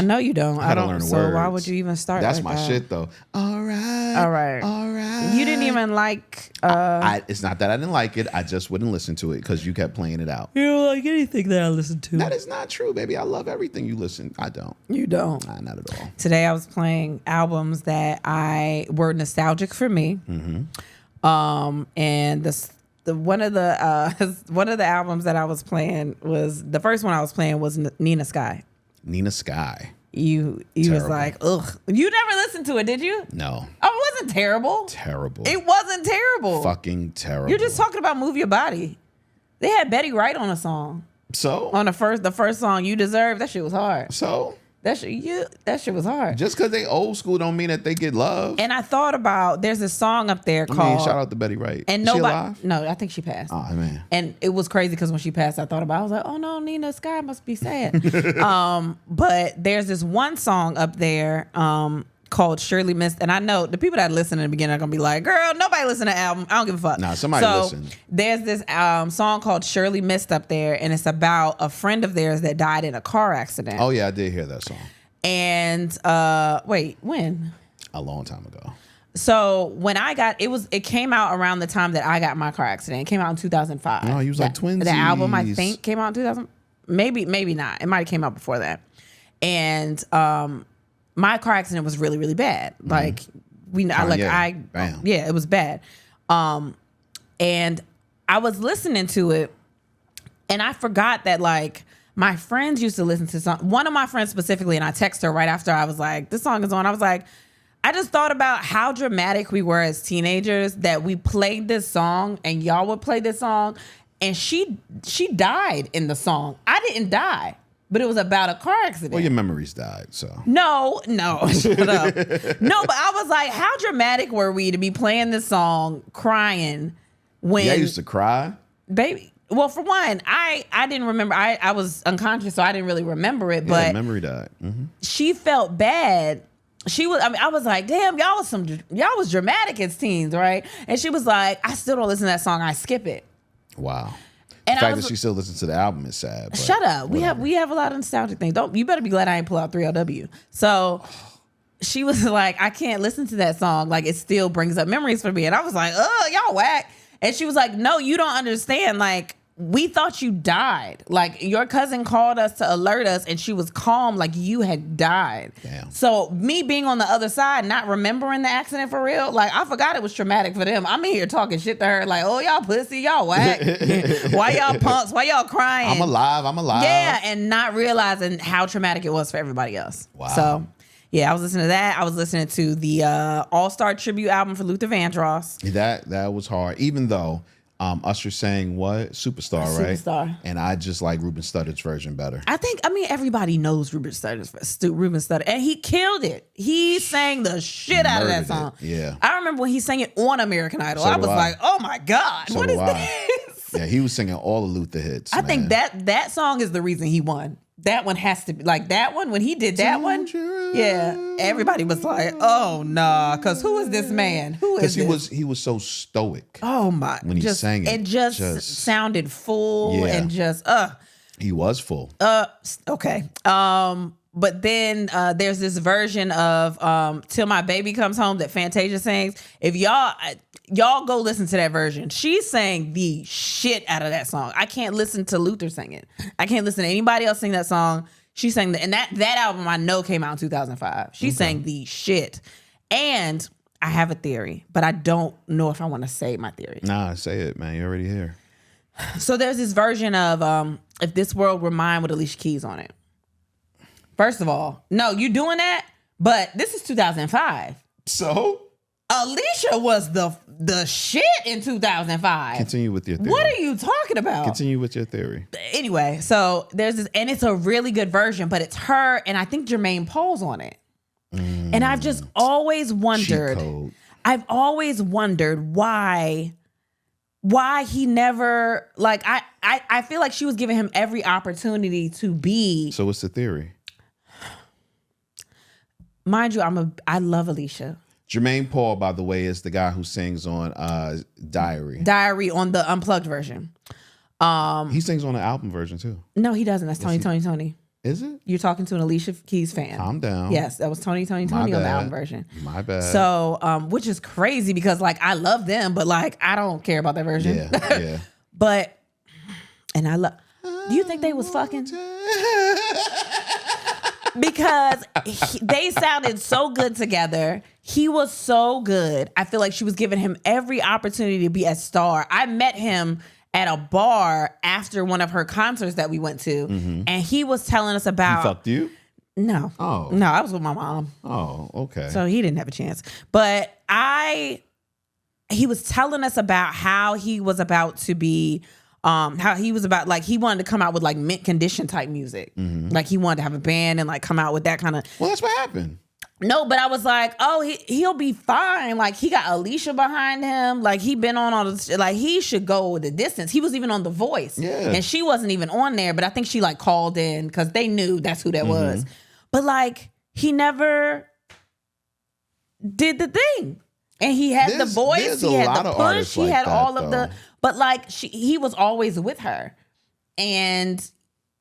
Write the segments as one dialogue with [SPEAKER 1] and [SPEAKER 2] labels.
[SPEAKER 1] know you don't. I don't.
[SPEAKER 2] Learn the
[SPEAKER 1] so
[SPEAKER 2] words.
[SPEAKER 1] why would you even start?
[SPEAKER 2] That's
[SPEAKER 1] like
[SPEAKER 2] my
[SPEAKER 1] that?
[SPEAKER 2] shit though. All right.
[SPEAKER 1] You didn't even like.
[SPEAKER 2] It's not that I didn't like it. I just wouldn't listen to it because you kept playing it out.
[SPEAKER 1] You don't like anything that I listen to.
[SPEAKER 2] That is not true, baby. I love everything you listen. I don't.
[SPEAKER 1] You don't.
[SPEAKER 2] Nah, not at all.
[SPEAKER 1] Today I was playing albums that were nostalgic for me.
[SPEAKER 2] Mm-hmm.
[SPEAKER 1] And one of the albums that I was playing was the first one I was playing was Nina Sky.
[SPEAKER 2] Nina Sky.
[SPEAKER 1] You was like, ugh. You never listened to it, did you?
[SPEAKER 2] No.
[SPEAKER 1] Oh, it wasn't terrible.
[SPEAKER 2] Terrible.
[SPEAKER 1] It wasn't terrible.
[SPEAKER 2] Fucking terrible.
[SPEAKER 1] You're just talking about Move Your Body. They had Betty Wright on a song.
[SPEAKER 2] So?
[SPEAKER 1] On the first song, You Deserve, that shit was hard.
[SPEAKER 2] So?
[SPEAKER 1] That shit was hard.
[SPEAKER 2] Just because they old school don't mean that they get love.
[SPEAKER 1] And I thought about, there's a song up there called.
[SPEAKER 2] shout out to Betty Wright.
[SPEAKER 1] And
[SPEAKER 2] Is she
[SPEAKER 1] nobody.
[SPEAKER 2] alive?
[SPEAKER 1] No, I think she passed.
[SPEAKER 2] Oh, man.
[SPEAKER 1] And it was crazy because when she passed, I was like, oh no, Nina Sky must be sad. But there's this one song up there called Surely Missed. And I know the people that listen in the beginning are going to be like, girl, nobody listen to the album. I don't give a fuck.
[SPEAKER 2] Nah, somebody listen.
[SPEAKER 1] There's this song called Surely Missed up there. And it's about a friend of theirs that died in a car accident.
[SPEAKER 2] Oh, yeah, I did hear that song.
[SPEAKER 1] And wait, when?
[SPEAKER 2] A long time ago.
[SPEAKER 1] So when it came out around the time that I got my car accident. It came out in 2005.
[SPEAKER 2] Oh, you was like twinsies.
[SPEAKER 1] The album, I think, came out in 2000. Maybe not. It might have came out before that. And my car accident was really, really bad. Like it was bad. And I was listening to it, and I forgot that like my friends used to listen to one of my friends specifically, and I texted her right after I was like, this song is on. I was like, I just thought about how dramatic we were as teenagers that we played this song and y'all would play this song, and she died in the song. I didn't die, but it was about a car accident.
[SPEAKER 2] Well, your memories died, so.
[SPEAKER 1] No, shut up. No, but I was like, how dramatic were we to be playing this song, crying when.
[SPEAKER 2] Yeah, I used to cry.
[SPEAKER 1] Baby. Well, for one, I didn't remember. I was unconscious, so I didn't really remember it. But
[SPEAKER 2] memory died. Mm-hmm.
[SPEAKER 1] She felt bad. I was like, damn, y'all was dramatic as teens, right? And she was like, I still don't listen to that song. I skip it.
[SPEAKER 2] Wow.
[SPEAKER 1] And
[SPEAKER 2] the fact that she still listens to the album is sad. But
[SPEAKER 1] shut up.
[SPEAKER 2] Whatever.
[SPEAKER 1] We have a lot of nostalgic things. You better be glad I ain't pull out 3LW. So she was like, I can't listen to that song. Like, it still brings up memories for me. And I was like, y'all whack. And she was like, no, you don't understand. Like, we thought you died. Like, your cousin called us to alert us, and she was calm like you had died.
[SPEAKER 2] Damn.
[SPEAKER 1] So me being on the other side, not remembering the accident for real, like, I forgot it was traumatic for them. I'm in here talking shit to her like, oh, y'all pussy, y'all whack. Why y'all punks? Why y'all crying?
[SPEAKER 2] I'm alive.
[SPEAKER 1] Yeah, and not realizing how traumatic it was for everybody else.
[SPEAKER 2] Wow.
[SPEAKER 1] So, yeah, I was listening to that. I was listening to the All-Star tribute album for Luther Vandross.
[SPEAKER 2] That was hard, even though Usher sang what? Superstar, right?
[SPEAKER 1] Superstar.
[SPEAKER 2] And I just like Ruben Studdard's version better.
[SPEAKER 1] I mean, everybody knows Ruben Studdard, and he killed it. He sang the shit out of that song.
[SPEAKER 2] Yeah.
[SPEAKER 1] I remember when he sang it on American Idol.
[SPEAKER 2] So
[SPEAKER 1] I was like, oh my God, what is this?
[SPEAKER 2] Yeah, he was singing all the Luther hits.
[SPEAKER 1] I think that song is the reason he won. That one has to be like that one. When he did that one, yeah, everybody was like, "Oh nah," because who is this man? Who is this?
[SPEAKER 2] Because he was so stoic.
[SPEAKER 1] Oh my!
[SPEAKER 2] When he sang it,
[SPEAKER 1] just sounded full and just
[SPEAKER 2] He was full.
[SPEAKER 1] Okay. But then there's this version of "Till My Baby Comes Home" that Fantasia sings. If y'all go listen to that version, she sang the shit out of that song. I can't listen to Luther sing it. I can't listen to anybody else sing that song. She sang and that album I know came out in 2005. She sang the shit. And I have a theory, but I don't know if I want to say my theory.
[SPEAKER 2] Nah, say it, man. You're already here.
[SPEAKER 1] So there's this version of "If This World Were Mine" with Alicia Keys on it. First of all, no, you doing that? But this is 2005.
[SPEAKER 2] So?
[SPEAKER 1] Alicia was the shit in 2005.
[SPEAKER 2] Continue with your theory.
[SPEAKER 1] What are you talking about?
[SPEAKER 2] Continue with your theory.
[SPEAKER 1] Anyway, so there's this, and it's a really good version, but it's her, and I think Jermaine Pole's on it. And I've just always wondered. I've always wondered why he never, like, I feel like she was giving him every opportunity to be.
[SPEAKER 2] So what's the theory?
[SPEAKER 1] Mind you, I love Alicia.
[SPEAKER 2] Jermaine Paul, by the way, is the guy who sings on Diary.
[SPEAKER 1] Diary on the unplugged version.
[SPEAKER 2] He sings on the album version too.
[SPEAKER 1] No, he doesn't. That's Tony.
[SPEAKER 2] Is it?
[SPEAKER 1] You're talking to an Alicia Keys fan.
[SPEAKER 2] Calm down.
[SPEAKER 1] Yes, that was Tony on the album version.
[SPEAKER 2] My bad.
[SPEAKER 1] So, which is crazy because like I love them, but like I don't care about that version.
[SPEAKER 2] Yeah.
[SPEAKER 1] But, and I love. Do you think they was fucking? Because they sounded so good together. He was so good. I feel like she was giving him every opportunity to be a star. I met him at a bar after one of her concerts that we went to, and he was telling us about.
[SPEAKER 2] He fucked you?
[SPEAKER 1] No.
[SPEAKER 2] Oh.
[SPEAKER 1] No, I was with my mom.
[SPEAKER 2] Oh, okay.
[SPEAKER 1] So he didn't have a chance. But he was telling us about how he was about to be. How he was about, like, he wanted to come out with like mint condition type music. Like he wanted to have a band and like come out with that kind of.
[SPEAKER 2] Well, that's what happened.
[SPEAKER 1] No, but I was like, oh, he'll be fine. Like he got Alicia behind him. Like he been on all this, like he should go the distance. He was even on The Voice.
[SPEAKER 2] Yeah.
[SPEAKER 1] And she wasn't even on there, but I think she like called in because they knew that's who that was. But like he never did the thing. And he had the voice, he had the push, he had all of the, but like he was always with her. And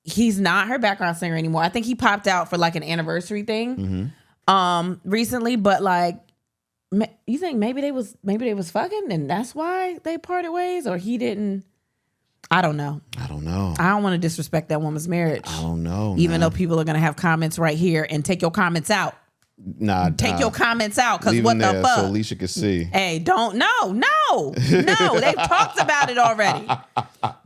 [SPEAKER 1] he's not her background singer anymore. I think he popped out for like an anniversary thing recently, but like you think maybe they was fucking and that's why they parted ways, or he didn't. I don't know. I don't want to disrespect that woman's marriage.
[SPEAKER 2] I don't know.
[SPEAKER 1] Even though people are going to have comments right here, and take your comments out. Take your comments out, because what the fuck?
[SPEAKER 2] So Alicia can see.
[SPEAKER 1] Hey, don't. No. They've talked about it already.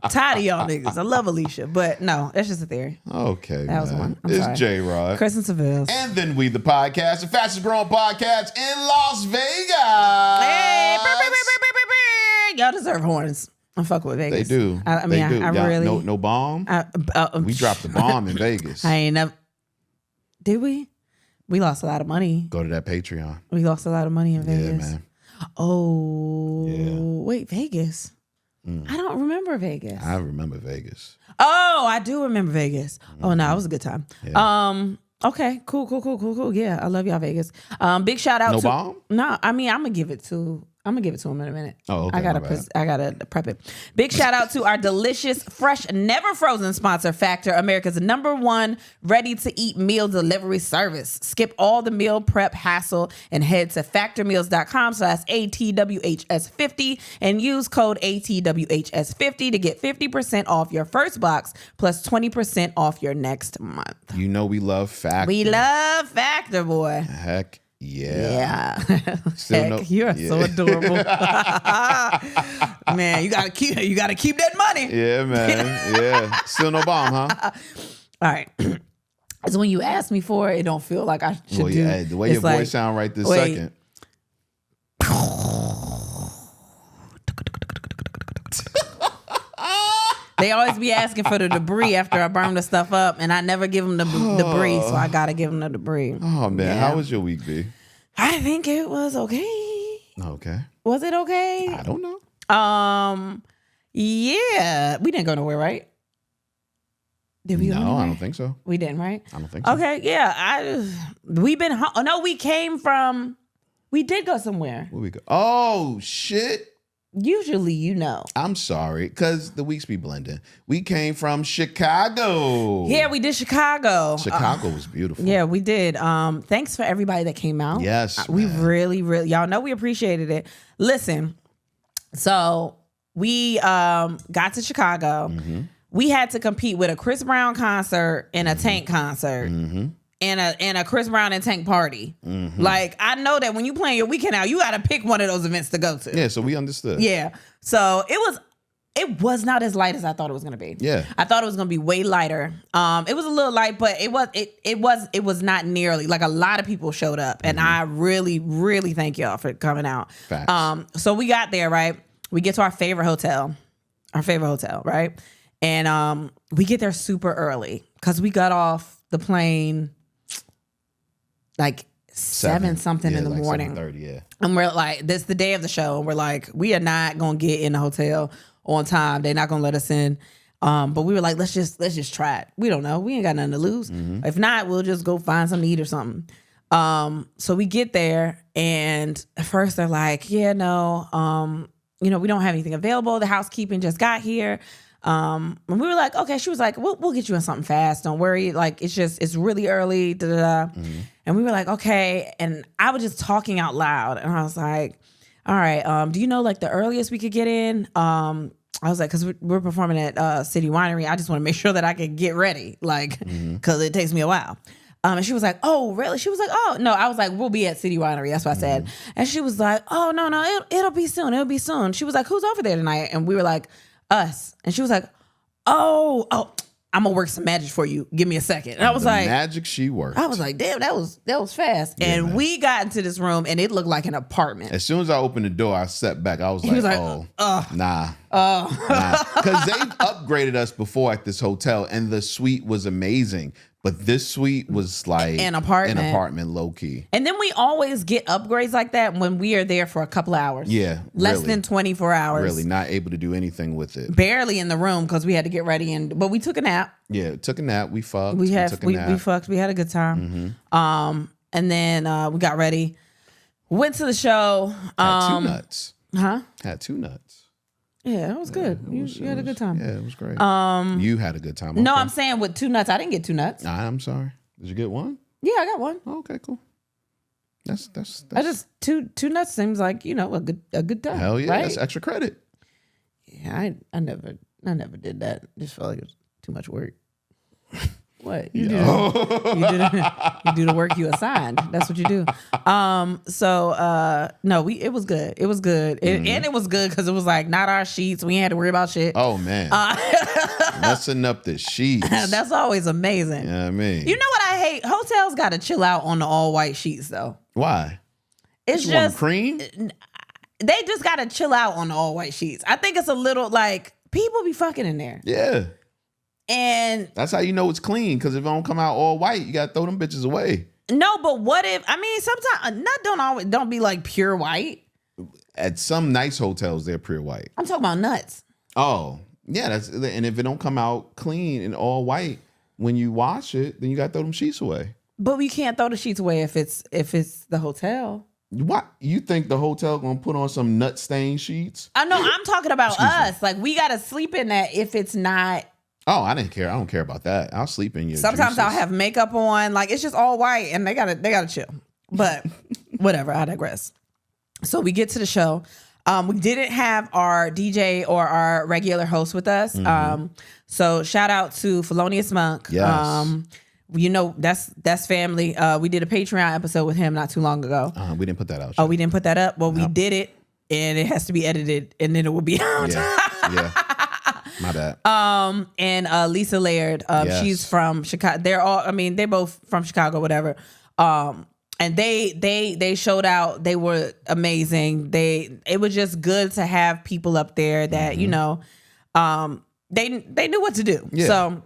[SPEAKER 1] Tired of y'all niggas. I love Alicia, but no, that's just a theory.
[SPEAKER 2] Okay,
[SPEAKER 1] that was one.
[SPEAKER 2] It's J-Rod.
[SPEAKER 1] Kristen Sivills.
[SPEAKER 2] And then we, the podcast, the fastest growing podcast in Las Vegas.
[SPEAKER 1] Hey, y'all deserve horns. I fuck with Vegas.
[SPEAKER 2] They do.
[SPEAKER 1] I mean, I really.
[SPEAKER 2] No bomb? We dropped the bomb in Vegas.
[SPEAKER 1] I ain't never. Did we? We lost a lot of money.
[SPEAKER 2] Go to that Patreon.
[SPEAKER 1] We lost a lot of money in Vegas.
[SPEAKER 2] Yeah, man.
[SPEAKER 1] Oh, wait, Vegas. I don't remember Vegas.
[SPEAKER 2] I remember Vegas.
[SPEAKER 1] Oh, I do remember Vegas. Oh, no, it was a good time. Yeah. Okay, cool. Yeah, I love y'all, Vegas. Big shout out.
[SPEAKER 2] No bomb?
[SPEAKER 1] No, I mean I'm gonna give it to him in a minute.
[SPEAKER 2] Oh, okay.
[SPEAKER 1] I gotta prep it. Big shout out to our delicious, fresh, never frozen sponsor, Factor, America's #1 ready-to-eat meal delivery service. Skip all the meal prep hassle and head to factormeals.com/ATWHS50 and use code ATWHS50 to get 50% off your first box plus 20% off your next month.
[SPEAKER 2] You know we love Factor.
[SPEAKER 1] We love Factor, boy.
[SPEAKER 2] Heck yeah.
[SPEAKER 1] Heck, you're so adorable. Man, you gotta keep that money.
[SPEAKER 2] Yeah, man. Yeah. Still no bomb, huh?
[SPEAKER 1] All right. So when you ask me for it, it don't feel like I should do.
[SPEAKER 2] Yeah, the way your voice sound right this second.
[SPEAKER 1] They always be asking for the debris after I burn the stuff up, and I never give them the debris, so I gotta give them the debris.
[SPEAKER 2] Oh man, how was your week, B?
[SPEAKER 1] I think it was okay.
[SPEAKER 2] Okay.
[SPEAKER 1] Was it okay?
[SPEAKER 2] I don't know.
[SPEAKER 1] Yeah, we didn't go nowhere, right? Did we?
[SPEAKER 2] No, I don't think so.
[SPEAKER 1] We didn't, right?
[SPEAKER 2] I don't think so.
[SPEAKER 1] Okay, yeah. We came from. We did go somewhere.
[SPEAKER 2] Where we go? Oh shit.
[SPEAKER 1] Usually, you know.
[SPEAKER 2] I'm sorry, because the weeks be blending. We came from Chicago.
[SPEAKER 1] Yeah, we did Chicago.
[SPEAKER 2] Chicago was beautiful.
[SPEAKER 1] Yeah, we did. Thanks for everybody that came out.
[SPEAKER 2] Yes,
[SPEAKER 1] we really, y'all know we appreciated it. Listen, so we got to Chicago. Mm-hmm. We had to compete with a Chris Brown concert and a Tank concert. Mm-hmm. And a Chris Brown and Tank party. Mm-hmm. Like, I know that when you plan your weekend out, you got to pick one of those events to go to.
[SPEAKER 2] Yeah, so we understood.
[SPEAKER 1] Yeah. So it was not as light as I thought it was going to be.
[SPEAKER 2] Yeah.
[SPEAKER 1] I thought it was going to be way lighter. It was a little light, but it was not nearly. Like, a lot of people showed up. And I really, really thank y'all for coming out.
[SPEAKER 2] Facts.
[SPEAKER 1] So we got there, right? We get to our favorite hotel, right? And we get there super early because we got off the plane like 7 something in the
[SPEAKER 2] like
[SPEAKER 1] morning.
[SPEAKER 2] 7:30, yeah.
[SPEAKER 1] And we're like, this is the day of the show. And we're like, we are not going to get in the hotel on time. They're not going to let us in. But we were like, let's just try it. We don't know. We ain't got nothing to lose. Mm-hmm. If not, we'll just go find something to eat or something. So we get there and at first they're like, yeah, no, we don't have anything available. The housekeeping just got here. And we were like, okay. She was like, we'll get you in something fast. Don't worry. Like, it's really early. Da, da, da. And we were like, okay. And I was just talking out loud. And I was like, all right, do you know like the earliest we could get in? I was like, because we're performing at City Winery. I just want to make sure that I can get ready, like, because it takes me a while. And she was like, oh, really? She was like, oh, no. I was like, we'll be at City Winery. That's what I said. And she was like, oh, no, it'll be soon. It'll be soon. She was like, who's over there tonight? And we were like, us. And she was like, oh, I'm going to work some magic for you. Give me a second. And I was like,
[SPEAKER 2] magic she worked.
[SPEAKER 1] I was like, damn, that was fast.
[SPEAKER 2] Yeah,
[SPEAKER 1] and
[SPEAKER 2] man.
[SPEAKER 1] we got into this room and it looked like an apartment.
[SPEAKER 2] As soon as I opened the door, I stepped back. I was
[SPEAKER 1] He was
[SPEAKER 2] like,
[SPEAKER 1] like,
[SPEAKER 2] nah. Because they've upgraded us before at this hotel, and the suite was amazing. But this suite was like
[SPEAKER 1] An apartment.
[SPEAKER 2] Low key.
[SPEAKER 1] And then we always get upgrades like that when we are there for a couple of hours.
[SPEAKER 2] Yeah.
[SPEAKER 1] Less
[SPEAKER 2] really.
[SPEAKER 1] than 24 hours.
[SPEAKER 2] Really not able to do anything with it.
[SPEAKER 1] Barely in the room because we had to get ready. But we took a nap.
[SPEAKER 2] Yeah, took a nap. We fucked.
[SPEAKER 1] We
[SPEAKER 2] took a nap.
[SPEAKER 1] fucked. We had a good time. And then we got ready. Went to the show.
[SPEAKER 2] Had two nuts.
[SPEAKER 1] Huh?
[SPEAKER 2] Had two nuts.
[SPEAKER 1] Yeah, it was good. You had a good time.
[SPEAKER 2] Yeah, it was great. You had a good time.
[SPEAKER 1] No,
[SPEAKER 2] okay.
[SPEAKER 1] I'm saying with 2 nuts. I didn't get 2 nuts.
[SPEAKER 2] I'm sorry. Did you get one?
[SPEAKER 1] Yeah, I got one.
[SPEAKER 2] Oh, okay, cool. That's
[SPEAKER 1] I just two nuts seems like, a good time.
[SPEAKER 2] hell yeah.
[SPEAKER 1] Right?
[SPEAKER 2] That's extra credit.
[SPEAKER 1] Yeah, I never did that. Just felt like it was too much work. What? You do the work you assigned. That's what you do. No, it was good. It was good. And it was good because it was like not our sheets. We ain't had to worry about shit.
[SPEAKER 2] Oh man. Messing up the sheets.
[SPEAKER 1] That's always amazing.
[SPEAKER 2] Yeah, I mean.
[SPEAKER 1] You know what I hate? Hotels got to chill out on the all white sheets though.
[SPEAKER 2] Why?
[SPEAKER 1] It's
[SPEAKER 2] You want
[SPEAKER 1] just
[SPEAKER 2] cream?
[SPEAKER 1] they just got to chill out on the all white sheets. I think it's a little like people be fucking in there.
[SPEAKER 2] Yeah.
[SPEAKER 1] And
[SPEAKER 2] That's how you know it's clean, because if it don't come out all white, you gotta throw them bitches away.
[SPEAKER 1] no, but what if sometimes don't be like pure white.
[SPEAKER 2] At some nice hotels, they're pure white.
[SPEAKER 1] I'm talking about nuts.
[SPEAKER 2] Oh, yeah, and if it don't come out clean and all white when you wash it, then you gotta throw them sheets away.
[SPEAKER 1] But we can't throw the sheets away if it's the hotel.
[SPEAKER 2] What? You think the hotel gonna put on some nut stained sheets?
[SPEAKER 1] I know. I'm talking about us. Like we gotta sleep in that if it's not.
[SPEAKER 2] Oh, I didn't care. I don't care about that. I'll sleep in your
[SPEAKER 1] Sometimes
[SPEAKER 2] juices.
[SPEAKER 1] I'll have makeup on. Like it's just all white, and they gotta chill. But whatever. I digress. So we get to the show. We didn't have our DJ or our regular host with us. So shout out to Felonious Monk.
[SPEAKER 2] Yes.
[SPEAKER 1] That's family. We did a Patreon episode with him not too long ago.
[SPEAKER 2] We didn't put that out.
[SPEAKER 1] Oh, we didn't put that up? Well, we did it, and it has to be edited, and then it will be out.
[SPEAKER 2] Yeah. My bad.
[SPEAKER 1] And Lisa Laird,
[SPEAKER 2] Yes.
[SPEAKER 1] she's from Chicago. They're both from Chicago, whatever. And they showed out. They were amazing. It was just good to have people up there that, they knew what to do.
[SPEAKER 2] Yeah.
[SPEAKER 1] So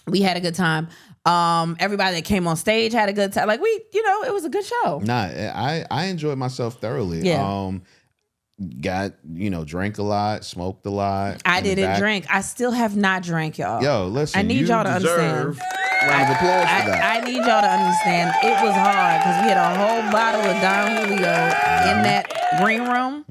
[SPEAKER 1] we had a good time. Everybody that came on stage had a good time. Like it was a good show.
[SPEAKER 2] Nah, I enjoyed myself thoroughly.
[SPEAKER 1] Yeah.
[SPEAKER 2] Drank a lot, smoked a lot.
[SPEAKER 1] I didn't drink. I still have not drank, y'all.
[SPEAKER 2] Yo, listen.
[SPEAKER 1] I need
[SPEAKER 2] you
[SPEAKER 1] y'all to
[SPEAKER 2] deserve
[SPEAKER 1] understand.
[SPEAKER 2] Round of applause for that.
[SPEAKER 1] I need y'all to understand. It was hard because we had a whole bottle of Don Julio in that green room.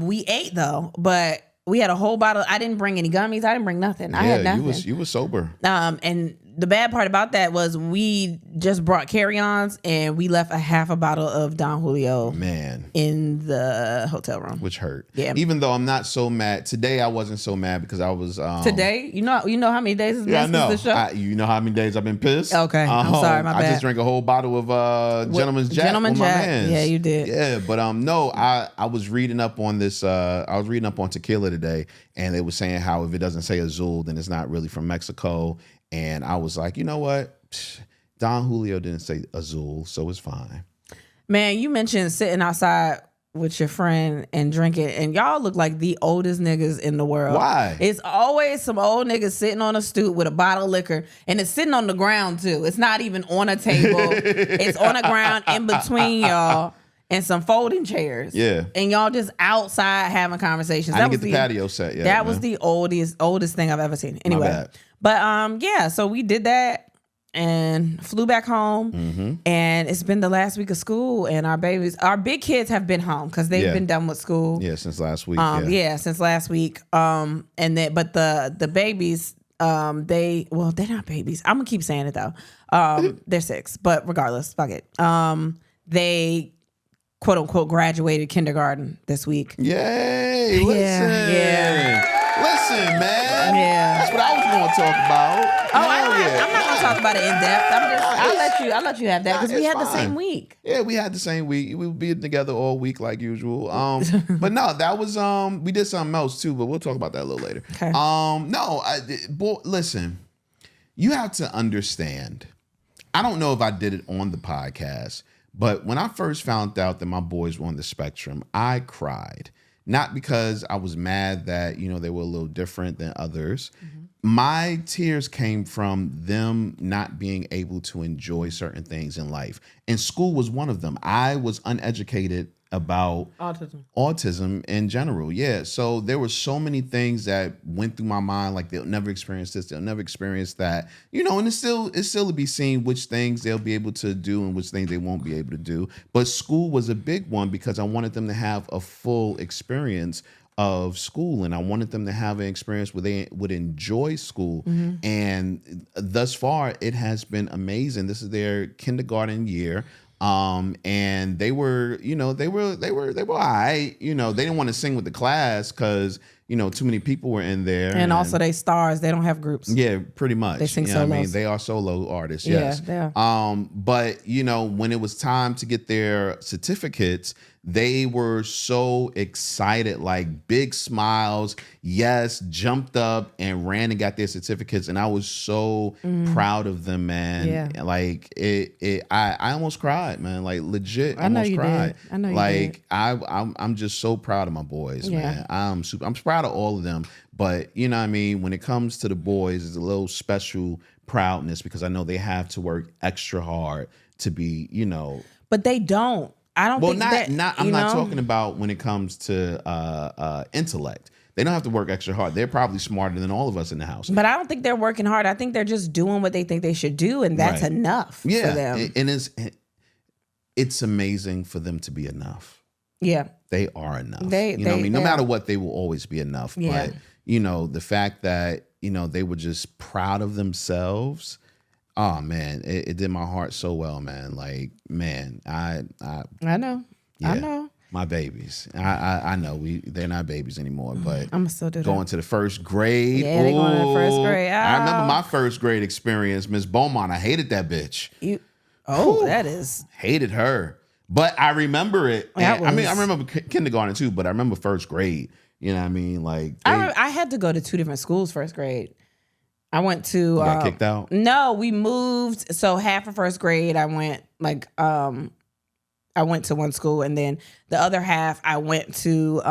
[SPEAKER 1] We ate though, but we had a whole bottle. I didn't bring any gummies. I didn't bring nothing. I had nothing.
[SPEAKER 2] You was sober.
[SPEAKER 1] And the bad part about that was we just brought carry-ons and we left a half a bottle of Don Julio in the hotel room,
[SPEAKER 2] which hurt.
[SPEAKER 1] Yeah.
[SPEAKER 2] Even though I'm not so mad today, I wasn't so mad because I was
[SPEAKER 1] today. You know how many days it's been since the show.
[SPEAKER 2] You know how many days I've been pissed.
[SPEAKER 1] Okay, I'm sorry, my bad.
[SPEAKER 2] I just drank a whole bottle of Gentleman's Jack.
[SPEAKER 1] Gentleman
[SPEAKER 2] with my
[SPEAKER 1] Jack.
[SPEAKER 2] mans.
[SPEAKER 1] Yeah, you did.
[SPEAKER 2] Yeah, but no, I was reading up on this. I was reading up on tequila today, and they were saying how if it doesn't say Azul, then it's not really from Mexico. And I was like, you know what? Don Julio didn't say Azul, so it's fine.
[SPEAKER 1] Man, you mentioned sitting outside with your friend and drinking, and y'all look like the oldest niggas in the world.
[SPEAKER 2] Why?
[SPEAKER 1] It's always some old niggas sitting on a stoop with a bottle of liquor, and it's sitting on the ground too. It's not even on a table. It's on the ground in between y'all and some folding chairs.
[SPEAKER 2] Yeah.
[SPEAKER 1] And y'all just outside having conversations.
[SPEAKER 2] I didn't get the patio set yet.
[SPEAKER 1] That was the oldest thing I've ever seen. Anyway.
[SPEAKER 2] My bad.
[SPEAKER 1] But so we did that. and flew back home. And it's been the last week of school, and our big kids have been home because they've been done with school.
[SPEAKER 2] Yeah, since last week.
[SPEAKER 1] Since last week. But the babies, they're not babies. I'm gonna keep saying it though. They're 6, but regardless, fuck it. They quote unquote graduated kindergarten this week.
[SPEAKER 2] Yay! Listen, man.
[SPEAKER 1] Yeah,
[SPEAKER 2] that's what I was going to talk about.
[SPEAKER 1] I'm not gonna talk about it in depth. I'll let you have that because we had the same week.
[SPEAKER 2] Yeah, we had the same week. We would be together all week like usual. But no, that was we did something else too. But we'll talk about that a little later.
[SPEAKER 1] Okay.
[SPEAKER 2] Listen, you have to understand. I don't know if I did it on the podcast. But when I first found out that my boys were on the spectrum, I cried. Not because I was mad that, they were a little different than others. My tears came from them not being able to enjoy certain things in life. And school was one of them. I was uneducated about autism in general. Yeah. So there were so many things that went through my mind, like they'll never experience this, they'll never experience that, and it's still to be seen which things they'll be able to do and which things they won't be able to do. But school was a big one because I wanted them to have a full experience of school, and I wanted them to have an experience where they would enjoy school. And thus far, it has been amazing. This is their kindergarten year. And they were, they were all right. They didn't want to sing with the class because, too many people were in there.
[SPEAKER 1] And also they stars. They don't have groups.
[SPEAKER 2] Yeah, pretty much.
[SPEAKER 1] They sing solos.
[SPEAKER 2] They are solo artists. Yes.
[SPEAKER 1] Yeah, they are.
[SPEAKER 2] But when it was time to get their certificates, they were so excited, like big smiles. Yes, jumped up and ran and got their certificates, and I was so proud of them, man.
[SPEAKER 1] Yeah.
[SPEAKER 2] Like I almost cried, man. Like legit,
[SPEAKER 1] I know
[SPEAKER 2] almost
[SPEAKER 1] you
[SPEAKER 2] cried.
[SPEAKER 1] did. I know you
[SPEAKER 2] like
[SPEAKER 1] did.
[SPEAKER 2] I'm just so proud of my boys,
[SPEAKER 1] Yeah.
[SPEAKER 2] man. I'm proud of all of them, but when it comes to the boys, it's a little special proudness because I know they have to work extra hard to be,
[SPEAKER 1] But they don't. I don't think that.
[SPEAKER 2] I'm not talking about when it comes to intellect. They don't have to work extra hard. They're probably smarter than all of us in the house.
[SPEAKER 1] But I don't think they're working hard. I think they're just doing what they think they should do, and that's enough for them.
[SPEAKER 2] And it's amazing for them to be enough.
[SPEAKER 1] Yeah.
[SPEAKER 2] They are enough. No matter what, they will always be enough.
[SPEAKER 1] Yeah.
[SPEAKER 2] But, the fact that, they were just proud of themselves. Oh man, it did my heart so well, man. Like, man, I
[SPEAKER 1] know.
[SPEAKER 2] Yeah,
[SPEAKER 1] I know.
[SPEAKER 2] My babies. I know they're not babies anymore, but
[SPEAKER 1] I'm still doing
[SPEAKER 2] going to the first grade.
[SPEAKER 1] Yeah, they're going to the first grade.
[SPEAKER 2] I remember my first grade experience, Miss Beaumont. I hated that bitch.
[SPEAKER 1] That is
[SPEAKER 2] hated her. But I remember it. I remember kindergarten too, but I remember first grade. You know what I mean? Like
[SPEAKER 1] I had to go to 2 different schools first grade. I went to
[SPEAKER 2] you got kicked out?
[SPEAKER 1] No, we moved. So half of first grade I went I went to one school, and then the other half I went to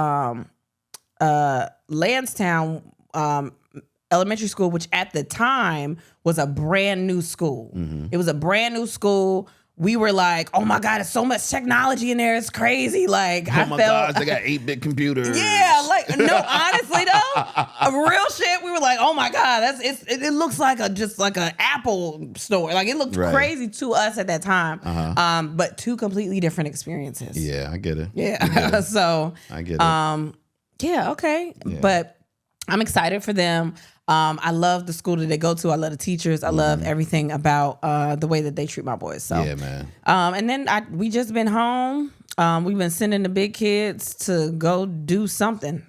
[SPEAKER 1] Lansdowne Elementary School, which at the time was a brand new school. It was a brand new school. We were like, oh my God, there's so much technology in there. It's crazy. Like,
[SPEAKER 2] oh my gosh, they got 8-bit computers.
[SPEAKER 1] Yeah, like, no, honestly though, a real shit. We were like, oh my God, it looks like just like an Apple store. Like, it looked crazy to us at that time. But 2 completely different experiences.
[SPEAKER 2] Yeah, I get it.
[SPEAKER 1] Yeah, so
[SPEAKER 2] I get it.
[SPEAKER 1] Yeah, okay, yeah. But I'm excited for them. I love the school that they go to. I love the teachers. I love everything about the way that they treat my boys. So
[SPEAKER 2] yeah, man.
[SPEAKER 1] And then we just been home. We've been sending the big kids to go do something.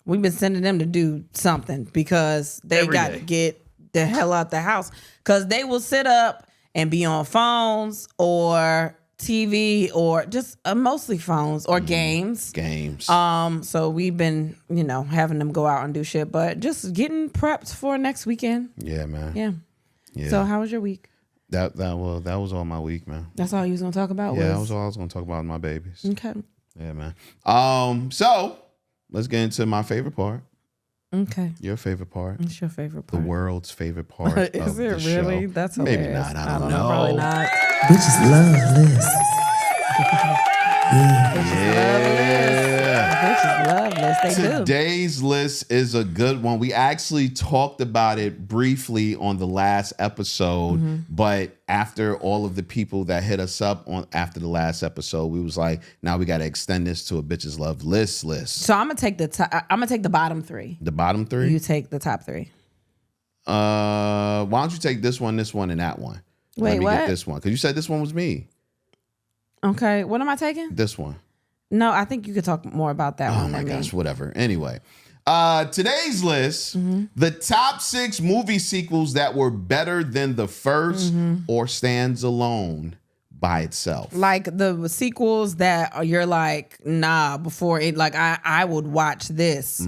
[SPEAKER 1] We've been sending them to do something because they got to get the hell out the house, because they will sit up and be on phones or TV or just mostly phones or games. So we've been, having them go out and do shit, but just getting prepped for next weekend.
[SPEAKER 2] Yeah, man.
[SPEAKER 1] Yeah. So how was your week?
[SPEAKER 2] That was all my week, man.
[SPEAKER 1] That's all you was gonna talk about?
[SPEAKER 2] Yeah, that was all I was gonna talk about, my babies.
[SPEAKER 1] Okay.
[SPEAKER 2] Yeah, man. So let's get into my favorite part.
[SPEAKER 1] Okay.
[SPEAKER 2] Your favorite part.
[SPEAKER 1] What's your favorite part?
[SPEAKER 2] The world's favorite part.
[SPEAKER 1] Is it really?
[SPEAKER 2] Show.
[SPEAKER 1] That's hilarious.
[SPEAKER 2] Maybe not. I don't know.
[SPEAKER 1] Probably not.
[SPEAKER 3] Bitches love this.
[SPEAKER 1] Bitches love this. list. They do.
[SPEAKER 2] Today's list is a good one. We actually talked about it briefly on the last episode, but after all of the people that hit us up on after the last episode, we was like, now we got to extend this to a bitches love list.
[SPEAKER 1] So I'm gonna take the bottom three.
[SPEAKER 2] The bottom three?
[SPEAKER 1] You take the top three.
[SPEAKER 2] Why don't you take this one, and that one?
[SPEAKER 1] Wait,
[SPEAKER 2] Let me
[SPEAKER 1] what?
[SPEAKER 2] get this one, because you said this one was me.
[SPEAKER 1] Okay, what am I taking?
[SPEAKER 2] This one.
[SPEAKER 1] No, I think you could talk more about that one.
[SPEAKER 2] Oh my gosh, whatever. Anyway, today's list, the top 6 movie sequels that were better than the first or stands alone by itself.
[SPEAKER 1] Like the sequels that you're like, nah, before it, like I would watch this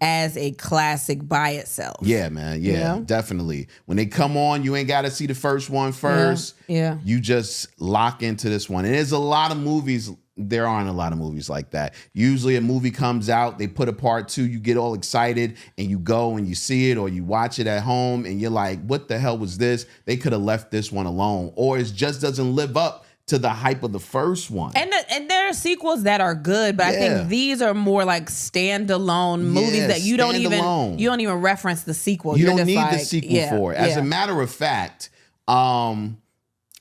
[SPEAKER 1] as a classic by itself.
[SPEAKER 2] Yeah, man. Yeah,
[SPEAKER 1] You know?
[SPEAKER 2] definitely. When they come on, you ain't got to see the first one first.
[SPEAKER 1] Yeah.
[SPEAKER 2] You just lock into this one. And there's a lot of movies. There aren't a lot of movies like that. Usually a movie comes out, they put a part 2, you get all excited and you go and you see it, or you watch it at home and you're like, what the hell was this? They could have left this one alone. Or it just doesn't live up to the hype of the first one.
[SPEAKER 1] And there are sequels that are good, but I think these are more like standalone movies that you don't even reference the sequel.
[SPEAKER 2] You
[SPEAKER 1] You're
[SPEAKER 2] don't
[SPEAKER 1] just
[SPEAKER 2] need
[SPEAKER 1] like,
[SPEAKER 2] the sequel for it. As a matter of fact, when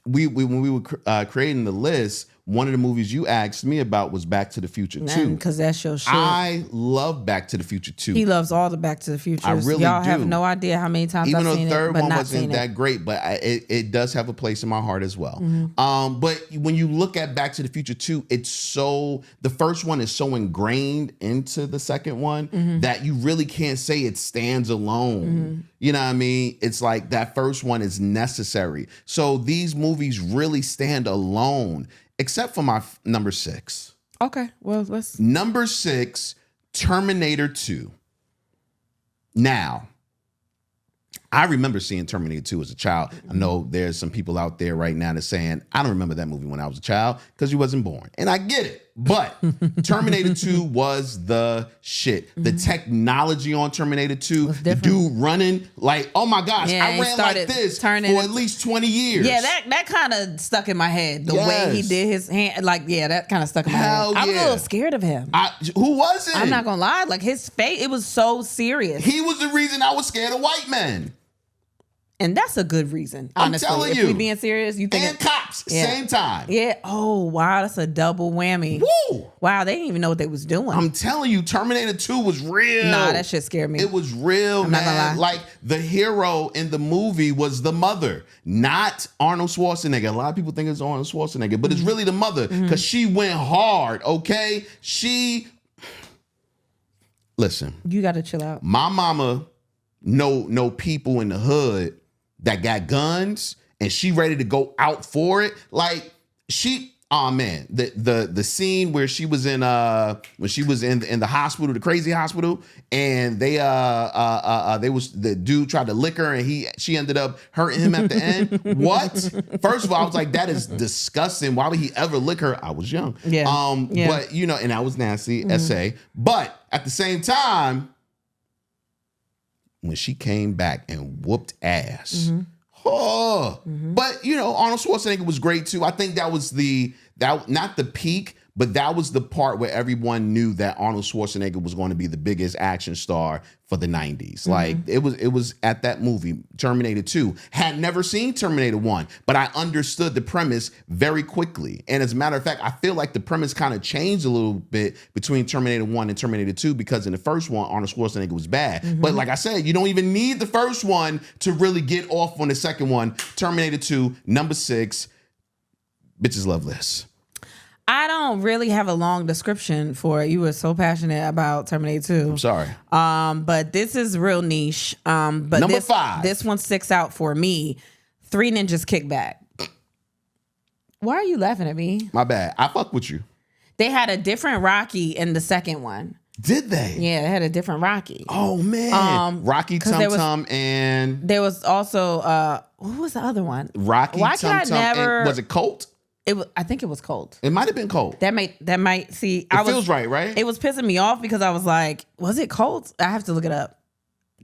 [SPEAKER 2] we were creating the list, one of the movies you asked me about was Back to the Future 2.
[SPEAKER 1] Because that's your shit.
[SPEAKER 2] I love Back to the Future 2.
[SPEAKER 1] He loves all the Back to the Futures.
[SPEAKER 2] I really
[SPEAKER 1] Y'all
[SPEAKER 2] do.
[SPEAKER 1] have no idea how many times I've seen it,
[SPEAKER 2] Even though the third
[SPEAKER 1] but
[SPEAKER 2] one
[SPEAKER 1] not
[SPEAKER 2] wasn't
[SPEAKER 1] seen
[SPEAKER 2] that
[SPEAKER 1] it.
[SPEAKER 2] great, but it does have a place in my heart as well. But when you look at Back to the Future 2, the first one is so ingrained into the second one that you really can't say it stands alone. You know what I mean? It's like that first one is necessary. So these movies really stand alone, except for my number 6.
[SPEAKER 1] Okay, well, let's...
[SPEAKER 2] Number 6, Terminator 2. Now, I remember seeing Terminator 2 as a child. I know there's some people out there right now that's saying, I don't remember that movie when I was a child because you wasn't born. And I get it. But Terminator 2 was the shit. The technology on Terminator 2, the dude running like, oh my gosh, I ran like this for at least 20 years.
[SPEAKER 1] Yeah, that kind of stuck in my head. The way he did his hand, like, that kind of stuck in my head. I was a little scared of him.
[SPEAKER 2] Who wasn't?
[SPEAKER 1] I'm not gonna lie. Like, his face, it was so serious.
[SPEAKER 2] He was the reason I was scared of white men.
[SPEAKER 1] And that's a good reason, honestly.
[SPEAKER 2] I'm telling you.
[SPEAKER 1] If we being serious, you think...
[SPEAKER 2] And cops, same time.
[SPEAKER 1] Yeah. Oh, wow. That's a double whammy.
[SPEAKER 2] Woo!
[SPEAKER 1] Wow, they didn't even know what they was doing.
[SPEAKER 2] I'm telling you, Terminator 2 was real.
[SPEAKER 1] Nah, that shit scared me.
[SPEAKER 2] It was real,
[SPEAKER 1] I'm
[SPEAKER 2] man.
[SPEAKER 1] not gonna lie.
[SPEAKER 2] Like, the hero in the movie was the mother, not Arnold Schwarzenegger. A lot of people think it's Arnold Schwarzenegger, but it's really the mother because she went hard, okay? Listen.
[SPEAKER 1] You got to chill out.
[SPEAKER 2] My mama know people in the hood that got guns and she ready to go out for it. Like oh man, the scene where she was in when she was in the hospital, the crazy hospital, and they was the dude tried to lick her and she ended up hurting him at the end. What? First of all, I was like, that is disgusting. Why would he ever lick her? I was young.
[SPEAKER 1] Yeah.
[SPEAKER 2] But and I was nasty, essay. But at the same time, when she came back and whooped ass. But Arnold Schwarzenegger was great too. I think that was not the peak, but that was the part where everyone knew that Arnold Schwarzenegger was going to be the biggest action star for the 90s. Like it was at that movie, Terminator 2. Had never seen Terminator 1, but I understood the premise very quickly. And as a matter of fact, I feel like the premise kind of changed a little bit between Terminator 1 and Terminator 2 because in the first one, Arnold Schwarzenegger was bad. But like I said, you don't even need the first one to really get off on the second one. Terminator 2, number 6, bitches love this.
[SPEAKER 1] I don't really have a long description for it. You were so passionate about Terminator 2.
[SPEAKER 2] I'm sorry.
[SPEAKER 1] But this is real niche. But
[SPEAKER 2] number 5.
[SPEAKER 1] This one sticks out for me. 3 Ninjas Kickback. Why are you laughing at me?
[SPEAKER 2] My bad. I fuck with you.
[SPEAKER 1] They had a different Rocky in the second one.
[SPEAKER 2] Did they?
[SPEAKER 1] Yeah, they had a different Rocky.
[SPEAKER 2] Oh man. Rocky Tum Tum and
[SPEAKER 1] there was also what was the other one?
[SPEAKER 2] Rocky Tum Tum and was it Colt?
[SPEAKER 1] I think it was Colt.
[SPEAKER 2] It might have been Colt.
[SPEAKER 1] That might see.
[SPEAKER 2] Feels right?
[SPEAKER 1] It was pissing me off because I was like, was it Colt? I have to look it up.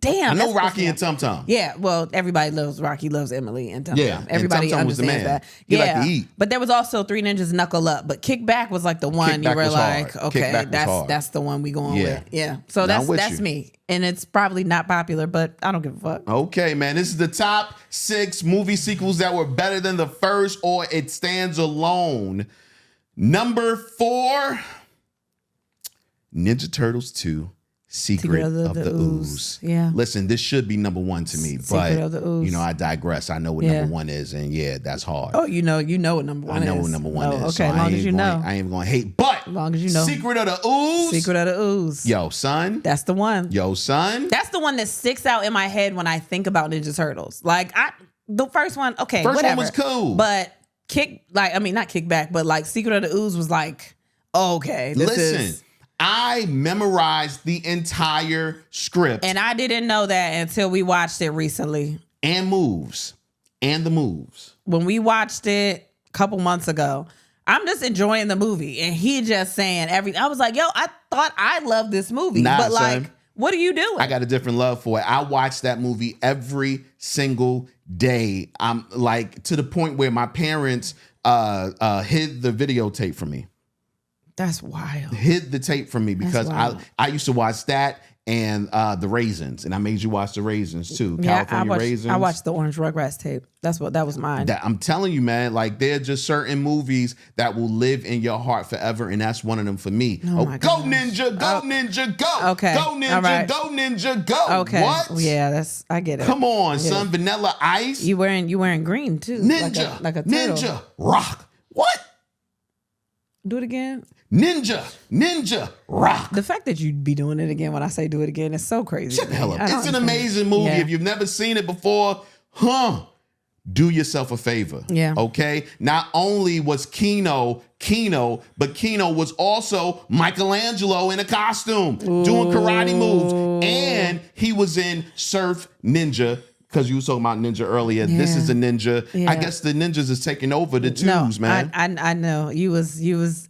[SPEAKER 1] Damn.
[SPEAKER 2] I know
[SPEAKER 1] that's
[SPEAKER 2] Rocky and
[SPEAKER 1] supposed
[SPEAKER 2] Tum
[SPEAKER 1] to
[SPEAKER 2] Tum.
[SPEAKER 1] be- Yeah, well, everybody loves Rocky, loves Emily, and Tum Tum.
[SPEAKER 2] Yeah, and
[SPEAKER 1] Everybody
[SPEAKER 2] Tum Tum was the
[SPEAKER 1] understands
[SPEAKER 2] man.
[SPEAKER 1] that.
[SPEAKER 2] He
[SPEAKER 1] Yeah,
[SPEAKER 2] liked to eat.
[SPEAKER 1] but there was also Three Ninjas Knuckle Up, but Kickback was like the one you
[SPEAKER 2] Kickback
[SPEAKER 1] were
[SPEAKER 2] was
[SPEAKER 1] like,
[SPEAKER 2] hard.
[SPEAKER 1] okay,
[SPEAKER 2] Kickback was hard.
[SPEAKER 1] that's the one we going
[SPEAKER 2] Yeah.
[SPEAKER 1] with. Yeah, so
[SPEAKER 2] Now I'm with
[SPEAKER 1] that's
[SPEAKER 2] you.
[SPEAKER 1] me, and it's probably not popular, but I don't give a fuck.
[SPEAKER 2] Okay, man. This is the top 6 movie sequels that were better than the first, or it stands alone. Number 4, Ninja Turtles 2. Secret of the Ooze.
[SPEAKER 1] Yeah.
[SPEAKER 2] Listen, this should be number 1 to me,
[SPEAKER 1] Secret of the
[SPEAKER 2] but
[SPEAKER 1] Ooze.
[SPEAKER 2] you know, I digress. I know what
[SPEAKER 1] Yeah.
[SPEAKER 2] number 1 is, and yeah, that's hard.
[SPEAKER 1] Oh, you know what number one
[SPEAKER 2] I know
[SPEAKER 1] is.
[SPEAKER 2] what number 1
[SPEAKER 1] Oh,
[SPEAKER 2] is.
[SPEAKER 1] okay, as long as you know.
[SPEAKER 2] I ain't even gonna hate, but
[SPEAKER 1] As long as you know.
[SPEAKER 2] Secret of the Ooze.
[SPEAKER 1] Secret of the Ooze.
[SPEAKER 2] Yo, son.
[SPEAKER 1] That's the one.
[SPEAKER 2] Yo, son.
[SPEAKER 1] That's the one that sticks out in my head when I think about Ninja Turtles. Like the first one, okay,
[SPEAKER 2] First
[SPEAKER 1] whatever.
[SPEAKER 2] one was cool.
[SPEAKER 1] But not Kickback, but like Secret of the Ooze was like, okay,
[SPEAKER 2] Listen, I memorized the entire script
[SPEAKER 1] and I didn't know that until we watched it recently.
[SPEAKER 2] and the moves.
[SPEAKER 1] When we watched it a couple months ago, I'm just enjoying the movie, and he just saying I was like, yo, I thought I loved this movie,
[SPEAKER 2] Nah,
[SPEAKER 1] but like,
[SPEAKER 2] son.
[SPEAKER 1] what are you doing?
[SPEAKER 2] I got a different love for it. I watched that movie every single day. I'm like to the point where my parents hid the videotape from me.
[SPEAKER 1] That's wild.
[SPEAKER 2] Hid the tape from me because
[SPEAKER 1] wild.
[SPEAKER 2] I used to watch that and the Raisins, and I made you watch the Raisins too. California Raisins.
[SPEAKER 1] I watched the Orange Rugrats tape. That was mine.
[SPEAKER 2] That I'm telling you, man, like there are just certain movies that will live in your heart forever, and that's one of them for me.
[SPEAKER 1] Oh my
[SPEAKER 2] Go
[SPEAKER 1] gosh.
[SPEAKER 2] Ninja, go Ninja, go.
[SPEAKER 1] Okay.
[SPEAKER 2] Go Ninja,
[SPEAKER 1] All right.
[SPEAKER 2] go Ninja, go.
[SPEAKER 1] Okay.
[SPEAKER 2] What?
[SPEAKER 1] Yeah, I get it.
[SPEAKER 2] Come on, son. Vanilla Ice.
[SPEAKER 1] You wearing green too.
[SPEAKER 2] Ninja.
[SPEAKER 1] Like a turtle.
[SPEAKER 2] Ninja. Rock. What?
[SPEAKER 1] Do it again.
[SPEAKER 2] Ninja. Rock.
[SPEAKER 1] The fact that you'd be doing it again when I say do it again is so crazy.
[SPEAKER 2] Shut
[SPEAKER 1] to
[SPEAKER 2] the
[SPEAKER 1] me.
[SPEAKER 2] hell up.
[SPEAKER 1] I don't
[SPEAKER 2] It's an
[SPEAKER 1] understand.
[SPEAKER 2] amazing movie.
[SPEAKER 1] Yeah.
[SPEAKER 2] If you've never seen it before, do yourself a favor.
[SPEAKER 1] Yeah.
[SPEAKER 2] Okay? Not only was Kino, but Kino was also Michelangelo in a costume doing karate moves. And he was in Surf Ninja. Because you were talking about ninja earlier. Yeah. This is a ninja.
[SPEAKER 1] Yeah.
[SPEAKER 2] I guess the ninjas is taking over the twos, man.
[SPEAKER 1] I know. You was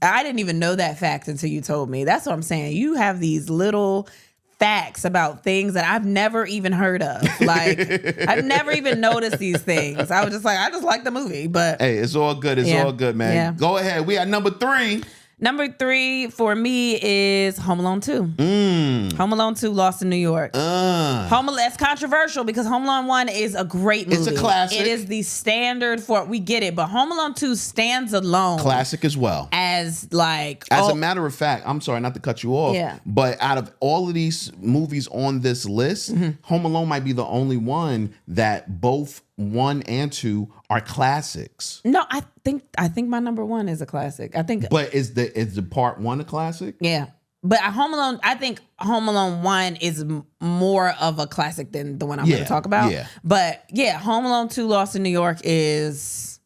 [SPEAKER 1] I didn't even know that fact until you told me. That's what I'm saying. You have these little facts about things that I've never even heard of. Like I've never even noticed these things. I was just like, I just like the movie. But
[SPEAKER 2] hey, it's all good. It's all good, man.
[SPEAKER 1] Yeah.
[SPEAKER 2] Go ahead. We at number 3.
[SPEAKER 1] Number 3 for me is Home Alone 2. Home Alone 2, Lost in New York. Home Alone, that's controversial because Home Alone 1 is a great movie.
[SPEAKER 2] It's a classic.
[SPEAKER 1] It is the standard for, we get it, but Home Alone 2 stands alone.
[SPEAKER 2] Classic as well.
[SPEAKER 1] As like...
[SPEAKER 2] As a matter of fact, I'm sorry not to cut you off,
[SPEAKER 1] Yeah.
[SPEAKER 2] but out of all of these movies on this list, Home Alone might be the only one that both 1 and 2 are classics.
[SPEAKER 1] No, I think my number 1 is a classic. I think...
[SPEAKER 2] But is the part 1 a classic?
[SPEAKER 1] Yeah. But I think Home Alone 1 is more of a classic than the one I'm going to talk about.
[SPEAKER 2] Yeah.
[SPEAKER 1] But yeah, Home Alone 2 Lost in New York is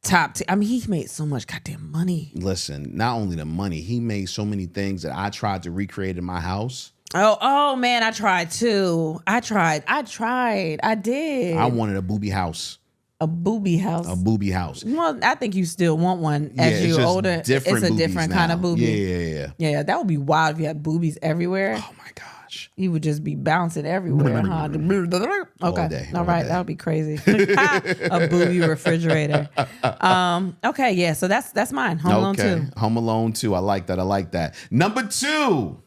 [SPEAKER 1] top 10. I mean, he made so much goddamn money.
[SPEAKER 2] Listen, not only the money, he made so many things that I tried to recreate in my house.
[SPEAKER 1] Oh man, I tried too. I did.
[SPEAKER 2] I wanted a booby house.
[SPEAKER 1] A booby house.
[SPEAKER 2] A booby house.
[SPEAKER 1] Well, I think you still want one as
[SPEAKER 2] it's
[SPEAKER 1] you
[SPEAKER 2] just
[SPEAKER 1] older. It's a different kind of booby.
[SPEAKER 2] Yeah.
[SPEAKER 1] Yeah, that would be wild if you had boobies everywhere.
[SPEAKER 2] Oh my gosh.
[SPEAKER 1] You would just be bouncing everywhere, huh? Okay.
[SPEAKER 2] All day.
[SPEAKER 1] All right, that would be crazy. A booby refrigerator. Okay, yeah, so that's mine. Home Alone 2.
[SPEAKER 2] Home Alone 2. I like that. Number 2,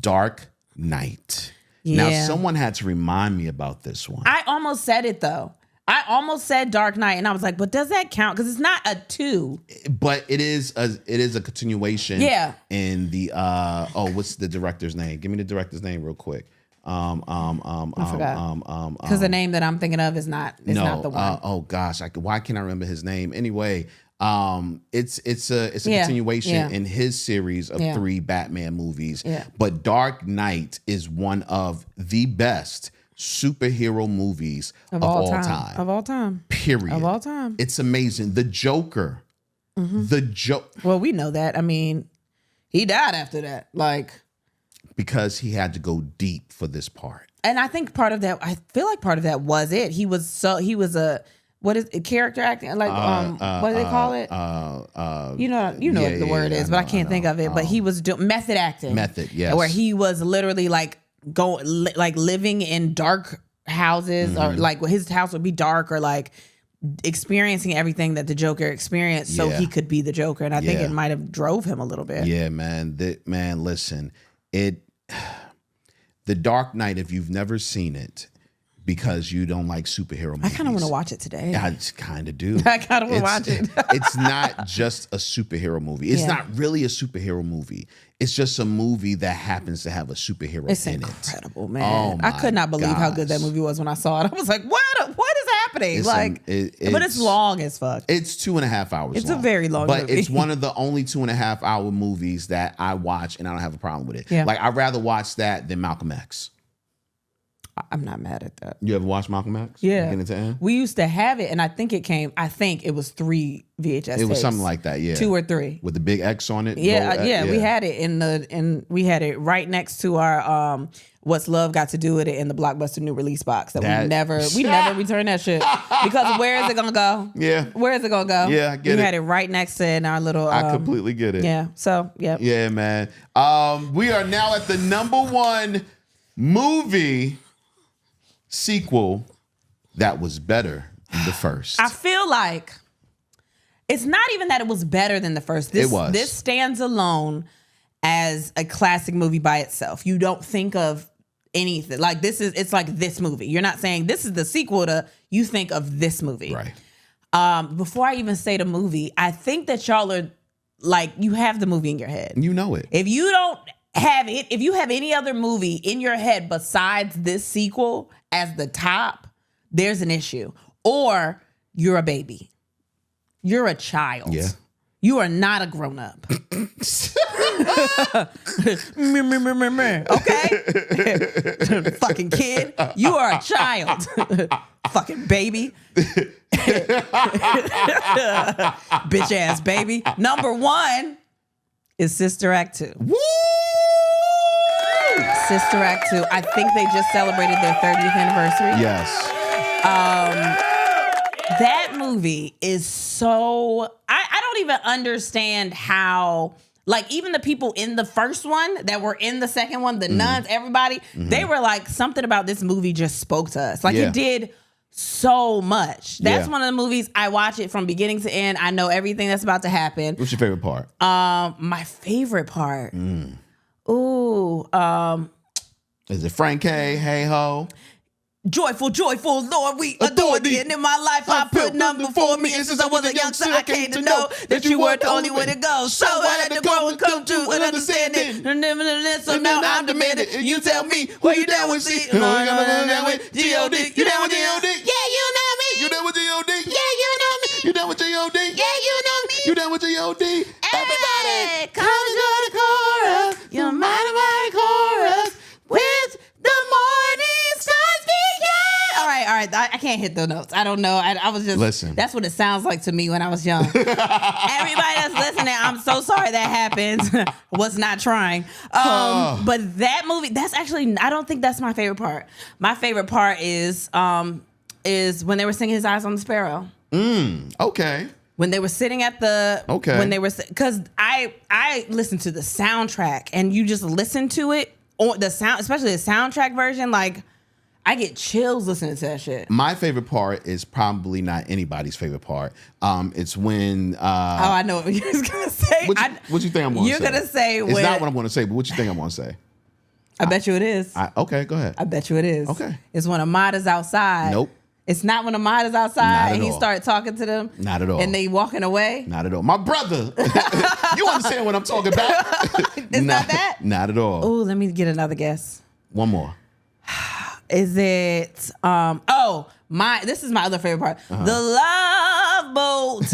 [SPEAKER 2] Dark Knight.
[SPEAKER 1] Yeah.
[SPEAKER 2] Now, someone had to remind me about this one.
[SPEAKER 1] I almost said it though. I almost said Dark Knight, and I was like, but does that count? Because it's not a 2.
[SPEAKER 2] But it is a continuation.
[SPEAKER 1] Yeah.
[SPEAKER 2] In the what's the director's name? Give me the director's name real quick.
[SPEAKER 1] I forgot. Because the name that I'm thinking of is not the one.
[SPEAKER 2] Oh gosh, why can't I remember his name? Anyway, it's a continuation in his series of 3 Batman movies.
[SPEAKER 1] Yeah.
[SPEAKER 2] But Dark Knight is one of the best superhero movies of all time.
[SPEAKER 1] Of all time.
[SPEAKER 2] Period.
[SPEAKER 1] Of all time.
[SPEAKER 2] It's amazing. The Joker.
[SPEAKER 1] Well, we know that. I mean, he died after that. Like,
[SPEAKER 2] because he had to go deep for this part.
[SPEAKER 1] And I think part of that, I feel like part of that was it. He was a what is it, character acting? Like what do they call it? You know what the word is, but I can't think of it. But he was doing method acting.
[SPEAKER 2] Method, yes.
[SPEAKER 1] Where he was literally like living in dark houses, or like his house would be dark, or like experiencing everything that the Joker experienced, so he could be the Joker. And I think it might have drove him a little bit.
[SPEAKER 2] Yeah, man. Listen, The Dark Knight, if you've never seen it, because you don't like superhero movies.
[SPEAKER 1] I kind of want to watch it today.
[SPEAKER 2] I kind of do.
[SPEAKER 1] I kind of want to watch it.
[SPEAKER 2] It's not just a superhero movie. It's not really a superhero movie. It's just a movie that happens to have a superhero in it.
[SPEAKER 1] It's incredible, man. I could not believe how good that movie was when I saw it. I was like, what is happening? But it's long as fuck.
[SPEAKER 2] It's 2.5 hours
[SPEAKER 1] It's
[SPEAKER 2] long.
[SPEAKER 1] A very long movie.
[SPEAKER 2] But it's one of the only 2.5 hour movies that I watch and I don't have a problem with it.
[SPEAKER 1] Yeah.
[SPEAKER 2] Like, I'd rather watch that than Malcolm X.
[SPEAKER 1] I'm not mad at that.
[SPEAKER 2] You ever watched Malcolm X?
[SPEAKER 1] Yeah.
[SPEAKER 2] Beginning to end?
[SPEAKER 1] We used to have it, and I think it was 3 VHS tapes.
[SPEAKER 2] It was something like that, yeah.
[SPEAKER 1] 2 or 3.
[SPEAKER 2] With the big X on it?
[SPEAKER 1] Yeah, we had it we had it right next to our What's Love Got to Do with It in the Blockbuster new release box that we never returned that shit. Because where is it gonna go?
[SPEAKER 2] Yeah.
[SPEAKER 1] Where is it gonna go?
[SPEAKER 2] Yeah, I get it.
[SPEAKER 1] We had it right next to it in our little
[SPEAKER 2] I completely get it.
[SPEAKER 1] Yeah. So yeah.
[SPEAKER 2] Yeah, man. We are now at the #1 movie sequel that was better than the first.
[SPEAKER 1] I feel like it's not even that it was better than the first. This stands alone as a classic movie by itself. You don't think of anything like it's like this movie. You're not saying this is the sequel to, you think of this movie.
[SPEAKER 2] Right.
[SPEAKER 1] Before I even say the movie, I think that y'all are like, you have the movie in your head.
[SPEAKER 2] You know it.
[SPEAKER 1] If you don't have it, if you have any other movie in your head besides this sequel as the top, there's an issue. Or you're a baby. You're a child.
[SPEAKER 2] Yeah.
[SPEAKER 1] You are not a grown-up. Okay? Fucking kid. You are a child. Fucking baby. Bitch ass baby. #1 is Sister Act 2.
[SPEAKER 2] Woo!
[SPEAKER 1] Sister Act 2. I think they just celebrated their 30th anniversary.
[SPEAKER 2] Yes.
[SPEAKER 1] That movie is so... I don't even understand how... Like, even the people in the first one that were in the second one, the nuns, everybody, they were like, something about this movie just spoke to us. Like, it did so much. That's one of the movies, I watch it from beginning to end. I know everything that's about to happen.
[SPEAKER 2] What's your favorite part?
[SPEAKER 1] My favorite part...
[SPEAKER 2] Is it Frank K? Hey Ho?
[SPEAKER 1] Joyful, joyful, Lord, we adore thee. And in my life, I put none before me. And since I was a youngster, I came to know that you were the only way to go. So I had to grow and come to an understanding. So now I'm demanding. You tell me, where you down with C? You down with G.O.D.? You down with G.O.D.? Yeah, you know me.
[SPEAKER 2] You down with G.O.D.?
[SPEAKER 1] Yeah, you know me.
[SPEAKER 2] You down with G.O.D.?
[SPEAKER 1] Yeah, you know me.
[SPEAKER 2] You down with G.O.D.?
[SPEAKER 1] Everybody, come to the chorus. Your mighty chorus with the morning stars begin. All right. I can't hit the notes. I don't know. I was just...
[SPEAKER 2] Listen.
[SPEAKER 1] That's what it sounds like to me when I was young. Everybody that's listening, I'm so sorry that happened. Was not trying. But that movie, that's actually... I don't think that's my favorite part. My favorite part is when they were singing His Eyes on the Sparrow.
[SPEAKER 2] Okay.
[SPEAKER 1] When they were sitting at the...
[SPEAKER 2] Okay.
[SPEAKER 1] When they were... Because I listened to the soundtrack, and you just listen to it, or the sound, especially the soundtrack version, like, I get chills listening to that shit.
[SPEAKER 2] My favorite part is probably not anybody's favorite part. It's when...
[SPEAKER 1] I know what you was going to say.
[SPEAKER 2] What you think I'm going to say?
[SPEAKER 1] You're going to say...
[SPEAKER 2] It's not what I'm going to say, but what you think I'm going to say?
[SPEAKER 1] I bet you it is.
[SPEAKER 2] Okay, go ahead.
[SPEAKER 1] I bet you it is.
[SPEAKER 2] Okay.
[SPEAKER 1] It's when Ahmad is outside.
[SPEAKER 2] Nope.
[SPEAKER 1] It's not when Ahmad is outside and he started talking to them.
[SPEAKER 2] Not at all.
[SPEAKER 1] And they walking away.
[SPEAKER 2] Not at all. My brother. You understand what I'm talking about?
[SPEAKER 1] It's not that?
[SPEAKER 2] Not at all.
[SPEAKER 1] Oh, let me get another guess.
[SPEAKER 2] One more.
[SPEAKER 1] Is it this is my other favorite part. The love boat.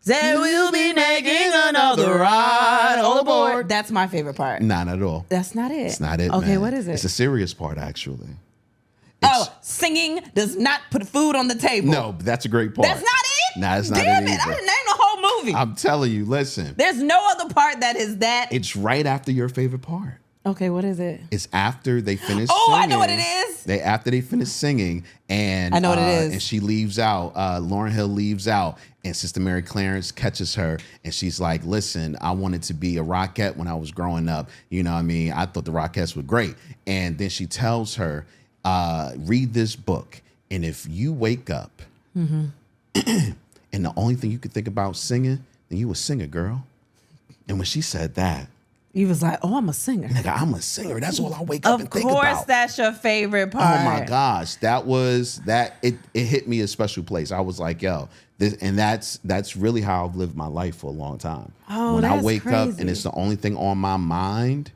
[SPEAKER 1] There will be making another ride all aboard. That's my favorite part.
[SPEAKER 2] Not at all.
[SPEAKER 1] That's not it.
[SPEAKER 2] It's not it.
[SPEAKER 1] Okay,
[SPEAKER 2] man.
[SPEAKER 1] what is it?
[SPEAKER 2] It's a serious part, actually.
[SPEAKER 1] Singing does not put food on the table.
[SPEAKER 2] No, but that's a great part.
[SPEAKER 1] That's not it?
[SPEAKER 2] Nah, it's not
[SPEAKER 1] Damn
[SPEAKER 2] it
[SPEAKER 1] it.
[SPEAKER 2] either.
[SPEAKER 1] I didn't name the whole movie.
[SPEAKER 2] I'm telling you, listen.
[SPEAKER 1] There's no other part that is that.
[SPEAKER 2] It's right after your favorite part.
[SPEAKER 1] Okay, what is it?
[SPEAKER 2] It's after they finish singing.
[SPEAKER 1] Oh, I know what it is.
[SPEAKER 2] After they finish singing, and
[SPEAKER 1] I know what it is.
[SPEAKER 2] And she leaves out. Lauryn Hill leaves out, And Sister Mary Clarence catches her and she's like, listen, I wanted to be a Rockette when I was growing up. You know what I mean? I thought the Rockettes were great. And then she tells her, read this book. And if you wake up and the only thing you could think about singing, then you a singer, girl. And when she said that,
[SPEAKER 1] you was like, oh, I'm a singer.
[SPEAKER 2] Nigga, I'm a singer. That's all I wake up and think about.
[SPEAKER 1] Of course, that's your favorite part.
[SPEAKER 2] Oh my gosh, it hit me a special place. I was like, yo, that's really how I've lived my life for a long time.
[SPEAKER 1] Oh,
[SPEAKER 2] when
[SPEAKER 1] that's
[SPEAKER 2] I wake
[SPEAKER 1] crazy.
[SPEAKER 2] up and it's the only thing on my mind,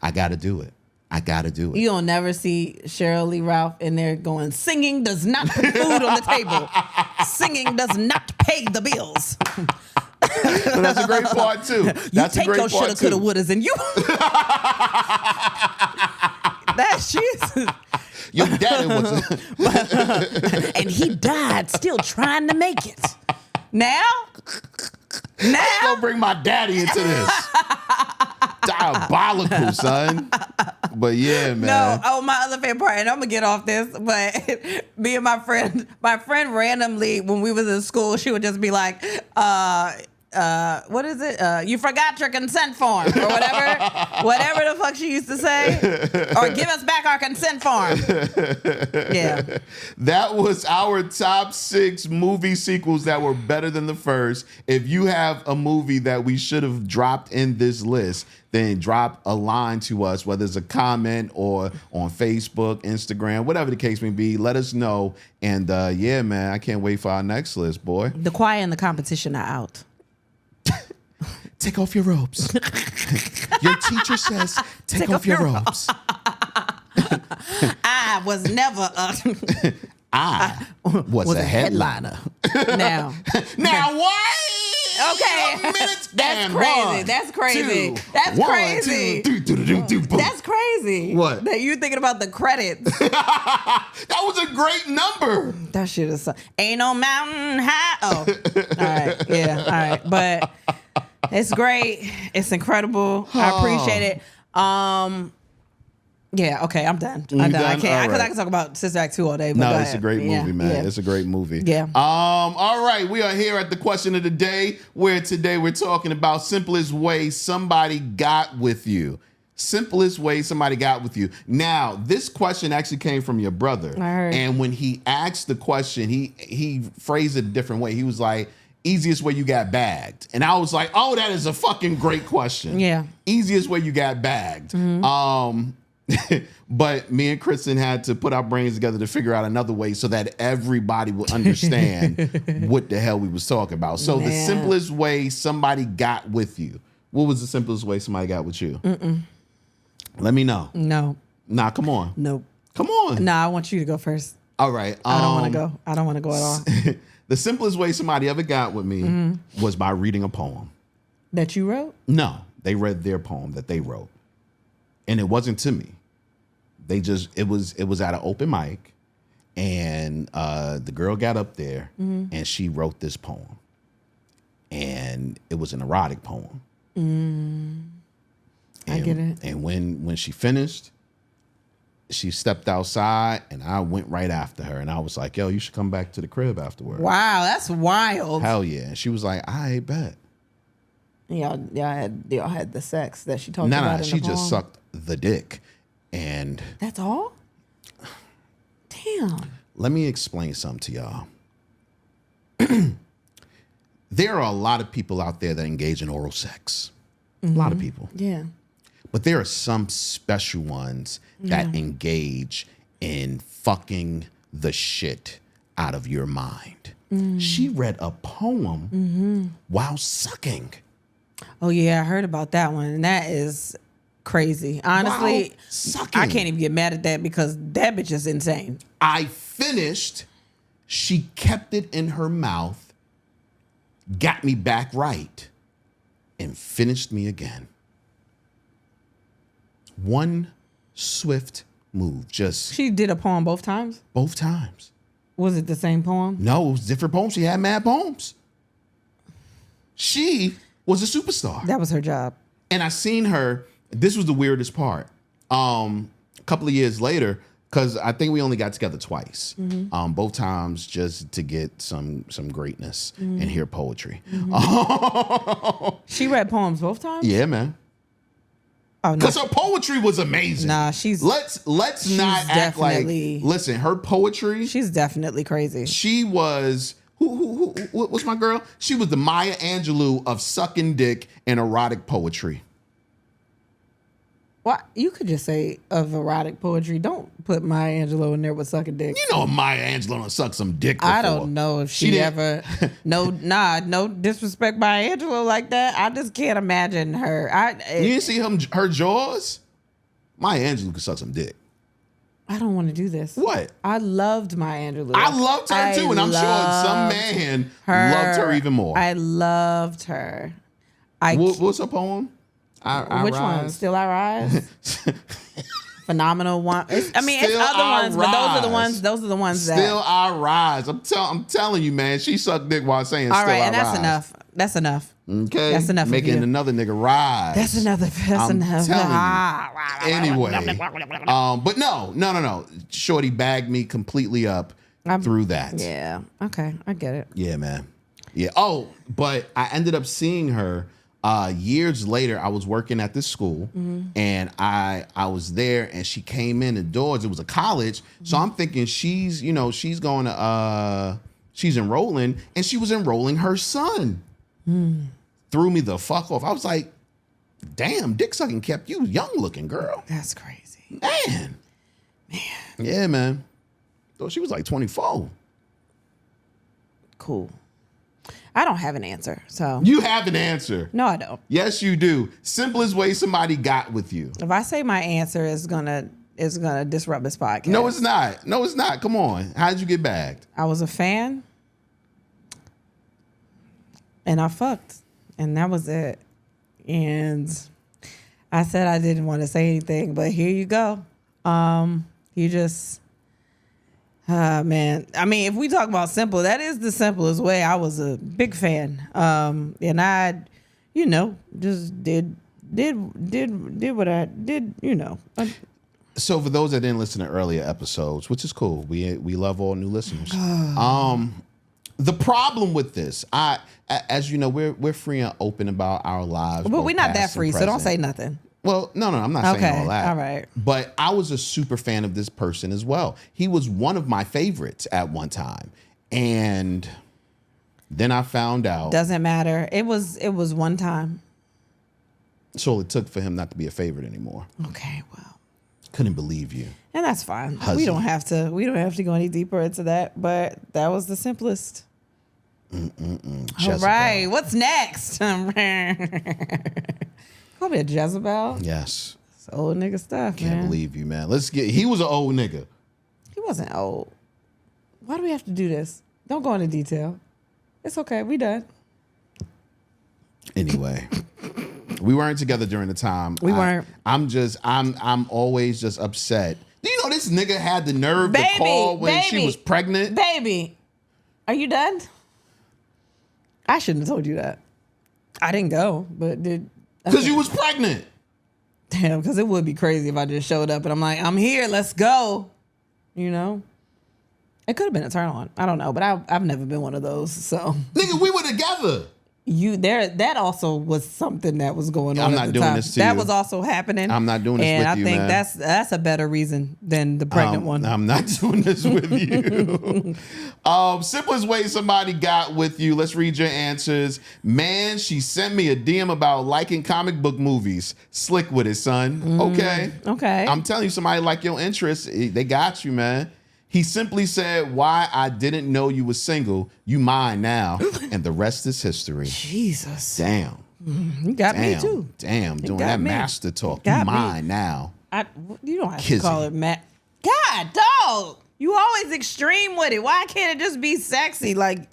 [SPEAKER 2] I got to do it. I got to do it.
[SPEAKER 1] You don't never see Cheryl Lee Ralph in there going, singing does not put food on the table. Singing does not pay the bills.
[SPEAKER 2] But that's a great part too. That's
[SPEAKER 1] you
[SPEAKER 2] a great
[SPEAKER 1] take your
[SPEAKER 2] part
[SPEAKER 1] shoulda,
[SPEAKER 2] too.
[SPEAKER 1] coulda, wouldas, and you. That she's.
[SPEAKER 2] Your daddy was.
[SPEAKER 1] And he died still trying to make it. Now.
[SPEAKER 2] Don't bring my daddy into this. Diabolical, son. But yeah, man.
[SPEAKER 1] No, oh, my other favorite part, and I'm gonna get off this, but me and my friend randomly, when we was in school, she would just be like, what is it? You forgot your consent form or whatever the fuck she used to say, or give us back our consent form. Yeah.
[SPEAKER 2] That was our top 6 movie sequels that were better than the first. If you have a movie that we should have dropped in this list, then drop a line to us, whether it's a comment or on Facebook, Instagram, whatever the case may be. Let us know. And yeah, man, I can't wait for our next list, boy.
[SPEAKER 1] The choir and the competition are out.
[SPEAKER 2] Take off your robes. Your teacher says, take off your robes.
[SPEAKER 1] I was never
[SPEAKER 2] I was a headliner.
[SPEAKER 1] Now
[SPEAKER 2] what?
[SPEAKER 1] Okay. That's crazy. That's crazy. That's crazy. That's crazy.
[SPEAKER 2] What?
[SPEAKER 1] That you thinking about the credits.
[SPEAKER 2] That was a great number.
[SPEAKER 1] That shit is ain't no mountain high. Oh. All right. Yeah. All right. But it's great. It's incredible. I appreciate it. Yeah, okay, I'm done. I can't. I can talk about Sister Act 2 all day. But
[SPEAKER 2] no, it's a great movie, man.
[SPEAKER 1] Yeah.
[SPEAKER 2] It's a great movie.
[SPEAKER 1] Yeah.
[SPEAKER 2] All right, we are here at the question of the day, where today we're talking about simplest way somebody got with you. Simplest way somebody got with you. Now, this question actually came from your brother.
[SPEAKER 1] I heard.
[SPEAKER 2] And when he asked the question, he phrased it a different way. He was like, easiest way you got bagged. And I was like, oh, that is a fucking great question.
[SPEAKER 1] Yeah.
[SPEAKER 2] Easiest way you got bagged.
[SPEAKER 1] Mm-hmm.
[SPEAKER 2] But me and Kristen had to put our brains together to figure out another way so that everybody would understand what the hell we was talking about. So the simplest way somebody got with you. What was the simplest way somebody got with you? Let me know.
[SPEAKER 1] No.
[SPEAKER 2] Nah, come on.
[SPEAKER 1] Nope.
[SPEAKER 2] Come on.
[SPEAKER 1] Nah, I want you to go first.
[SPEAKER 2] All right.
[SPEAKER 1] I don't want to go. I don't want to go at all.
[SPEAKER 2] The simplest way somebody ever got with me was by reading a poem.
[SPEAKER 1] That you wrote?
[SPEAKER 2] No, they read their poem that they wrote. And it wasn't to me. It was at an open mic, and the girl got up there and she wrote this poem. And it was an erotic poem.
[SPEAKER 1] I get it.
[SPEAKER 2] And when she finished, she stepped outside and I went right after her. And I was like, yo, you should come back to the crib afterwards.
[SPEAKER 1] Wow, that's wild.
[SPEAKER 2] Hell yeah. And she was like, I bet.
[SPEAKER 1] Y'all had the sex that she talked about in the
[SPEAKER 2] She
[SPEAKER 1] poem?
[SPEAKER 2] just sucked the dick. And
[SPEAKER 1] that's all? Damn.
[SPEAKER 2] Let me explain something to y'all. There are a lot of people out there that engage in oral sex. A lot of people.
[SPEAKER 1] Yeah.
[SPEAKER 2] But there are some special ones that engage in fucking the shit out of your mind. She read a poem while sucking.
[SPEAKER 1] Oh, yeah, I heard about that one. And that is crazy. Honestly,
[SPEAKER 2] sucking.
[SPEAKER 1] I can't even get mad at that because that bitch is insane.
[SPEAKER 2] I finished. She kept it in her mouth, got me back right, and finished me again. One swift move, just
[SPEAKER 1] She did a poem both times?
[SPEAKER 2] both times.
[SPEAKER 1] Was it the same poem?
[SPEAKER 2] No, it was different poems. She had mad poems. She was a superstar.
[SPEAKER 1] That was her job.
[SPEAKER 2] And I seen her, this was the weirdest part. A couple of years later, Because I think we only got together twice. Both times just to get some greatness and hear poetry.
[SPEAKER 1] She read poems both times?
[SPEAKER 2] Yeah, man.
[SPEAKER 1] Oh, no.
[SPEAKER 2] Because her poetry was amazing.
[SPEAKER 1] Nah, she's...
[SPEAKER 2] Let's not act like... Listen, her poetry...
[SPEAKER 1] She's definitely crazy.
[SPEAKER 2] She was... What's my girl? She was the Maya Angelou of sucking dick and erotic poetry.
[SPEAKER 1] What? You could just say of erotic poetry. Don't put Maya Angelou in there with sucking dick.
[SPEAKER 2] You know Maya Angelou done suck some dick before.
[SPEAKER 1] I don't know if she ever... No disrespect Maya Angelou like that. I just can't imagine her.
[SPEAKER 2] You didn't see her jaws? Maya Angelou could suck some dick.
[SPEAKER 1] I don't want to do this.
[SPEAKER 2] What?
[SPEAKER 1] I loved Maya Angelou.
[SPEAKER 2] I loved her too, and I'm sure some man loved her even more.
[SPEAKER 1] I loved her.
[SPEAKER 2] What's her poem?
[SPEAKER 1] Which one? Still I Rise? Phenomenal one. It's other ones, but those are the ones that...
[SPEAKER 2] Still I Rise. I'm telling you, man, she sucked dick while saying
[SPEAKER 1] all
[SPEAKER 2] Still
[SPEAKER 1] right,
[SPEAKER 2] I
[SPEAKER 1] and
[SPEAKER 2] Rise.
[SPEAKER 1] That's enough.
[SPEAKER 2] Okay?
[SPEAKER 1] That's enough.
[SPEAKER 2] Making another nigga rise.
[SPEAKER 1] That's enough.
[SPEAKER 2] Anyway. But no. Shorty bagged me completely up through that.
[SPEAKER 1] Yeah. Okay. I get it.
[SPEAKER 2] Yeah, man. Yeah. Oh, but I ended up seeing her years later. I was working at this school and I was there and she came in the doors. It was a college. So I'm thinking she's going to, she's enrolling, and she was enrolling her son. Threw me the fuck off. I was like, damn, dick sucking kept you young looking, girl.
[SPEAKER 1] That's crazy.
[SPEAKER 2] Man. Yeah, man. Thought she was like 24.
[SPEAKER 1] Cool. I don't have an answer, so.
[SPEAKER 2] You have an answer.
[SPEAKER 1] No, I don't.
[SPEAKER 2] Yes, you do. Simplest way somebody got with you.
[SPEAKER 1] If I say my answer is gonna disrupt this podcast.
[SPEAKER 2] No, it's not. Come on. How did you get bagged?
[SPEAKER 1] I was a fan. And I fucked. And that was it. And I said I didn't want to say anything, but here you go. You just, man. I mean, if we talk about simple, that is the simplest way. I was a big fan. And I, just did what I did,
[SPEAKER 2] So for those that didn't listen to earlier episodes, which is cool, we love all new listeners. The problem with this, as you know, we're free and open about our lives.
[SPEAKER 1] But we're not that free, so don't say nothing.
[SPEAKER 2] Well, no, I'm not saying all that.
[SPEAKER 1] All right.
[SPEAKER 2] But I was a super fan of this person as well. He was one of my favorites at one time. And then I found out.
[SPEAKER 1] Doesn't matter. It was one time.
[SPEAKER 2] That's all it took for him not to be a favorite anymore.
[SPEAKER 1] Okay, well.
[SPEAKER 2] Couldn't believe you.
[SPEAKER 1] And that's fine. We don't have to go any deeper into that, but that was the simplest.
[SPEAKER 2] Jezebel.
[SPEAKER 1] All right, what's next? Call me a Jezebel.
[SPEAKER 2] Yes.
[SPEAKER 1] It's old nigga stuff,
[SPEAKER 2] Can't believe you, man. He was an old nigga.
[SPEAKER 1] He wasn't old. Why do we have to do this? Don't go into detail. It's okay. We done.
[SPEAKER 2] Anyway. We weren't together during the time.
[SPEAKER 1] We weren't.
[SPEAKER 2] I'm always just upset. Do you know this nigga had the nerve to call when she was pregnant?
[SPEAKER 1] Baby, are you done? I shouldn't have told you that. I didn't go, but did.
[SPEAKER 2] Because you was pregnant.
[SPEAKER 1] Damn, because it would be crazy if I just showed up and I'm like, I'm here, let's go. It could have been a turn on. I don't know, but I've never been one of those, so.
[SPEAKER 2] Nigga, we were together.
[SPEAKER 1] That also was something that was going on.
[SPEAKER 2] I'm not doing this to you.
[SPEAKER 1] That was also happening.
[SPEAKER 2] I'm not doing this with you,
[SPEAKER 1] and I think that's a better reason than the pregnant one.
[SPEAKER 2] I'm not doing this with you. Simplest way somebody got with you. Let's read your answers. Man, she sent me a DM about liking comic book movies. Slick with it, son. Okay. I'm telling you, somebody like your interests, they got you, man. He simply said, why I didn't know you was single. You mine now. And the rest is history.
[SPEAKER 1] Jesus.
[SPEAKER 2] Damn.
[SPEAKER 1] You got me too.
[SPEAKER 2] Damn. Doing that master talk. You mine now.
[SPEAKER 1] You don't have to call it God, dog. You always extreme with it. Why can't it just be sexy? Like,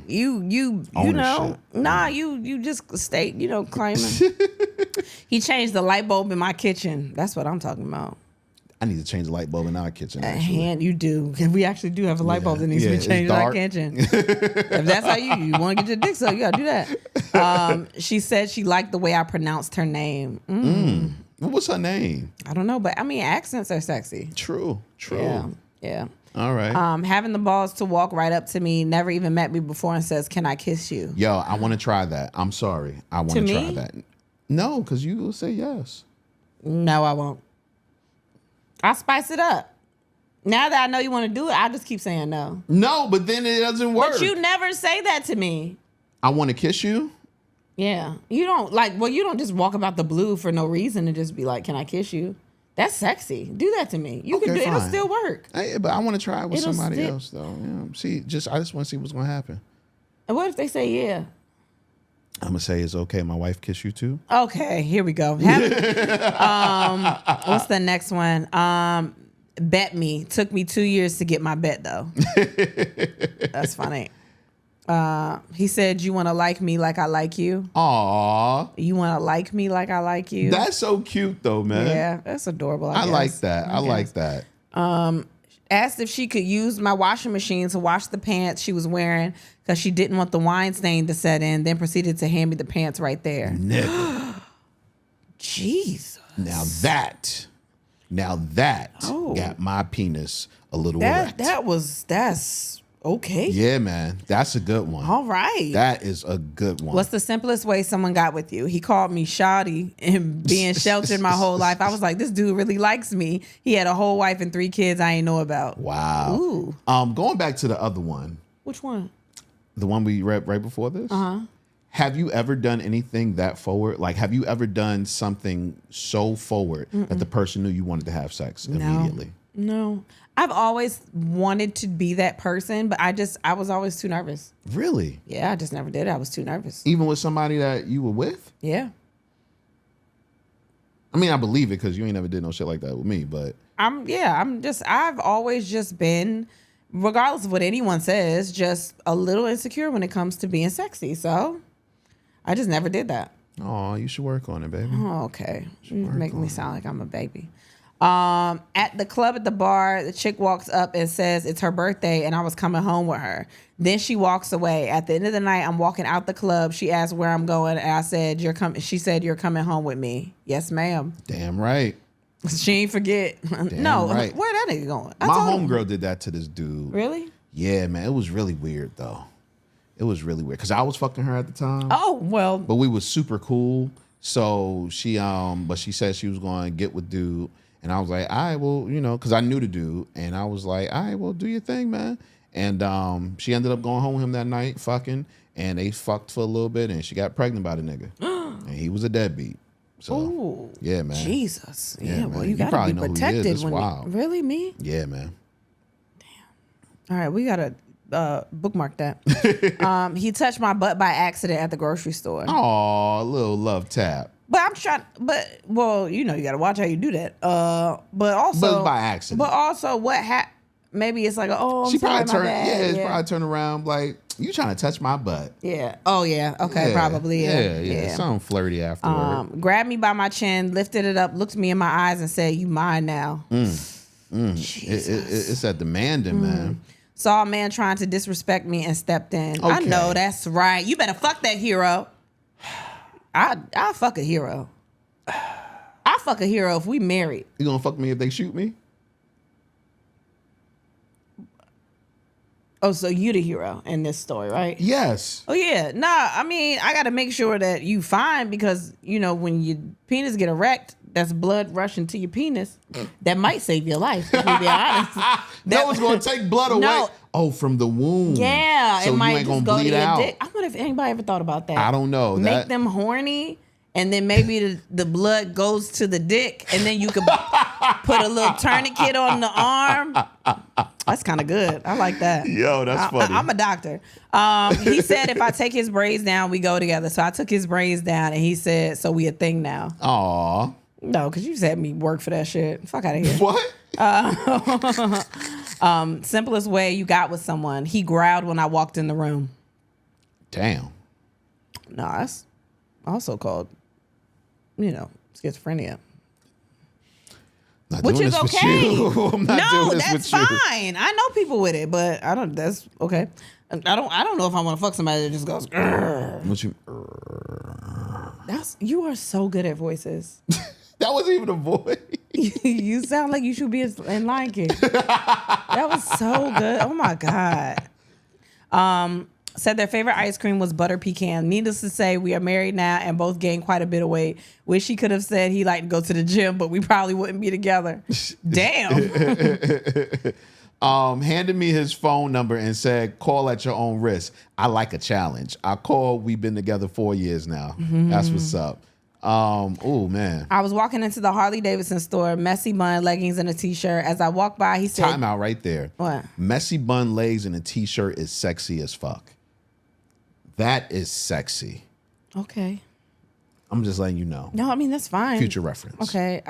[SPEAKER 1] you just stay, claiming. He changed the light bulb in my kitchen. That's what I'm talking about.
[SPEAKER 2] I need to change the light bulb in our kitchen.
[SPEAKER 1] You do. We actually do have a light bulb that needs to be changed in our kitchen. If that's how you want to get your dick sucked, you got to do that. She said she liked the way I pronounced her name.
[SPEAKER 2] What's her name?
[SPEAKER 1] I don't know, but I mean, accents are sexy.
[SPEAKER 2] True.
[SPEAKER 1] Yeah.
[SPEAKER 2] All right.
[SPEAKER 1] Having the balls to walk right up to me, never even met me before, and says, "Can I kiss you?"
[SPEAKER 2] Yo, I want to try that. I'm sorry. I want to try that. No, because you will say yes.
[SPEAKER 1] No, I won't. I'll spice it up. Now that I know you want to do it, I'll just keep saying no.
[SPEAKER 2] No, but then it doesn't work.
[SPEAKER 1] But you never say that to me.
[SPEAKER 2] I want to kiss you.
[SPEAKER 1] Yeah. You don't you don't just walk about the blue for no reason and just be like, "Can I kiss you?" That's sexy. Do that to me. You can do it. It'll still work.
[SPEAKER 2] Hey, but I want to try it with somebody else though. See, I just want to see what's going to happen.
[SPEAKER 1] And what if they say yeah?
[SPEAKER 2] I'm going to say it's okay. My wife kiss you too.
[SPEAKER 1] Okay, here we go. What's the next one? Bet me. Took me 2 years to get my bet though. That's funny. He said, "You want to like me like I like you?"
[SPEAKER 2] Aw.
[SPEAKER 1] You want to like me like I like you?
[SPEAKER 2] That's so cute though, man.
[SPEAKER 1] Yeah, that's adorable. I
[SPEAKER 2] like that. I like that.
[SPEAKER 1] Asked if she could use my washing machine to wash the pants she was wearing because she didn't want the wine stain to set in, then proceeded to hand me the pants right there.
[SPEAKER 2] Nigga.
[SPEAKER 1] Jesus.
[SPEAKER 2] Now that got my penis a little erect.
[SPEAKER 1] That's okay.
[SPEAKER 2] Yeah, man. That's a good one.
[SPEAKER 1] All right.
[SPEAKER 2] That is a good one.
[SPEAKER 1] What's the simplest way someone got with you? He called me shoddy and being sheltered my whole life. I was like, this dude really likes me. He had a whole wife and 3 kids I ain't know about.
[SPEAKER 2] Wow.
[SPEAKER 1] Ooh.
[SPEAKER 2] Going back to the other one.
[SPEAKER 1] Which one?
[SPEAKER 2] The one we read right before this?
[SPEAKER 1] Uh-huh.
[SPEAKER 2] Have you ever done anything that forward? Like, have you ever done something so forward that the person knew you wanted to have sex immediately?
[SPEAKER 1] No. I've always wanted to be that person, but I was always too nervous.
[SPEAKER 2] Really?
[SPEAKER 1] Yeah, I just never did it. I was too nervous.
[SPEAKER 2] Even with somebody that you were with?
[SPEAKER 1] Yeah.
[SPEAKER 2] I mean, I believe it because you ain't never did no shit like that with me, but...
[SPEAKER 1] I've always just been, regardless of what anyone says, just a little insecure when it comes to being sexy. So I just never did that.
[SPEAKER 2] Oh, you should work on it, baby.
[SPEAKER 1] Oh, okay. You make me sound like I'm a baby. At the club at the bar, the chick walks up and says it's her birthday and I was coming home with her. Then she walks away. At the end of the night, I'm walking out the club. She asked where I'm going and I said, she said, "You're coming home with me." Yes, ma'am.
[SPEAKER 2] Damn right.
[SPEAKER 1] She ain't forget.
[SPEAKER 2] Damn
[SPEAKER 1] no,
[SPEAKER 2] right.
[SPEAKER 1] Where that nigga going?
[SPEAKER 2] My homegirl did that to this dude.
[SPEAKER 1] Really?
[SPEAKER 2] Yeah, man. It was really weird though. It was really weird because I was fucking her at the time.
[SPEAKER 1] Oh, well.
[SPEAKER 2] But we was super cool. So she but she said she was going to get with dude. And I was like, all right, well, because I knew the dude. And I was like, all right, well, do your thing, man. And she ended up going home with him that night, fucking. And they fucked for a little bit. And she got pregnant by the nigga. And he was a deadbeat. So,
[SPEAKER 1] ooh,
[SPEAKER 2] yeah, man.
[SPEAKER 1] Jesus. Yeah,
[SPEAKER 2] man.
[SPEAKER 1] well, you got to be protected.
[SPEAKER 2] It's wild.
[SPEAKER 1] Really, me?
[SPEAKER 2] Yeah, man.
[SPEAKER 1] All right, we got to bookmark that. He touched my butt by accident at the grocery store.
[SPEAKER 2] Oh, a little love tap.
[SPEAKER 1] But I'm trying, you got to watch how you do that. But also.
[SPEAKER 2] But it's by accident.
[SPEAKER 1] But also, maybe it's like, oh, I'm sorry, my bad.
[SPEAKER 2] Probably turn around like, you trying to touch my butt.
[SPEAKER 1] Yeah. Oh, yeah. Okay, probably.
[SPEAKER 2] Yeah. Something flirty afterward.
[SPEAKER 1] Grabbed me by my chin, lifted it up, looked me in my eyes and said, "You mine now."
[SPEAKER 2] It's that demanding, man.
[SPEAKER 1] Saw a man trying to disrespect me and stepped in.
[SPEAKER 2] Okay.
[SPEAKER 1] I know, that's right. You better fuck that hero. I'll fuck a hero. I'll fuck a hero if we married.
[SPEAKER 2] You gonna fuck me if they shoot me?
[SPEAKER 1] Oh, so you the hero in this story, right?
[SPEAKER 2] Yes.
[SPEAKER 1] Oh, yeah. Nah, I mean, I got to make sure that you fine because, when your penis get erect, that's blood rushing to your penis. That might save your life, to be honest.
[SPEAKER 2] No, it's going to take blood away.
[SPEAKER 1] No.
[SPEAKER 2] Oh, from the womb.
[SPEAKER 1] Yeah.
[SPEAKER 2] So
[SPEAKER 1] it might
[SPEAKER 2] you ain't
[SPEAKER 1] just
[SPEAKER 2] gonna
[SPEAKER 1] go
[SPEAKER 2] bleed
[SPEAKER 1] to your
[SPEAKER 2] out.
[SPEAKER 1] dick. I wonder if anybody ever thought about that.
[SPEAKER 2] I don't know.
[SPEAKER 1] Make them horny. And then maybe the blood goes to the dick, and then you could put a little tourniquet on the arm. That's kind of good. I like that.
[SPEAKER 2] Yo, that's funny.
[SPEAKER 1] I'm a doctor. He said if I take his braids down, we go together. So I took his braids down, and he said, "So we a thing now."
[SPEAKER 2] Aw.
[SPEAKER 1] No, because you said me work for that shit. Fuck out of here.
[SPEAKER 2] What?
[SPEAKER 1] Simplest way you got with someone. He growled when I walked in the room.
[SPEAKER 2] Damn.
[SPEAKER 1] No, that's also called, schizophrenia.
[SPEAKER 2] Not
[SPEAKER 1] Which
[SPEAKER 2] doing
[SPEAKER 1] is
[SPEAKER 2] this with
[SPEAKER 1] okay.
[SPEAKER 2] you. I'm not
[SPEAKER 1] No,
[SPEAKER 2] doing this
[SPEAKER 1] that's
[SPEAKER 2] with you.
[SPEAKER 1] fine. I know people with it, but I don't. That's okay. I don't know if I want to fuck somebody that just goes. Grr.
[SPEAKER 2] What you?
[SPEAKER 1] You are so good at voices.
[SPEAKER 2] That wasn't even a voice.
[SPEAKER 1] You sound like you should be in Lion King. That was so good. Oh my God. Said their favorite ice cream was butter pecan. Needless to say, we are married now and both gained quite a bit of weight. Wish he could have said he liked to go to the gym, but we probably wouldn't be together. Damn.
[SPEAKER 2] Handed me his phone number and said, call at your own risk. I like a challenge. I called. We've been together 4 years now. That's what's up. Oh man.
[SPEAKER 1] I was walking into the Harley Davidson store, messy bun, leggings, and a t-shirt. As I walked by, he said,
[SPEAKER 2] Time out right there.
[SPEAKER 1] What?
[SPEAKER 2] Messy bun, legs, and a t-shirt is sexy as fuck. That is sexy.
[SPEAKER 1] Okay.
[SPEAKER 2] I'm just letting you know.
[SPEAKER 1] No, I mean, that's fine.
[SPEAKER 2] Future reference.
[SPEAKER 1] Okay.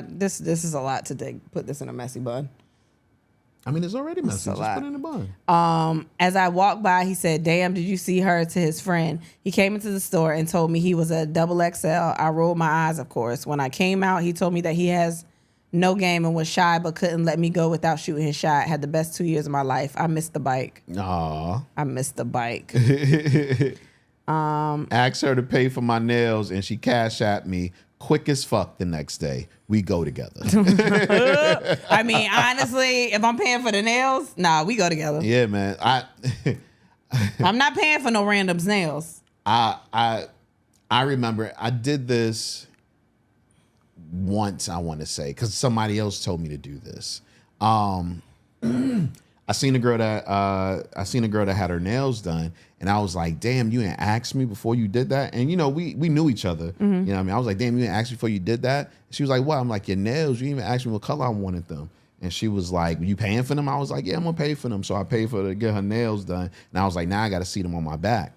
[SPEAKER 1] This is a lot to put this in a messy bun.
[SPEAKER 2] I mean, it's already messy. Just put it in a bun.
[SPEAKER 1] As I walked by, he said, damn, did you see her, to his friend? He came into the store and told me he was a XXL. I rolled my eyes, of course. When I came out, he told me that he has no game and was shy, but couldn't let me go without shooting his shot. Had the best 2 years of my life. I missed the bike.
[SPEAKER 2] Aw.
[SPEAKER 1] I missed the bike.
[SPEAKER 2] Asked her to pay for my nails, and she cash at me quick as fuck the next day. We go together.
[SPEAKER 1] I mean, honestly, if I'm paying for the nails, nah, we go together.
[SPEAKER 2] Yeah, man.
[SPEAKER 1] I'm not paying for no random's nails.
[SPEAKER 2] I remember I did this once, I want to say, because somebody else told me to do this. I seen a girl that had her nails done, and I was like, damn, you didn't ask me before you did that. And we knew each other. You know what I mean? I was like, damn, you didn't ask me before you did that. She was like, what? I'm like, your nails, you didn't even ask me what color I wanted them. And she was like, you paying for them? I was like, yeah, I'm gonna pay for them. So I paid for her to get her nails done. And I was like, now I gotta see them on my back.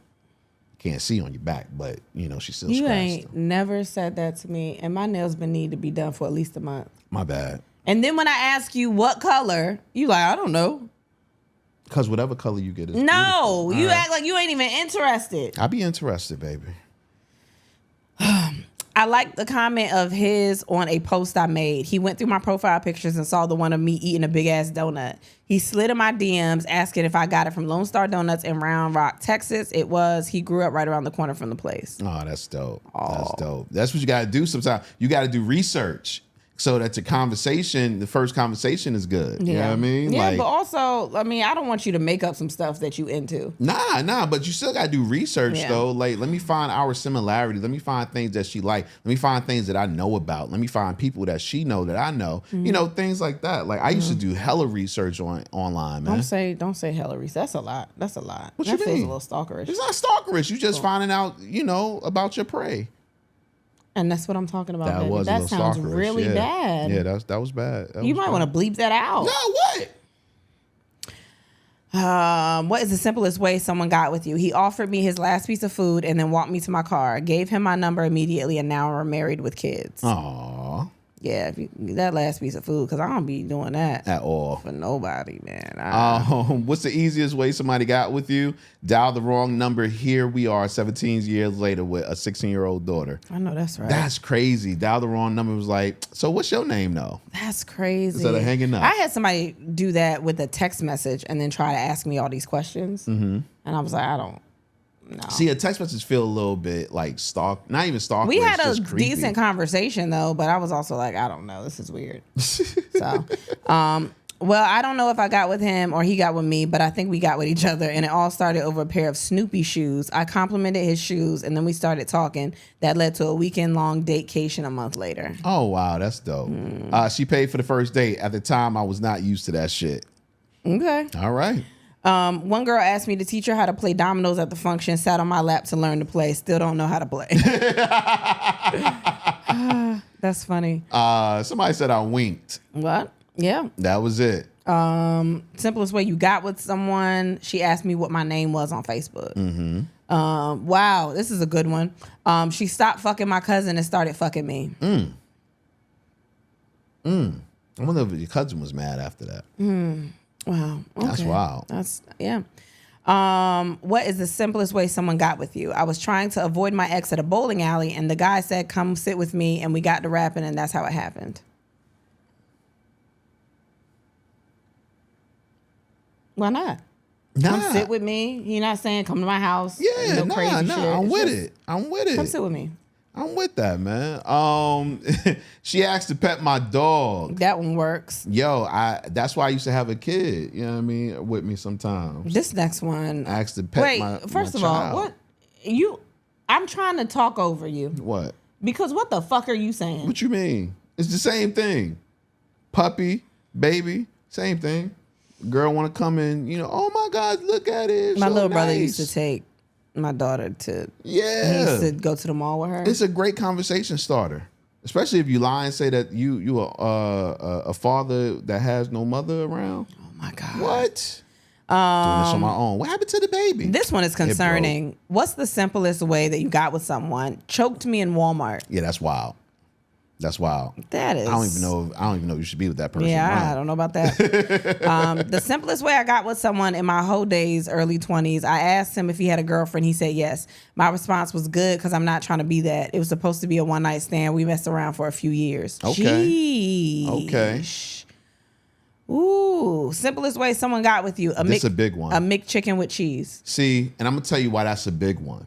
[SPEAKER 2] Can't see on your back, but she still
[SPEAKER 1] You
[SPEAKER 2] scratched
[SPEAKER 1] ain't
[SPEAKER 2] them.
[SPEAKER 1] never said that to me, and my nails been need to be done for at least a month.
[SPEAKER 2] My bad.
[SPEAKER 1] And then when I ask you what color, you like, I don't know.
[SPEAKER 2] Because whatever color you get is
[SPEAKER 1] No,
[SPEAKER 2] beautiful.
[SPEAKER 1] you
[SPEAKER 2] All right.
[SPEAKER 1] act like you ain't even interested.
[SPEAKER 2] I'll be interested, baby.
[SPEAKER 1] I liked the comment of his on a post I made. He went through my profile pictures and saw the one of me eating a big ass donut. He slid in my DMs asking if I got it from Lone Star Donuts in Round Rock, Texas. It was. He grew up right around the corner from the place.
[SPEAKER 2] Oh, that's dope. That's dope. That's what you got to do sometimes. You got to do research so that the first conversation is good. You know what I mean?
[SPEAKER 1] Yeah, but also, I mean, I don't want you to make up some stuff that you into.
[SPEAKER 2] Nah, but you still got to do research, though. Like, let me find our similarities. Let me find things that she like. Let me find things that I know about. Let me find people that she know that I know. Things like that. Like, I used to do hella research online, man.
[SPEAKER 1] Don't say hella research. That's a lot. That's a lot.
[SPEAKER 2] What
[SPEAKER 1] that
[SPEAKER 2] you
[SPEAKER 1] feels
[SPEAKER 2] mean?
[SPEAKER 1] a little stalkerish.
[SPEAKER 2] It's not stalkerish. You just finding out, about your prey.
[SPEAKER 1] And that's what I'm talking about.
[SPEAKER 2] That
[SPEAKER 1] baby.
[SPEAKER 2] was
[SPEAKER 1] That
[SPEAKER 2] a little
[SPEAKER 1] sounds
[SPEAKER 2] stalkerish.
[SPEAKER 1] really bad.
[SPEAKER 2] Yeah, that was bad.
[SPEAKER 1] You might want to bleep that out.
[SPEAKER 2] No, what?
[SPEAKER 1] What is the simplest way someone got with you? He offered me his last piece of food and then walked me to my car. Gave him my number immediately, and now we're married with kids.
[SPEAKER 2] Aww.
[SPEAKER 1] Yeah, that last piece of food, because I don't be doing that
[SPEAKER 2] At all.
[SPEAKER 1] for nobody, man.
[SPEAKER 2] What's the easiest way somebody got with you? Dial the wrong number. Here we are 17 years later with a 16-year-old daughter.
[SPEAKER 1] I know that's right.
[SPEAKER 2] That's crazy. Dial the wrong number was like, so what's your name though?
[SPEAKER 1] That's crazy.
[SPEAKER 2] Instead of hanging up.
[SPEAKER 1] I had somebody do that with a text message and then try to ask me all these questions. And I was like, I don't know.
[SPEAKER 2] See, a text message feel a little bit like not even stalker.
[SPEAKER 1] We had a
[SPEAKER 2] just creepy.
[SPEAKER 1] decent conversation though, but I was also like, I don't know. This is weird. So, well, I don't know if I got with him or he got with me, but I think we got with each other, and it all started over a pair of Snoopy shoes. I complimented his shoes, and then we started talking. That led to a weekend-long datecation a month later.
[SPEAKER 2] Oh, wow. That's dope. She paid for the first date. At the time, I was not used to that shit.
[SPEAKER 1] Okay.
[SPEAKER 2] All right.
[SPEAKER 1] One girl asked me to teach her how to play dominoes at the function, sat on my lap to learn to play. Still don't know how to play. That's funny.
[SPEAKER 2] Somebody said I winked.
[SPEAKER 1] What? Yeah.
[SPEAKER 2] That was it.
[SPEAKER 1] Simplest way you got with someone. She asked me what my name was on Facebook. Wow, this is a good one. She stopped fucking my cousin and started fucking me.
[SPEAKER 2] I wonder if your cousin was mad after that.
[SPEAKER 1] Wow. Okay.
[SPEAKER 2] That's wild.
[SPEAKER 1] That's, yeah. What is the simplest way someone got with you? I was trying to avoid my ex at a bowling alley, and the guy said, come sit with me, and we got to rapping, and that's how it happened. Why not? Come sit with me. You're not saying come to my house.
[SPEAKER 2] Yeah,
[SPEAKER 1] no crazy shit.
[SPEAKER 2] I'm with it.
[SPEAKER 1] Come sit with me.
[SPEAKER 2] I'm with that, man. She asked to pet my dog.
[SPEAKER 1] That one works.
[SPEAKER 2] Yo, that's why I used to have a kid, you know what I mean, with me sometimes.
[SPEAKER 1] This next one.
[SPEAKER 2] Asked to pet my
[SPEAKER 1] first of
[SPEAKER 2] child.
[SPEAKER 1] all, I'm trying to talk over you.
[SPEAKER 2] What?
[SPEAKER 1] Because what the fuck are you saying?
[SPEAKER 2] What you mean? It's the same thing. Puppy, baby, same thing. Girl want to come in, oh my God, look at it.
[SPEAKER 1] My
[SPEAKER 2] so
[SPEAKER 1] little brother
[SPEAKER 2] nice.
[SPEAKER 1] used to take my daughter to.
[SPEAKER 2] Yeah.
[SPEAKER 1] He used to go to the mall with her.
[SPEAKER 2] It's a great conversation starter, especially if you lie and say that you are a father that has no mother around.
[SPEAKER 1] Oh my God.
[SPEAKER 2] What? Doing this on my own. What happened to the baby?
[SPEAKER 1] This one is concerning. What's the simplest way that you got with someone? Choked me in Walmart.
[SPEAKER 2] Yeah, that's wild. That's wild.
[SPEAKER 1] That is.
[SPEAKER 2] I don't even know you should be with that person.
[SPEAKER 1] Yeah,
[SPEAKER 2] Right?
[SPEAKER 1] I don't know about that. The simplest way I got with someone in my whole days, early 20s, I asked him if he had a girlfriend. He said yes. My response was good because I'm not trying to be that. It was supposed to be a one night stand. We messed around for a few years.
[SPEAKER 2] Okay.
[SPEAKER 1] Jeez.
[SPEAKER 2] Okay.
[SPEAKER 1] Ooh, simplest way someone got with you.
[SPEAKER 2] This a big one.
[SPEAKER 1] A McChicken with cheese.
[SPEAKER 2] See, and I'm gonna tell you why that's a big one.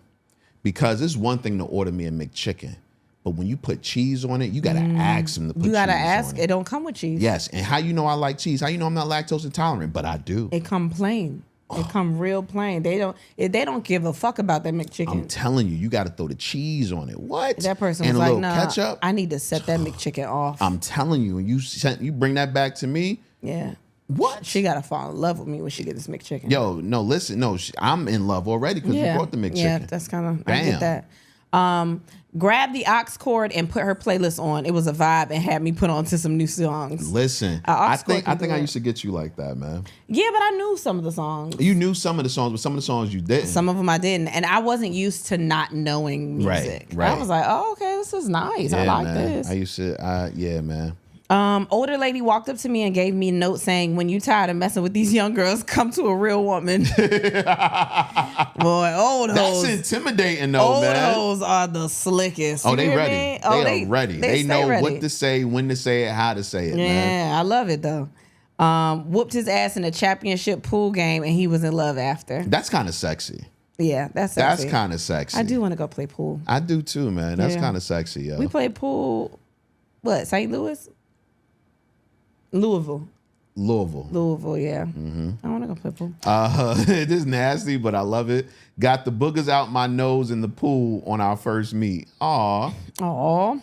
[SPEAKER 2] Because it's one thing to order me a McChicken, but when you put cheese on it, you gotta ask him to put cheese on it.
[SPEAKER 1] You gotta ask. It don't come with cheese.
[SPEAKER 2] Yes, and how you know I like cheese? How you know I'm not lactose intolerant? But I do.
[SPEAKER 1] It come plain. It come real plain. They don't give a fuck about that McChicken.
[SPEAKER 2] I'm telling you, you got to throw the cheese on it. What?
[SPEAKER 1] That person
[SPEAKER 2] and
[SPEAKER 1] was
[SPEAKER 2] a
[SPEAKER 1] like,
[SPEAKER 2] little
[SPEAKER 1] "No,
[SPEAKER 2] ketchup.
[SPEAKER 1] I need to set that McChicken off."
[SPEAKER 2] I'm telling you, and you bring that back to me.
[SPEAKER 1] Yeah.
[SPEAKER 2] What?
[SPEAKER 1] She gotta fall in love with me when she get this McChicken.
[SPEAKER 2] Yo, no, listen, no, I'm in love already because you brought the McChicken.
[SPEAKER 1] Yeah, that's kind of I
[SPEAKER 2] Bam.
[SPEAKER 1] get that. Grabbed the aux cord and put her playlist on. It was a vibe and had me put on to some new songs.
[SPEAKER 2] Listen, I think I used to get you like that, man.
[SPEAKER 1] Yeah, but I knew some of the songs.
[SPEAKER 2] You knew some of the songs, but some of the songs you didn't.
[SPEAKER 1] Some of them I didn't, and I wasn't used to not knowing music.
[SPEAKER 2] Right.
[SPEAKER 1] I was like, "Oh, okay, this is nice. I like
[SPEAKER 2] man.
[SPEAKER 1] this."
[SPEAKER 2] I used to, yeah, man.
[SPEAKER 1] Older lady walked up to me and gave me a note saying, "When you tired of messing with these young girls, come to a real woman." Boy, old hoes.
[SPEAKER 2] That's intimidating, though,
[SPEAKER 1] Old
[SPEAKER 2] man.
[SPEAKER 1] hoes are the slickest.
[SPEAKER 2] Oh,
[SPEAKER 1] You
[SPEAKER 2] they
[SPEAKER 1] hear
[SPEAKER 2] ready.
[SPEAKER 1] me?
[SPEAKER 2] They are ready. They know
[SPEAKER 1] ready.
[SPEAKER 2] what to say, when to say it, how to say it, man.
[SPEAKER 1] Yeah, I love it though. Whooped his ass in a championship pool game, and he was in love after.
[SPEAKER 2] That's kind of sexy.
[SPEAKER 1] Yeah, that's sexy.
[SPEAKER 2] That's kind of sexy.
[SPEAKER 1] I do want to go play pool.
[SPEAKER 2] I do too, man. That's
[SPEAKER 1] Yeah.
[SPEAKER 2] kind of sexy, yo.
[SPEAKER 1] We played pool. What? St. Louis? Louisville, yeah. I want to go play pool.
[SPEAKER 2] It is nasty, but I love it. Got the boogers out my nose in the pool on our first meet. Aw.
[SPEAKER 1] Aw.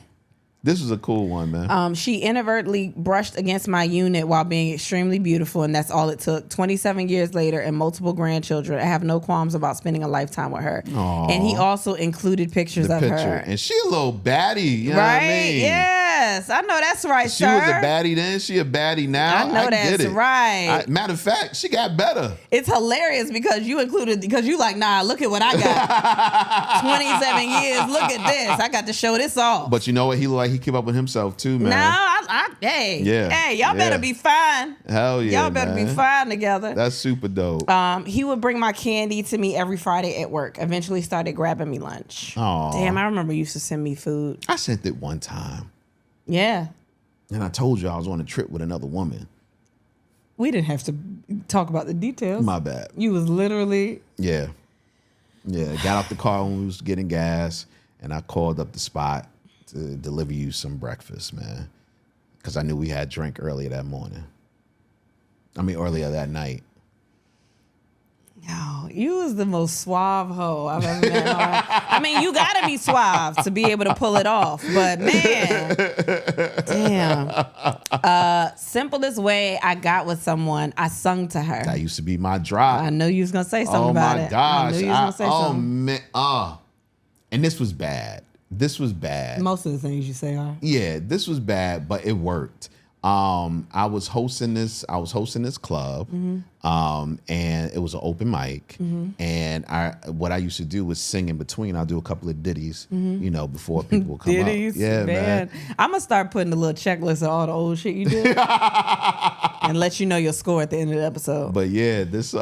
[SPEAKER 2] This was a cool one, man.
[SPEAKER 1] She inadvertently brushed against my unit while being extremely beautiful, and that's all it took. 27 years later and multiple grandchildren. I have no qualms about spending a lifetime with her.
[SPEAKER 2] Aww.
[SPEAKER 1] And he also included pictures of her.
[SPEAKER 2] And she a little baddie, you know
[SPEAKER 1] right?
[SPEAKER 2] what I mean?
[SPEAKER 1] Yes. I know that's right,
[SPEAKER 2] She
[SPEAKER 1] sir.
[SPEAKER 2] was a baddie then, she a baddie now.
[SPEAKER 1] I know that's
[SPEAKER 2] get it.
[SPEAKER 1] right.
[SPEAKER 2] Matter of fact, she got better.
[SPEAKER 1] It's hilarious because you like, nah, look at what I got. 27 years, look at this. I got to show this off.
[SPEAKER 2] But you know what? He look like he keep up with himself too, man.
[SPEAKER 1] No, hey, y'all better be fine.
[SPEAKER 2] Hell yeah,
[SPEAKER 1] Y'all better
[SPEAKER 2] man.
[SPEAKER 1] be fine together.
[SPEAKER 2] That's super dope.
[SPEAKER 1] He would bring my candy to me every Friday at work. Eventually started grabbing me lunch.
[SPEAKER 2] Aw.
[SPEAKER 1] Damn, I remember you used to send me food.
[SPEAKER 2] I sent it one time.
[SPEAKER 1] Yeah.
[SPEAKER 2] And I told you I was on a trip with another woman.
[SPEAKER 1] We didn't have to talk about the details.
[SPEAKER 2] My bad.
[SPEAKER 1] You was literally...
[SPEAKER 2] Yeah. Got out the car when we was getting gas, and I called up the spot to deliver you some breakfast, man. Because I knew we had drink earlier that morning. Earlier that night.
[SPEAKER 1] Yo, you was the most suave hoe I've ever met. I mean, you gotta be suave to be able to pull it off. But man, damn. Simplest way I got with someone, I sung to her.
[SPEAKER 2] That used to be my drop.
[SPEAKER 1] I know you was gonna say something about it.
[SPEAKER 2] Oh my gosh.
[SPEAKER 1] I knew you was gonna say something.
[SPEAKER 2] Man. And this was bad. This was bad.
[SPEAKER 1] Most of the things you say are.
[SPEAKER 2] Yeah, this was bad, but it worked. I was hosting this club, and it was an open mic. And what I used to do was sing in between. I'll do a couple of ditties, before people come
[SPEAKER 1] Ditties,
[SPEAKER 2] up. Yeah, man.
[SPEAKER 1] I'm gonna start putting a little checklist of all the old shit you did, and let you know your score at the end of the episode.
[SPEAKER 2] But yeah, this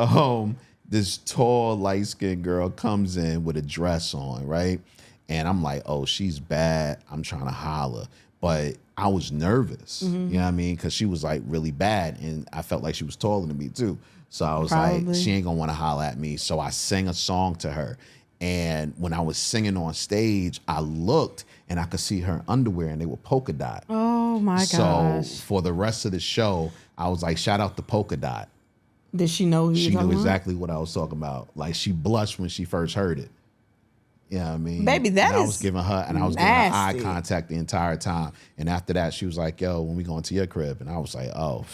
[SPEAKER 2] tall, light-skinned girl comes in with a dress on, right? And I'm like, oh, she's bad. I'm trying to holler. But I was nervous, you know what I mean? Because she was like really bad. And I felt like she was taller than me too. So I was like, she ain't going to want to holler at me. So I sang a song to her. And when I was singing on stage, I looked and I could see her underwear and they were polka dot.
[SPEAKER 1] Oh my gosh.
[SPEAKER 2] So for the rest of the show, I was like, shout out to Polka Dot.
[SPEAKER 1] Did she know who you
[SPEAKER 2] She
[SPEAKER 1] were talking
[SPEAKER 2] knew
[SPEAKER 1] about?
[SPEAKER 2] exactly what I was talking about. Like she blushed when she first heard it. You know what I mean?
[SPEAKER 1] Baby, that
[SPEAKER 2] I
[SPEAKER 1] is
[SPEAKER 2] was giving her eye
[SPEAKER 1] nasty.
[SPEAKER 2] contact the entire time. And after that, she was like, yo, when we going to your crib? And I was like, oh,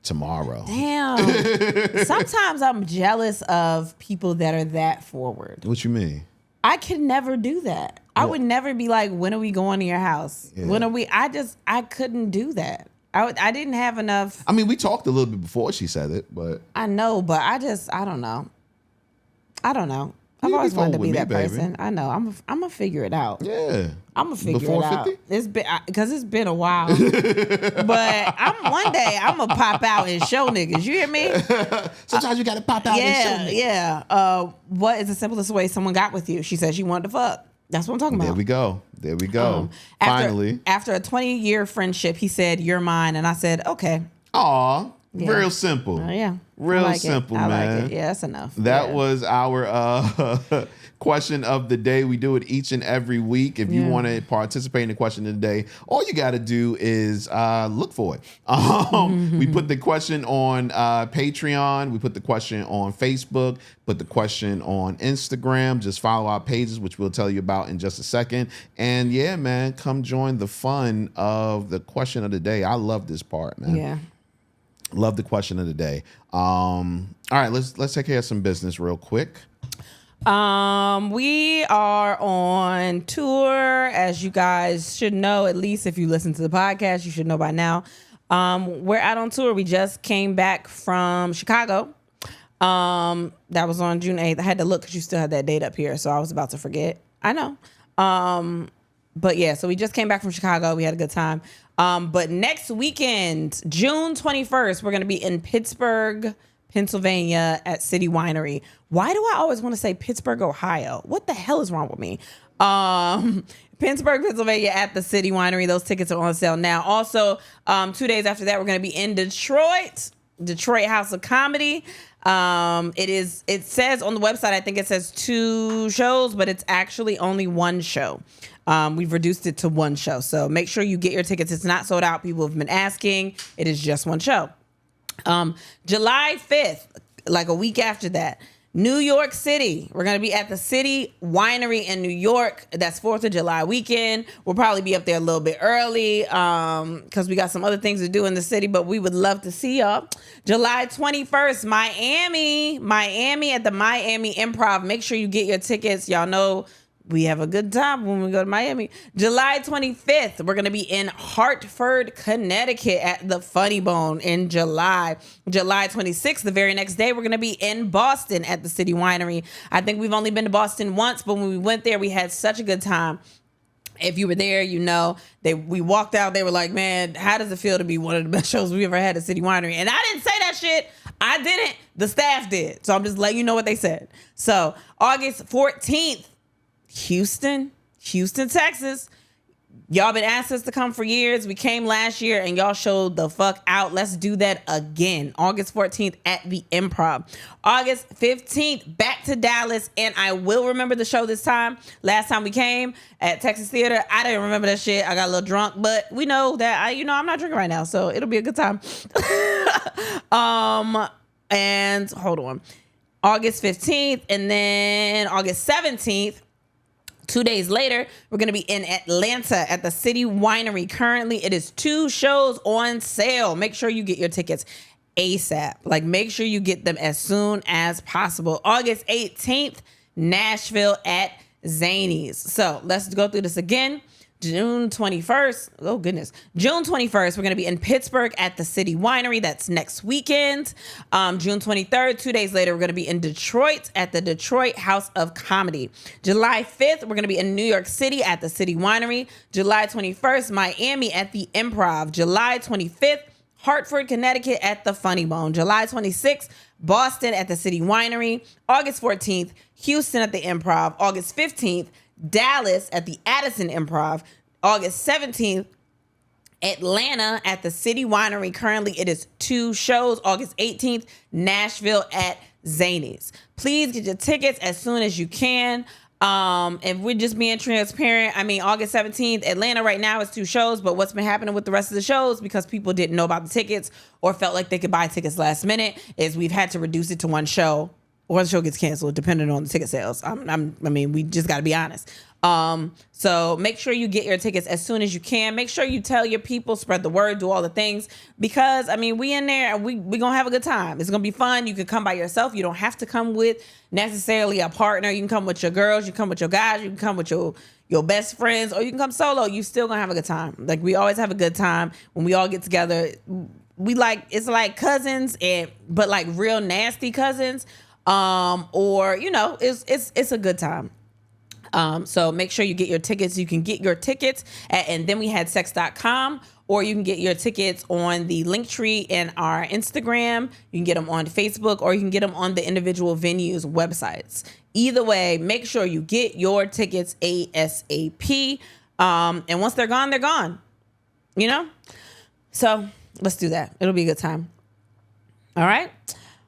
[SPEAKER 2] tomorrow.
[SPEAKER 1] Damn. Sometimes I'm jealous of people that are that forward.
[SPEAKER 2] What you mean?
[SPEAKER 1] I could never do that. I would never be like, when are we going to your house?
[SPEAKER 2] Yeah.
[SPEAKER 1] When are we? I couldn't do that. I didn't have enough.
[SPEAKER 2] I mean, we talked a little bit before she said it, but
[SPEAKER 1] I know, but I don't know. I don't know. I've
[SPEAKER 2] You
[SPEAKER 1] always
[SPEAKER 2] be
[SPEAKER 1] wanted to
[SPEAKER 2] forward
[SPEAKER 1] be
[SPEAKER 2] with
[SPEAKER 1] that
[SPEAKER 2] me,
[SPEAKER 1] person. I know. I'm gonna figure it out.
[SPEAKER 2] yeah.
[SPEAKER 1] I'm gonna figure
[SPEAKER 2] Before
[SPEAKER 1] it out.
[SPEAKER 2] 50?
[SPEAKER 1] It's been because it's been a while. But one day I'm gonna pop out and show niggas. You hear me?
[SPEAKER 2] Sometimes you got to pop out and show me.
[SPEAKER 1] Yeah. What is the simplest way someone got with you? She said she wanted to fuck. That's what I'm talking
[SPEAKER 2] There
[SPEAKER 1] about.
[SPEAKER 2] we go. Finally.
[SPEAKER 1] After a 20-year friendship, he said, "You're mine," and I said, "Okay."
[SPEAKER 2] Aw,
[SPEAKER 1] Yeah.
[SPEAKER 2] real simple.
[SPEAKER 1] Yeah.
[SPEAKER 2] Real
[SPEAKER 1] I like
[SPEAKER 2] simple,
[SPEAKER 1] it. I
[SPEAKER 2] man.
[SPEAKER 1] like it. Yeah, that's enough.
[SPEAKER 2] That
[SPEAKER 1] Yeah.
[SPEAKER 2] was our question of the day. We do it each and every week. If you want to participate in the question of the day, all you got to do is look for it. We put the question on Patreon. We put the question on Facebook. Put the question on Instagram. Just follow our pages, which we'll tell you about in just a second. And yeah, man, come join the fun of the question of the day. I love this part, man.
[SPEAKER 1] Yeah.
[SPEAKER 2] Love the question of the day. All right, let's take care of some business real quick.
[SPEAKER 1] We are on tour, as you guys should know. At least if you listen to the podcast, you should know by now. We're out on tour. We just came back from Chicago. That was on June 8th. I had to look because you still had that date up here, so I was about to forget. I know. But yeah, so we just came back from Chicago. We had a good time. But next weekend, June 21st, we're going to be in Pittsburgh, Pennsylvania at City Winery. Why do I always want to say Pittsburgh, Ohio? What the hell is wrong with me? Pittsburgh, Pennsylvania at the City Winery. Those tickets are on sale now. Also, 2 days after that, we're going to be in Detroit House of Comedy. It says on the website, I think it says 2 shows, but it's actually only 1 show. We've reduced it to 1 show. So make sure you get your tickets. It's not sold out. People have been asking. It is just 1 show. July 5th, like a week after that, New York City. We're going to be at the City Winery in New York. That's 4th of July weekend. We'll probably be up there a little bit early because we got some other things to do in the city, but we would love to see y'all. July 21st, Miami at the Miami Improv. Make sure you get your tickets. Y'all know we have a good time when we go to Miami. July 25th, we're going to be in Hartford, Connecticut at the Funny Bone in July. July 26th, the very next day, we're going to be in Boston at the City Winery. I think we've only been to Boston once, but when we went there, we had such a good time. If you were there, you know, we walked out, they were like, man, how does it feel to be one of the best shows we ever had at City Winery? And I didn't say that shit. I didn't. The staff did. So I'm just letting you know what they said. So August 14th, Houston, Texas. Y'all been asking us to come for years. We came last year and y'all showed the fuck out. Let's do that again. August 14th at the Improv. August 15th, back to Dallas. And I will remember the show this time. Last time we came at Texas Theater, I didn't remember that shit. I got a little drunk, but we know that I'm not drinking right now. So it'll be a good time. And hold on. August 15th and then August 17th. 2 days later, we're going to be in Atlanta at the City Winery. Currently, it is 2 shows on sale. Make sure you get your tickets ASAP. Like, make sure you get them as soon as possible. August 18th, Nashville at Zanies. So let's go through this again. June 21st. Oh, goodness. June 21st, we're going to be in Pittsburgh at the City Winery. That's next weekend. June 23rd, 2 days later, we're going to be in Detroit at the Detroit House of Comedy. July 5th, we're going to be in New York City at the City Winery. July 21st, Miami at the Improv. July 25th, Hartford, Connecticut at the Funny Bone. July 26th, Boston at the City Winery. August 14th, Houston at the Improv. August 15th, Dallas at the Addison Improv. August 17th, Atlanta at the City Winery. Currently, it is 2 shows. August 18th, Nashville at Zanies. Please get your tickets as soon as you can. If we're just being transparent, I mean, August 17th, Atlanta right now is 2 shows, but what's been happening with the rest of the shows, because people didn't know about the tickets or felt like they could buy tickets last minute, is we've had to reduce it to 1 show, or the show gets canceled depending on the ticket sales. I mean, we just got to be honest. So make sure you get your tickets as soon as you can. Make sure you tell your people, spread the word, do all the things, because I mean, we in there and we gonna have a good time. It's gonna be fun. You can come by yourself. You don't have to come with necessarily a partner. You can come with your girls, you can come with your guys, you can come with your best friends, or you can come solo. You still gonna have a good time. Like, we always have a good time when we all get together. It's like cousins, but like real nasty cousins. Or it's a good time. So make sure you get your tickets. You can get your tickets at andthenwehadsex.com, or you can get your tickets on the link tree in our Instagram. You can get them on Facebook, or you can get them on the individual venues' websites. Either way, make sure you get your tickets ASAP. And once they're gone, they're gone. So let's do that. It'll be a good time. All right.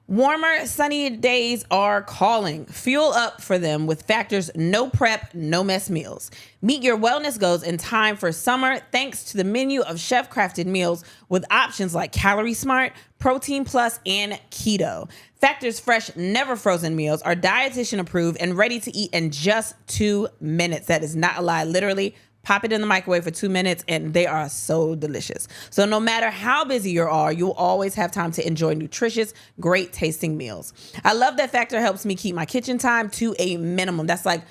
[SPEAKER 1] Warmer, sunny days are calling. Fuel up for them with Factor's no prep, no mess meals. Meet your wellness goals in time for summer thanks to the menu of chef-crafted meals with options like Calorie Smart, Protein Plus, and Keto. Factor's fresh, never frozen meals are dietitian approved and ready to eat in just 2 minutes. That is not a lie. Literally, pop it in the microwave for 2 minutes and they are so delicious. So no matter how busy you are, you'll always have time to enjoy nutritious, great tasting meals. I love that Factor helps me keep my kitchen time to a minimum. That's like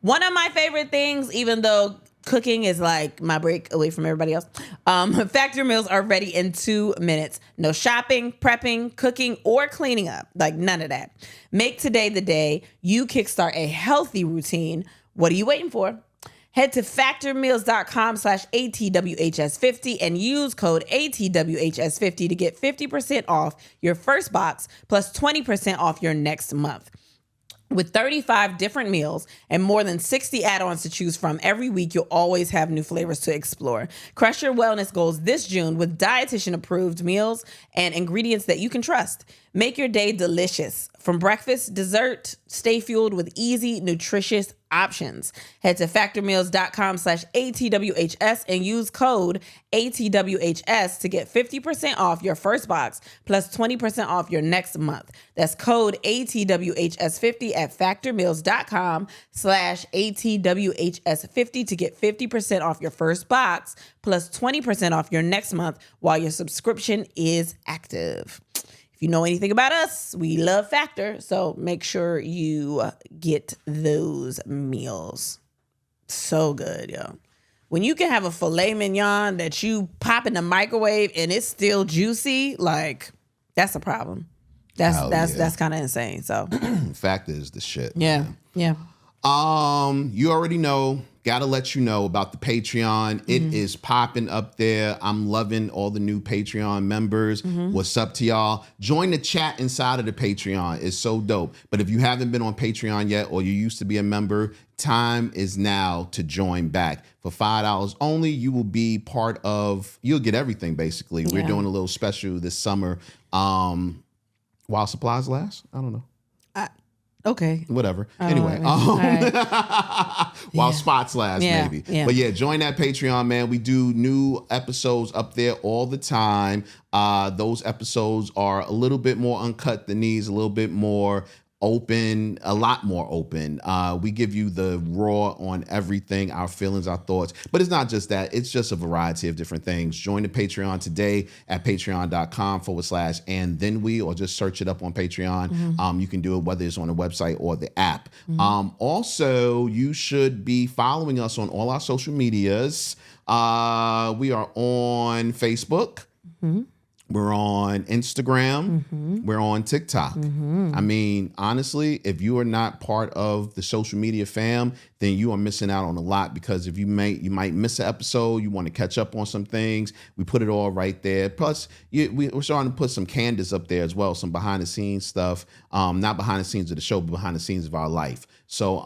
[SPEAKER 1] one of my favorite things, even though cooking is like my break away from everybody else. Factor meals are ready in 2 minutes. No shopping, prepping, cooking, or cleaning up. Like, none of that. Make today the day you kickstart a healthy routine. What are you waiting for? Head to factormeals.com/ATWHS50 and use code ATWHS50 to get 50% off your first box plus 20% off your next month. With 35 different meals and more than 60 add-ons to choose from, every week you'll always have new flavors to explore. Crush your wellness goals this June with dietitian-approved meals and ingredients that you can trust. Make your day delicious. From breakfast, dessert, stay fueled with easy, nutritious options. Head to factormeals.com/ATWHS and use code ATWHS to get 50% off your first box plus 20% off your next month. That's code ATWHS50 at factormeals.com/ATWHS50 to get 50% off your first box plus 20% off your next month while your subscription is active. If you know anything about us, we love Factor, so make sure you get those meals. So good, yo. When you can have a filet mignon that you pop in the microwave and it's still juicy, like, that's a problem. That's kind of insane. So
[SPEAKER 2] Factor is the shit.
[SPEAKER 1] Yeah,
[SPEAKER 2] man.
[SPEAKER 1] yeah.
[SPEAKER 2] You already know. Gotta let you know about the Patreon. It is popping up there. I'm loving all the new Patreon members. What's up to y'all? Join the chat inside of the Patreon. It's so dope. But if you haven't been on Patreon yet, or you used to be a member, time is now to join back. For $5 only, you will be part of, you'll get everything basically. We're doing a little special this summer. While supplies last? I don't know.
[SPEAKER 1] Okay.
[SPEAKER 2] Whatever. Anyway, while spots last, maybe.
[SPEAKER 1] Yeah.
[SPEAKER 2] But yeah, join that Patreon, man. We do new episodes up there all the time. Those episodes are a little bit more uncut than these, a little bit more open, a lot more open. We give you the raw on everything, our feelings, our thoughts. But it's not just that. It's just a variety of different things. Join the Patreon today at patreon.com/andthenwe, or just search it up on Patreon. You can do it whether it's on the website or the app. Also, you should be following us on all our social medias. We are on Facebook. We're on Instagram. We're on TikTok. I mean, honestly, if you are not part of the social media fam, then you are missing out on a lot, because if you might miss an episode, you want to catch up on some things, we put it all right there. Plus, we're starting to put some Candace up there as well, some behind the scenes stuff. Not behind the scenes of the show, but behind the scenes of our life. So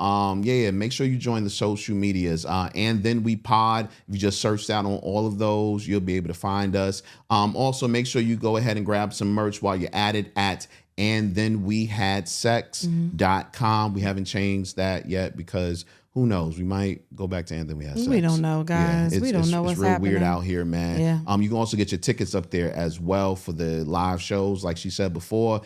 [SPEAKER 2] make sure you join the social medias. And then we pod. If you just search out on all of those, you'll be able to find us. Also, make sure you go ahead and grab some merch while you're at it at and then we had sex.com. We haven't changed that yet because who knows? We might go back to and then we had sex.
[SPEAKER 1] We don't know, guys. We don't know what's happening.
[SPEAKER 2] It's real weird out here, man.
[SPEAKER 1] Yeah.
[SPEAKER 2] You can also get your tickets up there as well for the live shows. Like she said before,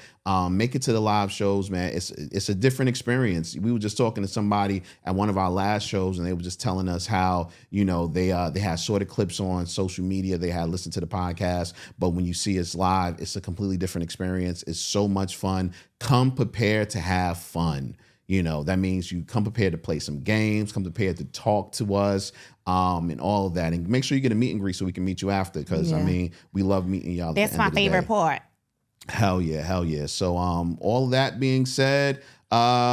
[SPEAKER 2] make it to the live shows, man. It's a different experience. We were just talking to somebody at one of our last shows, and they were just telling us how, you know, they had sorted clips on social media. They had listened to the podcast, but when you see us live, it's a completely different experience. It's so much fun. Come prepared to have fun. You know, that means you come prepared to play some games, come prepared to talk to us, and all of that. And make sure you get a meet and greet so we can meet you after. Because, I mean, we love meeting y'all.
[SPEAKER 1] That's my favorite part.
[SPEAKER 2] Hell yeah, hell yeah. So all of that being said,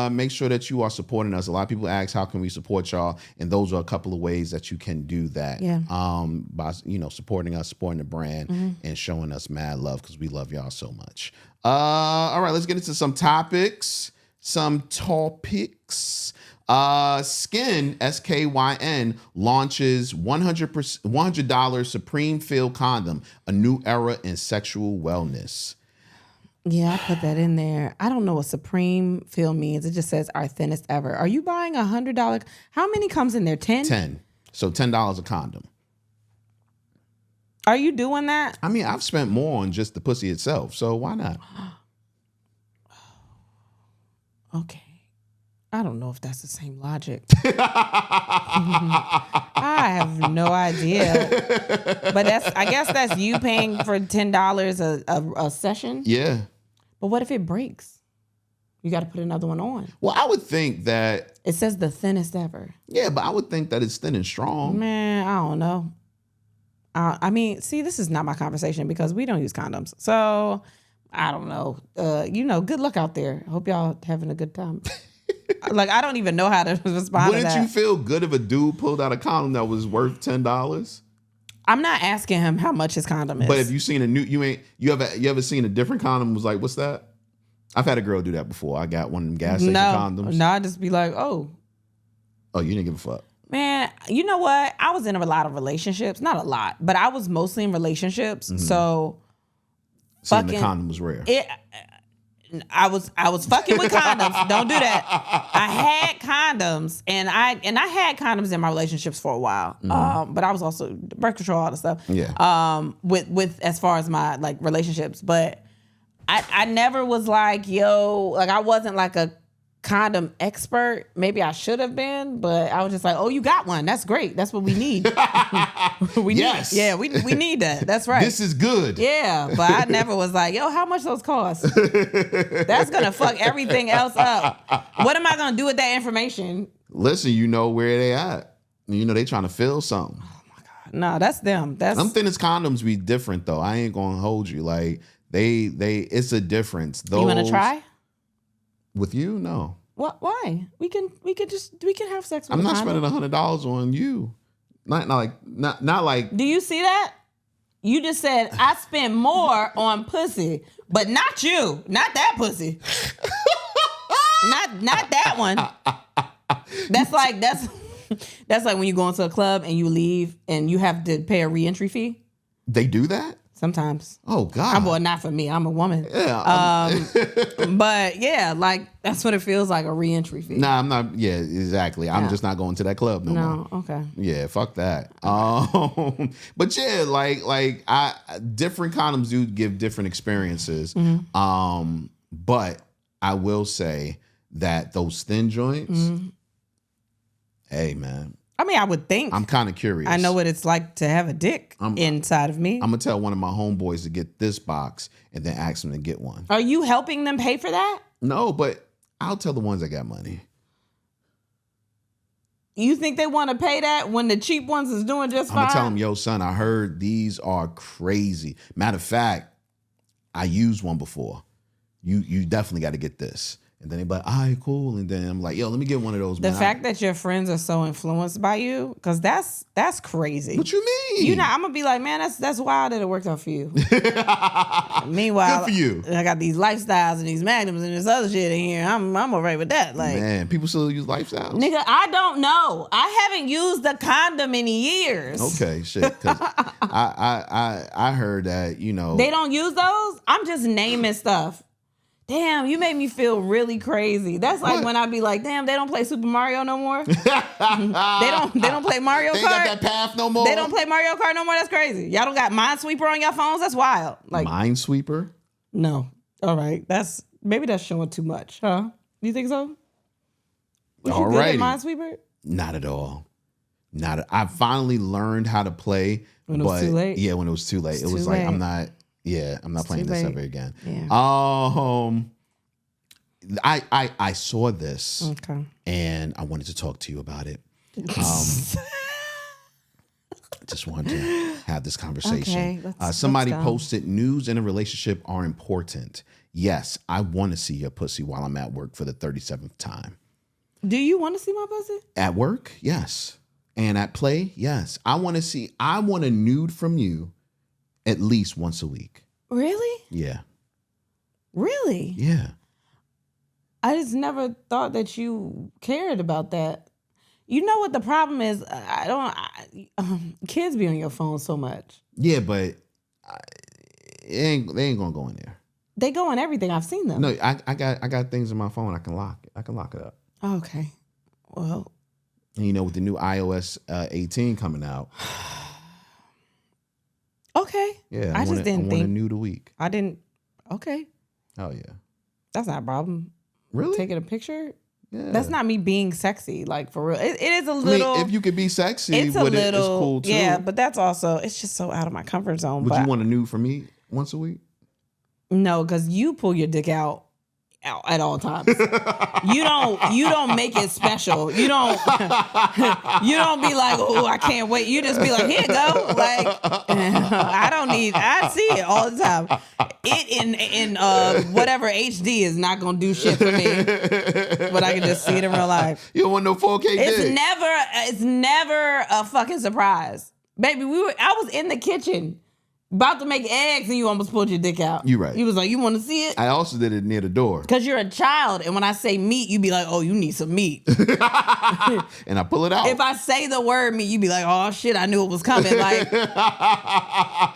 [SPEAKER 2] make sure that you are supporting us. A lot of people ask, how can we support y'all? And those are a couple of ways that you can do that.
[SPEAKER 1] Yeah.
[SPEAKER 2] By, you know, supporting us, supporting the brand, and showing us mad love because we love y'all so much. All right, let's get into some topics. Skin, SKYN, launches $100 Supreme Feel condom, a new era in sexual wellness.
[SPEAKER 1] Yeah, I put that in there. I don't know what Supreme Feel means. It just says our thinnest ever. Are you buying $100? How many comes in there? 10?
[SPEAKER 2] 10. So $10 a condom.
[SPEAKER 1] Are you doing that?
[SPEAKER 2] I mean, I've spent more on just the pussy itself, so why not?
[SPEAKER 1] Okay. I don't know if that's the same logic. I have no idea. But I guess that's you paying for $10 a session.
[SPEAKER 2] Yeah.
[SPEAKER 1] But what if it breaks? You got to put another one on.
[SPEAKER 2] Well, I would think that...
[SPEAKER 1] It says the thinnest ever.
[SPEAKER 2] Yeah, but I would think that it's thin and strong.
[SPEAKER 1] Man, I don't know. I mean, see, this is not my conversation because we don't use condoms. So... I don't know. You know, good luck out there. Hope y'all having a good time. Like, I don't even know how to respond to that.
[SPEAKER 2] Wouldn't you feel good if a dude pulled out a condom that was worth $10?
[SPEAKER 1] I'm not asking him how much his condom is.
[SPEAKER 2] But if you seen a new, you ever seen a different condom was like, what's that? I've had a girl do that before. I got one of them gas station condoms.
[SPEAKER 1] No, I just be like, oh,
[SPEAKER 2] you didn't give a fuck.
[SPEAKER 1] Man, you know what? I was in a lot of relationships. Not a lot, but I was mostly in relationships. So...
[SPEAKER 2] Seeing the condom was rare.
[SPEAKER 1] I was fucking with condoms. Don't do that. I had condoms, and I had condoms in my relationships for a while. But I was also birth control, all the stuff.
[SPEAKER 2] Yeah.
[SPEAKER 1] With as far as my like relationships, but I never was like, yo, like I wasn't like a condom expert. Maybe I should have been, but I was just like, oh, you got one. That's great. That's what we need. we need that. That's right.
[SPEAKER 2] This is good.
[SPEAKER 1] Yeah, but I never was like, yo, how much those cost? That's gonna fuck everything else up. What am I gonna do with that information?
[SPEAKER 2] Listen, you know where they at. You know they trying to fill something.
[SPEAKER 1] Oh my God. No, that's them.
[SPEAKER 2] Them thinnest condoms be different though. I ain't gonna hold you. Like they it's a difference. Those,
[SPEAKER 1] you wanna try?
[SPEAKER 2] With you? No.
[SPEAKER 1] What? Why? We can have sex with
[SPEAKER 2] I'm not spending $100 on you. Not like.
[SPEAKER 1] Do you see that? You just said I spend more on pussy, but not you. Not that pussy. not that one. That's like when you go into a club and you leave and you have to pay a re-entry fee.
[SPEAKER 2] They do that?
[SPEAKER 1] Sometimes.
[SPEAKER 2] Oh God.
[SPEAKER 1] Well, not for me. I'm a woman.
[SPEAKER 2] Yeah.
[SPEAKER 1] But yeah, like that's what it feels like, a re-entry fee.
[SPEAKER 2] Nah, I'm not. Yeah, exactly. I'm just not going to that club no more.
[SPEAKER 1] Okay.
[SPEAKER 2] Yeah, fuck that. But yeah, like different condoms do give different experiences. But I will say that those thin joints, hey man.
[SPEAKER 1] I mean, I would think.
[SPEAKER 2] I'm kind of curious.
[SPEAKER 1] I know what it's like to have a dick inside of me.
[SPEAKER 2] I'm going to tell one of my homeboys to get this box and then ask him to get one.
[SPEAKER 1] Are you helping them pay for that?
[SPEAKER 2] No, but I'll tell the ones that got money.
[SPEAKER 1] You think they want to pay that when the cheap ones is doing just fine?
[SPEAKER 2] I'm going to tell them, yo, son, I heard these are crazy. Matter of fact, I used one before. You definitely got to get this. And then they be like, all right, cool. And then I'm like, yo, let me get one of those, man.
[SPEAKER 1] The fact that your friends are so influenced by you, because that's crazy.
[SPEAKER 2] What you mean?
[SPEAKER 1] I'm going to be like, man, that's wild that it worked out for you. Meanwhile,
[SPEAKER 2] good for you.
[SPEAKER 1] I got these lifestyles and these magnums and this other shit in here. I'm all right with that. Like,
[SPEAKER 2] man, people still use lifestyles?
[SPEAKER 1] Nigga, I don't know. I haven't used the condom in years.
[SPEAKER 2] Okay, shit. Because I heard that,
[SPEAKER 1] They don't use those? I'm just naming stuff. Damn, you made me feel really crazy. That's like when I be like, damn, they don't play Super Mario no more. they don't play Mario Kart.
[SPEAKER 2] They ain't got that path no more.
[SPEAKER 1] They don't play Mario Kart no more. That's crazy. Y'all don't got Minesweeper on your phones. That's wild. Like
[SPEAKER 2] Minesweeper?
[SPEAKER 1] No. All right. Maybe that's showing too much, huh? You think so?
[SPEAKER 2] All right.
[SPEAKER 1] Minesweeper?
[SPEAKER 2] Not at all. I finally learned how to play
[SPEAKER 1] when it was too late.
[SPEAKER 2] Yeah, when it was too late. It was like I'm not playing this ever again.
[SPEAKER 1] Yeah.
[SPEAKER 2] I saw this and I wanted to talk to you about it. Just wanted to have this conversation.
[SPEAKER 1] Okay,
[SPEAKER 2] somebody posted, news in a relationship are important. Yes, I want to see your pussy while I'm at work for the 37th time.
[SPEAKER 1] Do you want to see my pussy?
[SPEAKER 2] At work? Yes. And at play? Yes. I want a nude from you at least once a week.
[SPEAKER 1] Really?
[SPEAKER 2] Yeah.
[SPEAKER 1] Really?
[SPEAKER 2] Yeah.
[SPEAKER 1] I just never thought that you cared about that. You know what the problem is? Kids be on your phone so much.
[SPEAKER 2] Yeah, but they ain't gonna go in there.
[SPEAKER 1] They go in everything. I've seen them.
[SPEAKER 2] No, I got things in my phone. I can lock it up.
[SPEAKER 1] Okay. Well.
[SPEAKER 2] And with the new iOS 18 coming out.
[SPEAKER 1] Okay.
[SPEAKER 2] Yeah.
[SPEAKER 1] I want a
[SPEAKER 2] nude a week.
[SPEAKER 1] I didn't. Okay.
[SPEAKER 2] Oh yeah.
[SPEAKER 1] That's not a problem.
[SPEAKER 2] Really?
[SPEAKER 1] Taking a picture?
[SPEAKER 2] Yeah.
[SPEAKER 1] That's not me being sexy, like for real. It is a little.
[SPEAKER 2] I mean, if you could be sexy
[SPEAKER 1] it's
[SPEAKER 2] with
[SPEAKER 1] it's
[SPEAKER 2] cool too.
[SPEAKER 1] Yeah, but that's also, it's just so out of my comfort zone.
[SPEAKER 2] Would you want a nude from me once a week?
[SPEAKER 1] No, because you pull your dick out at all times. You don't make it special. You don't be like, oh, I can't wait. You just be like, here you go. Like, I see it all the time. It in whatever HD is not gonna do shit for me. But I can just see it in real life.
[SPEAKER 2] You don't want no 4K dick.
[SPEAKER 1] It's never a fucking surprise. Baby, I was in the kitchen about to make eggs and you almost pulled your dick out.
[SPEAKER 2] You right.
[SPEAKER 1] You was like, you want to see it?
[SPEAKER 2] I also did it near the door.
[SPEAKER 1] Because you're a child. And when I say meat, you be like, oh, you need some meat.
[SPEAKER 2] And I pull it out.
[SPEAKER 1] If I say the word meat, you be like, oh, shit, I knew it was coming. Like,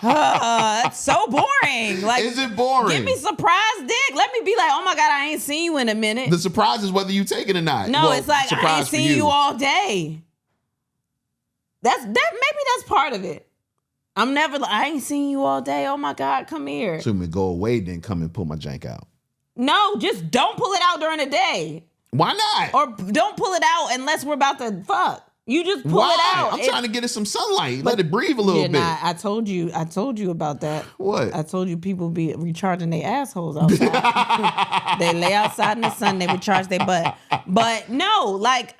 [SPEAKER 1] that's so boring. Like,
[SPEAKER 2] is it boring?
[SPEAKER 1] Give me surprise dick. Let me be like, oh, my God, I ain't seen you in a minute.
[SPEAKER 2] The surprise is whether you take it or not.
[SPEAKER 1] No, it's like, I ain't seen you all day. Maybe that's part of it. I ain't seen you all day. Oh my God, come here.
[SPEAKER 2] So I'm gonna go away, then come and pull my jank out.
[SPEAKER 1] No, just don't pull it out during the day.
[SPEAKER 2] Why not?
[SPEAKER 1] Or don't pull it out unless we're about to fuck. You just pull it out.
[SPEAKER 2] I'm trying to get it some sunlight. Let it breathe a little bit.
[SPEAKER 1] Nah, I told you about that.
[SPEAKER 2] What?
[SPEAKER 1] I told you people be recharging their assholes outside. They lay outside in the sun, they recharge their butt. But no, like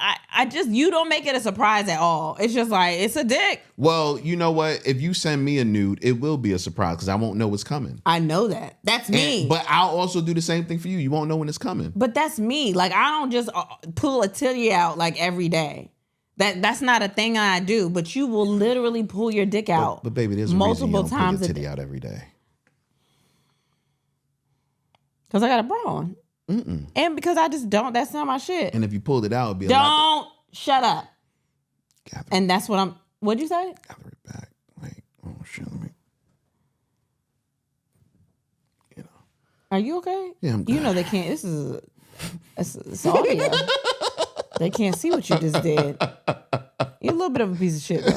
[SPEAKER 1] you don't make it a surprise at all. It's just like, it's a dick.
[SPEAKER 2] Well, you know what? If you send me a nude, it will be a surprise because I won't know what's coming.
[SPEAKER 1] I know that. That's me.
[SPEAKER 2] But I'll also do the same thing for you. You won't know when it's coming.
[SPEAKER 1] But that's me. Like, I don't just pull a titty out like every day. That's not a thing I do, but you will literally pull your dick out.
[SPEAKER 2] But baby, there's
[SPEAKER 1] multiple
[SPEAKER 2] a reason you don't
[SPEAKER 1] times
[SPEAKER 2] pull your titty out every day.
[SPEAKER 1] Because I got a bra on. And because I just don't. That's not my shit.
[SPEAKER 2] And if you pulled it out, it'd be
[SPEAKER 1] shut up. And that's what what'd you say?
[SPEAKER 2] Gather it back. Wait. Oh shit. Let me.
[SPEAKER 1] Are you okay?
[SPEAKER 2] Yeah, I'm good.
[SPEAKER 1] You know they can't. It's audio. They can't see what you just did. You're a little bit of a piece of shit, though.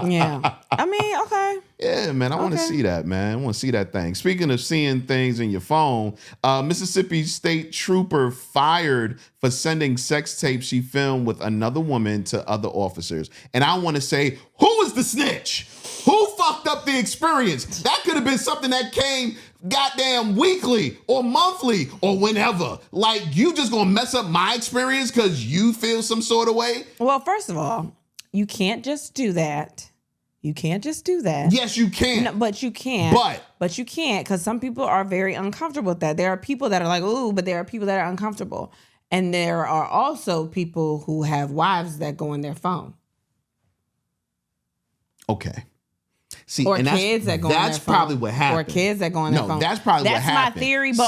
[SPEAKER 1] Yeah. I mean, okay.
[SPEAKER 2] Yeah, man. I want to see that, man. I want to see that thing. Speaking of seeing things in your phone, Mississippi State Trooper fired for sending sex tapes she filmed with another woman to other officers. And I want to say, who was the snitch? Who fucked up the experience? That could have been something that came goddamn weekly or monthly or whenever. Like, you just gonna mess up my experience because you feel some sort of way?
[SPEAKER 1] Well, first of all, you can't just do that. You can't just do that.
[SPEAKER 2] Yes, you can.
[SPEAKER 1] No, but you can. But you can't, because some people are very uncomfortable with that. There are people that are like, ooh, but there are people that are uncomfortable. And there are also people who have wives that go on their phone.
[SPEAKER 2] Okay. See,
[SPEAKER 1] or
[SPEAKER 2] and
[SPEAKER 1] kids that go on their phone.
[SPEAKER 2] That's probably what happened.
[SPEAKER 1] Or kids that go on their phone.
[SPEAKER 2] No, that's probably what happened.
[SPEAKER 1] That's my theory, but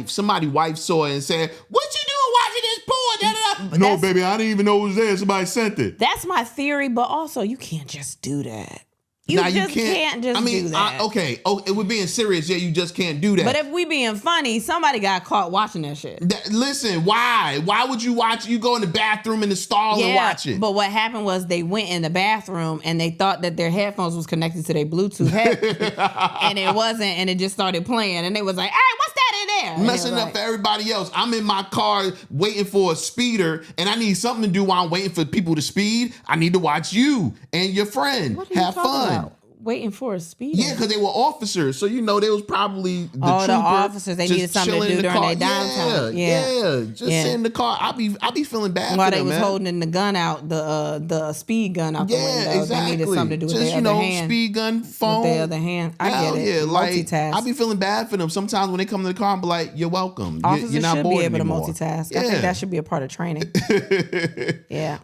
[SPEAKER 2] somebody's wife saw it and said, what you doing watching this porn? No, baby, I didn't even know it was there. Somebody sent it.
[SPEAKER 1] That's my theory, but also you can't just do that. You can't just do that.
[SPEAKER 2] Okay. Oh, if we're being serious, yeah, you just can't do that.
[SPEAKER 1] But if we being funny, somebody got caught watching that shit.
[SPEAKER 2] Listen, why? Why would you watch? You go in the bathroom in the stall and watch it.
[SPEAKER 1] But what happened was they went in the bathroom and they thought that their headphones was connected to their Bluetooth headphones, and it wasn't, and it just started playing, and they was like, "Hey, what's that in there?" And
[SPEAKER 2] messing up for everybody else. I'm in my car waiting for a speeder, and I need something to do while I'm waiting for people to speed. I need to watch you and your friend have fun.
[SPEAKER 1] Waiting for a speeder?
[SPEAKER 2] Yeah, because they were officers, so they was probably the trooper.
[SPEAKER 1] The officers, they needed something to do during their downtime.
[SPEAKER 2] Just sit in the car. I be feeling bad
[SPEAKER 1] while
[SPEAKER 2] for them,
[SPEAKER 1] they was holding the gun out, the speed gun out the window.
[SPEAKER 2] Exactly.
[SPEAKER 1] They needed something to do with their other hand.
[SPEAKER 2] Speed gun, phone.
[SPEAKER 1] With their other hand. I get it.
[SPEAKER 2] Yeah,
[SPEAKER 1] multitask.
[SPEAKER 2] I be feeling bad for them. Sometimes when they come to the car, I'm like, you're welcome.
[SPEAKER 1] Officers
[SPEAKER 2] you're not
[SPEAKER 1] should
[SPEAKER 2] bored
[SPEAKER 1] be able
[SPEAKER 2] anymore.
[SPEAKER 1] to multitask. Yeah. I think that should be a part of training. Yeah.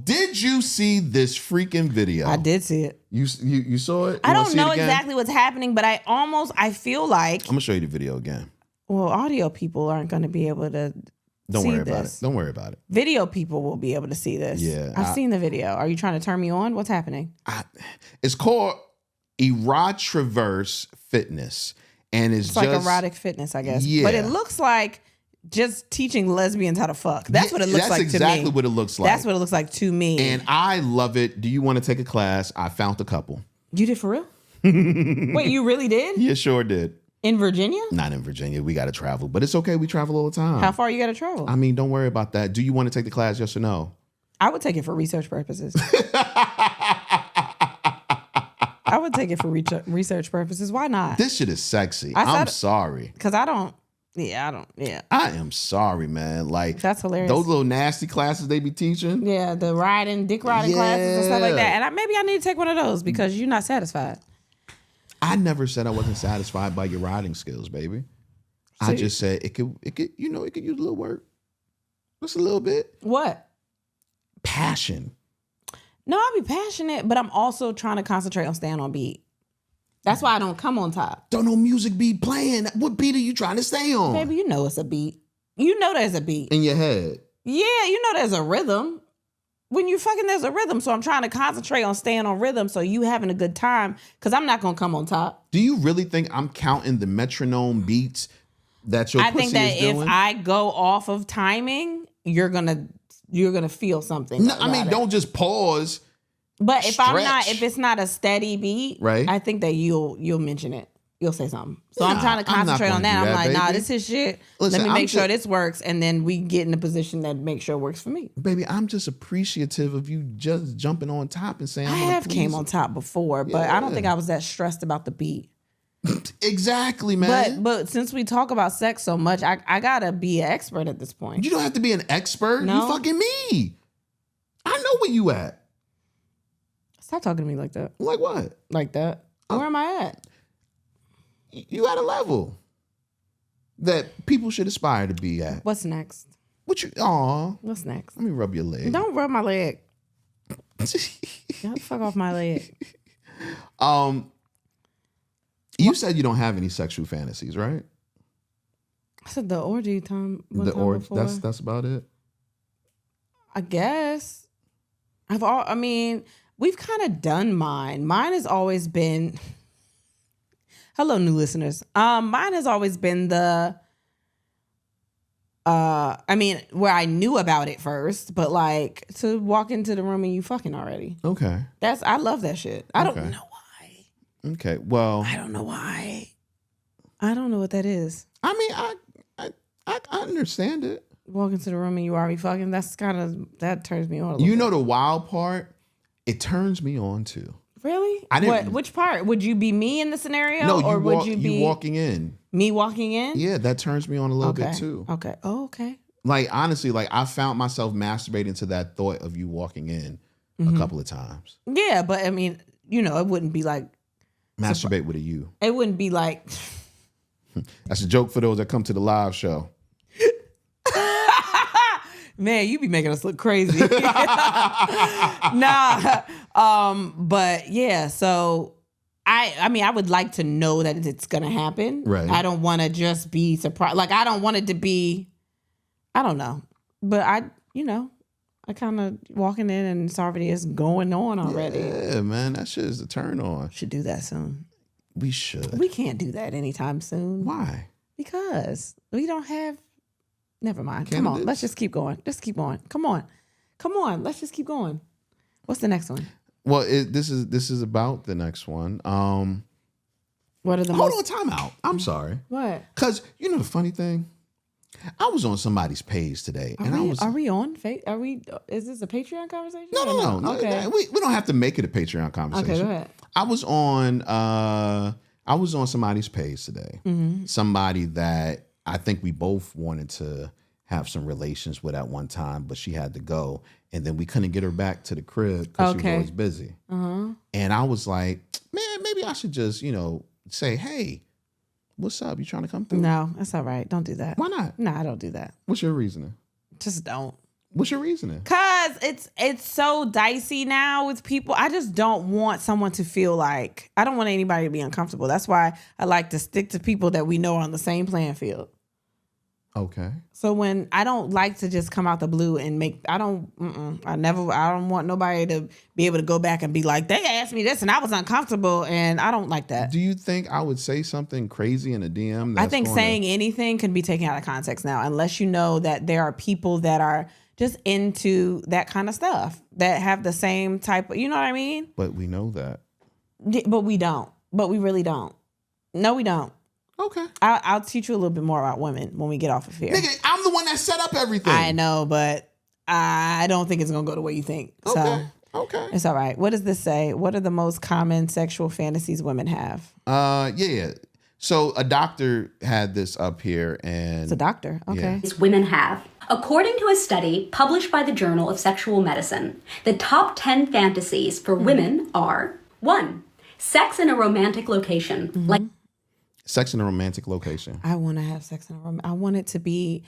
[SPEAKER 2] Did you see this freaking video?
[SPEAKER 1] I did see it.
[SPEAKER 2] You saw it?
[SPEAKER 1] I don't know exactly what's happening, but I feel like
[SPEAKER 2] I'm gonna show you the video again.
[SPEAKER 1] Well, audio people aren't going to be able to
[SPEAKER 2] Don't
[SPEAKER 1] see
[SPEAKER 2] worry
[SPEAKER 1] this.
[SPEAKER 2] about it. Don't worry about it.
[SPEAKER 1] Video people will be able to see this.
[SPEAKER 2] Yeah,
[SPEAKER 1] I've seen the video. Are you trying to turn me on? What's happening?
[SPEAKER 2] It's called Erotraverse Fitness, and it's
[SPEAKER 1] like
[SPEAKER 2] just
[SPEAKER 1] erotic fitness, I guess.
[SPEAKER 2] Yeah.
[SPEAKER 1] But it looks like just teaching lesbians how to fuck. That's what it looks like to me.
[SPEAKER 2] That's exactly what it looks like.
[SPEAKER 1] That's what it looks like to me.
[SPEAKER 2] And I love it. Do you want to take a class? I found a couple.
[SPEAKER 1] You did for real? Wait, you really did?
[SPEAKER 2] Yeah, sure did.
[SPEAKER 1] In Virginia?
[SPEAKER 2] Not in Virginia. We got to travel. But it's okay. We travel all the time.
[SPEAKER 1] How far you got to travel?
[SPEAKER 2] I mean, don't worry about that. Do you want to take the class, yes or no?
[SPEAKER 1] I would take it for research purposes. I would take it for research purposes. Why not?
[SPEAKER 2] This shit is sexy. I'm sorry.
[SPEAKER 1] Because I don't. Yeah.
[SPEAKER 2] I am sorry, man. Like,
[SPEAKER 1] that's hilarious.
[SPEAKER 2] Those little nasty classes they be teaching.
[SPEAKER 1] Yeah, the dick riding classes and stuff like that. And maybe I need to take one of those because you're not satisfied.
[SPEAKER 2] I never said I wasn't satisfied by your riding skills, baby. I just said it could use a little work. Just a little bit.
[SPEAKER 1] What?
[SPEAKER 2] Passion.
[SPEAKER 1] No, I'll be passionate, but I'm also trying to concentrate on staying on beat. That's why I don't come on top.
[SPEAKER 2] Don't no music be playing. What beat are you trying to stay on?
[SPEAKER 1] Baby, you know it's a beat. You know there's a beat.
[SPEAKER 2] In your head.
[SPEAKER 1] Yeah, you know there's a rhythm. When you fucking, there's a rhythm. So I'm trying to concentrate on staying on rhythm so you having a good time because I'm not going to come on top.
[SPEAKER 2] Do you really think I'm counting the metronome beats that your pussy is doing?
[SPEAKER 1] I think that if I go off of timing, you're gonna feel something.
[SPEAKER 2] No, I mean, don't just pause.
[SPEAKER 1] But if it's not a steady beat,
[SPEAKER 2] right?
[SPEAKER 1] I think that you'll mention it. You'll say something. So I'm trying to concentrate on that. I'm like, baby. Nah, this is shit. Listen, let me make sure this works, and then we get in a position that makes sure it works for me.
[SPEAKER 2] Baby, I'm just appreciative of you just jumping on top and saying,
[SPEAKER 1] I have came on top before, but I don't think I was that stressed about the beat.
[SPEAKER 2] Exactly, man.
[SPEAKER 1] But since we talk about sex so much, I gotta be an expert at this point.
[SPEAKER 2] You don't have to be an expert.
[SPEAKER 1] No?
[SPEAKER 2] You fucking me. I know where you at.
[SPEAKER 1] Stop talking to me like that.
[SPEAKER 2] Like what?
[SPEAKER 1] Like that. Where am I at?
[SPEAKER 2] You at a level that people should aspire to be at.
[SPEAKER 1] What's next?
[SPEAKER 2] What's
[SPEAKER 1] next?
[SPEAKER 2] Let me rub your leg.
[SPEAKER 1] Don't rub my leg. Don't fuck off my leg.
[SPEAKER 2] You said you don't have any sexual fantasies, right?
[SPEAKER 1] I said the orgy time.
[SPEAKER 2] That's about it.
[SPEAKER 1] I guess. We've kind of done mine. Mine has always been. Hello, new listeners. Mine has always been where I knew about it first, but like to walk into the room and you fucking already.
[SPEAKER 2] Okay.
[SPEAKER 1] I love that shit. I don't know why.
[SPEAKER 2] Okay. Well,
[SPEAKER 1] I don't know why. I don't know what that is.
[SPEAKER 2] I mean, I understand it.
[SPEAKER 1] Walk into the room and you already fucking. That turns me on.
[SPEAKER 2] You know the wild part? It turns me on too.
[SPEAKER 1] Really? Which part? Would you be me in the scenario?
[SPEAKER 2] No,
[SPEAKER 1] or would you be
[SPEAKER 2] walking in?
[SPEAKER 1] Me walking in?
[SPEAKER 2] Yeah, that turns me on a little bit too.
[SPEAKER 1] Okay. Oh, okay.
[SPEAKER 2] Like honestly, like I found myself masturbating to that thought of you walking in a couple of times.
[SPEAKER 1] Yeah, but I mean, it wouldn't be like
[SPEAKER 2] masturbate with a you.
[SPEAKER 1] It wouldn't be like
[SPEAKER 2] that's a joke for those that come to the live show.
[SPEAKER 1] Man, you be making us look crazy. Nah. But yeah, so I would like to know that it's gonna happen.
[SPEAKER 2] Right.
[SPEAKER 1] I don't wanna just be surprised. Like I don't want it to be, I don't know. But I I kind of walking in and it's already is going on already.
[SPEAKER 2] Yeah, man, that shit is a turn on.
[SPEAKER 1] Should do that soon.
[SPEAKER 2] We should.
[SPEAKER 1] We can't do that anytime soon.
[SPEAKER 2] Why?
[SPEAKER 1] Because we don't have. Never mind.
[SPEAKER 2] Candidates?
[SPEAKER 1] Come on, let's just keep going. Just keep going. Come on. Let's just keep going. What's the next one?
[SPEAKER 2] Well, this is about the next one.
[SPEAKER 1] What are the
[SPEAKER 2] Hold
[SPEAKER 1] most?
[SPEAKER 2] on, time out. I'm sorry.
[SPEAKER 1] What?
[SPEAKER 2] Because you know the funny thing, I was on somebody's page today,
[SPEAKER 1] Are we on? Are we? Is this a Patreon conversation?
[SPEAKER 2] No.
[SPEAKER 1] Okay.
[SPEAKER 2] We don't have to make it a Patreon conversation.
[SPEAKER 1] Okay, go ahead.
[SPEAKER 2] I was on somebody's page today.
[SPEAKER 1] Mm-hmm.
[SPEAKER 2] Somebody that I think we both wanted to have some relations with at one time, but she had to go, and then we couldn't get her back to the crib because she was always busy.
[SPEAKER 1] Uh-huh.
[SPEAKER 2] And I was like, man, maybe I should just say, hey, what's up? You trying to come through?
[SPEAKER 1] No, that's all right. Don't do that.
[SPEAKER 2] Why not?
[SPEAKER 1] No, I don't do that.
[SPEAKER 2] What's your reasoning?
[SPEAKER 1] Just don't.
[SPEAKER 2] What's your reasoning?
[SPEAKER 1] Cause it's so dicey now with people. I just don't want someone to feel like, I don't want anybody to be uncomfortable. That's why I like to stick to people that we know are on the same playing field.
[SPEAKER 2] Okay.
[SPEAKER 1] So when I don't like to just come out the blue and I don't want nobody to be able to go back and be like, they asked me this and I was uncomfortable, and I don't like that.
[SPEAKER 2] Do you think I would say something crazy in a DM?
[SPEAKER 1] I think saying anything can be taken out of context now, unless you know that there are people that are just into that kind of stuff, that have the same type of, you know what I mean?
[SPEAKER 2] But we know that.
[SPEAKER 1] But we don't. But we really don't. No, we don't.
[SPEAKER 2] Okay.
[SPEAKER 1] I'll teach you a little bit more about women when we get off of here.
[SPEAKER 2] Nigga, I'm the one that set up everything.
[SPEAKER 1] I know, but I don't think it's going to go the way you think.
[SPEAKER 2] Okay.
[SPEAKER 1] So
[SPEAKER 2] Okay.
[SPEAKER 1] it's all right. What does this say? What are the most common sexual fantasies women have?
[SPEAKER 2] Yeah. So a doctor had this up here, and
[SPEAKER 1] It's a doctor. Okay.
[SPEAKER 3] Women have. According to a study published by the Journal of Sexual Medicine, the top 10 fantasies for women are 1. Sex in a romantic location, like
[SPEAKER 2] sex in a romantic location.
[SPEAKER 1] I want to have sex in a room. I want it to be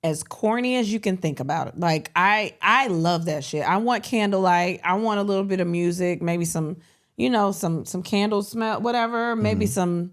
[SPEAKER 1] as corny as you can think about it. Like I love that shit. I want candlelight. I want a little bit of music, maybe some candle smell, whatever. Maybe some.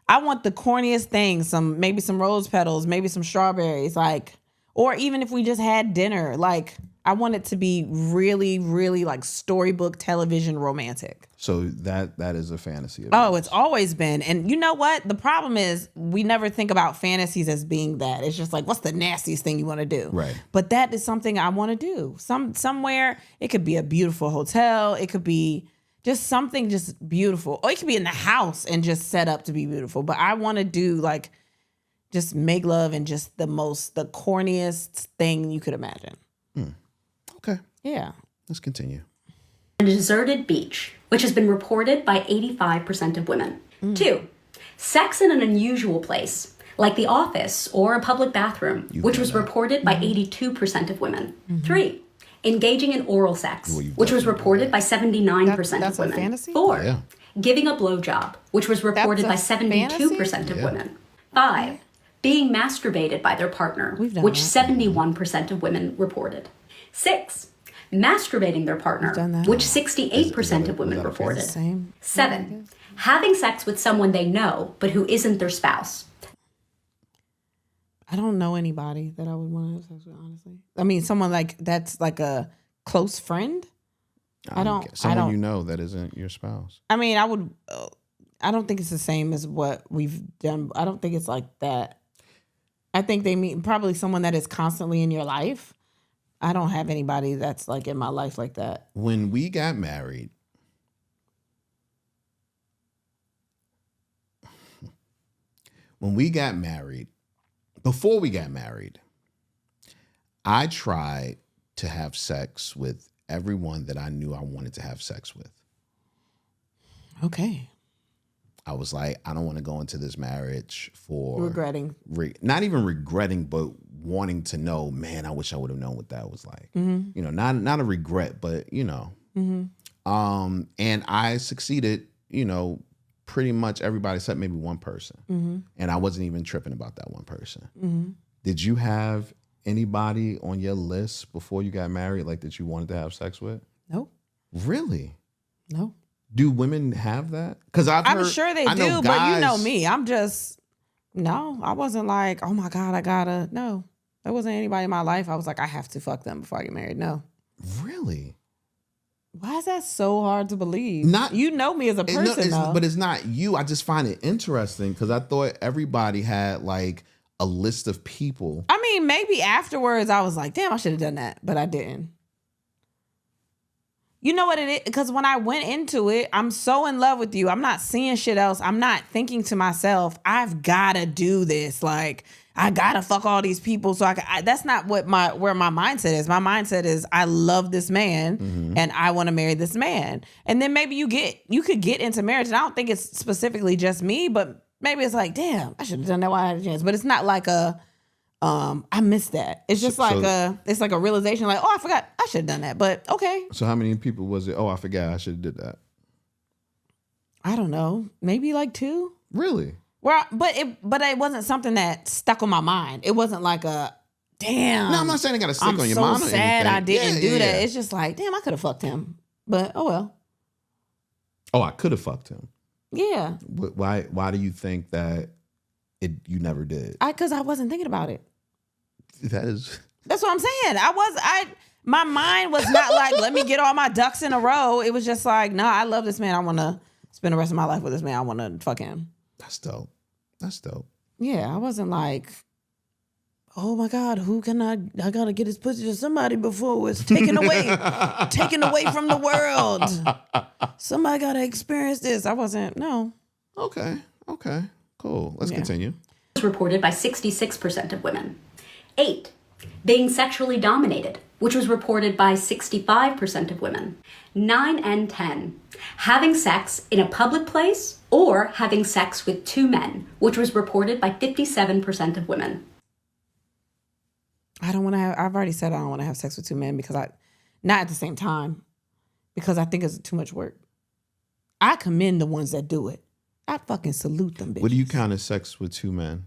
[SPEAKER 1] I want the corniest things. Maybe some rose petals, maybe some strawberries, like, or even if we just had dinner, like. I want it to be really, really like storybook television romantic.
[SPEAKER 2] So that is a fantasy.
[SPEAKER 1] Oh, it's always been. And you know what? The problem is we never think about fantasies as being that. It's just like, what's the nastiest thing you want to do?
[SPEAKER 2] Right.
[SPEAKER 1] But that is something I want to do. Somewhere, it could be a beautiful hotel. It could be just something just beautiful. Or it could be in the house and just set up to be beautiful. But I want to do like just make love and just the corniest thing you could imagine.
[SPEAKER 2] Okay.
[SPEAKER 1] Yeah.
[SPEAKER 2] Let's continue.
[SPEAKER 3] a deserted beach, which has been reported by 85% of women. 2, sex in an unusual place, like the office or a public bathroom, which was reported by 82% of women. 3, engaging in oral sex, which was reported by 79% of women.
[SPEAKER 1] Fantasy?
[SPEAKER 3] 4, giving a blowjob, which was reported by 72% of women. 5, being masturbated by their partner, which 71% of women reported. 6, masturbating their partner, which 68% of women reported. 7, having sex with someone they know, but who isn't their spouse.
[SPEAKER 1] I don't know anybody that I would want to have sex with, honestly. I mean, someone like that's like a close friend.
[SPEAKER 2] Someone you know that isn't your spouse.
[SPEAKER 1] I mean, I would. I don't think it's the same as what we've done. I don't think it's like that. I think they mean probably someone that is constantly in your life. I don't have anybody that's like in my life like that.
[SPEAKER 2] When we got married, before we got married, I tried to have sex with everyone that I knew I wanted to have sex with.
[SPEAKER 1] Okay.
[SPEAKER 2] I was like, I don't want to go into this marriage for
[SPEAKER 1] regretting.
[SPEAKER 2] Not even regretting, but wanting to know, man, I wish I would have known what that was like. Mm-hmm. You know, not a regret, but you know. Mm-hmm. And I succeeded, you know, pretty much everybody except maybe one person. Mm-hmm. And I wasn't even tripping about that one person. Mm-hmm. Did you have anybody on your list before you got married, like that you wanted to have sex with?
[SPEAKER 1] No.
[SPEAKER 2] Really?
[SPEAKER 1] No.
[SPEAKER 2] Do women have that? Because
[SPEAKER 1] I'm sure they do, but you know me. I wasn't like, oh my God, no. There wasn't anybody in my life I was like, I have to fuck them before I get married. No.
[SPEAKER 2] Really?
[SPEAKER 1] Why is that so hard to believe?
[SPEAKER 2] Not
[SPEAKER 1] you know me as a person, though.
[SPEAKER 2] But it's not you. I just find it interesting because I thought everybody had like a list of people.
[SPEAKER 1] I mean, maybe afterwards I was like, damn, I should have done that, but I didn't. You know what it is? Because when I went into it, I'm so in love with you. I'm not seeing shit else. I'm not thinking to myself, I've got to do this. Like, I got to fuck all these people. So that's not what where my mindset is. My mindset is I love this man and I want to marry this man. And then maybe you could get into marriage. And I don't think it's specifically just me, but maybe it's like, damn, I should have done that while I had a chance. But it's not like I missed that. It's just it's like a realization like, oh, I forgot. I should have done that. But okay.
[SPEAKER 2] So how many people was it? Oh, I forgot. I should have did that.
[SPEAKER 1] I don't know. Maybe like 2.
[SPEAKER 2] Really?
[SPEAKER 1] Well, but it wasn't something that stuck on my mind. It wasn't like a damn.
[SPEAKER 2] No, I'm not saying it got to stick on your
[SPEAKER 1] mind.
[SPEAKER 2] mind.
[SPEAKER 1] I'm so sad I didn't do that. It's just like, damn, I could have fucked him. But oh well.
[SPEAKER 2] Oh, I could have fucked him.
[SPEAKER 1] Yeah.
[SPEAKER 2] Why do you think that you never did?
[SPEAKER 1] Because I wasn't thinking about it.
[SPEAKER 2] That's
[SPEAKER 1] what I'm saying. My mind was not like, let me get all my ducks in a row. It was just like, no, I love this man. I want to spend the rest of my life with this man. I want to fuck him.
[SPEAKER 2] That's dope.
[SPEAKER 1] Yeah, I wasn't like, oh my God, I got to get his pussy to somebody before it's taken away from the world. Somebody got to experience this. I wasn't, no.
[SPEAKER 2] Okay, cool. Let's continue.
[SPEAKER 3] Was reported by 66% of women. 8, being sexually dominated, which was reported by 65% of women. 9 and 10, having sex in a public place or having sex with 2 men, which was reported by 57% of women.
[SPEAKER 1] I've already said I don't want to have sex with 2 men because not at the same time, because I think it's too much work. I commend the ones that do it. I fucking salute them bitches.
[SPEAKER 2] What do you count as sex with 2 men?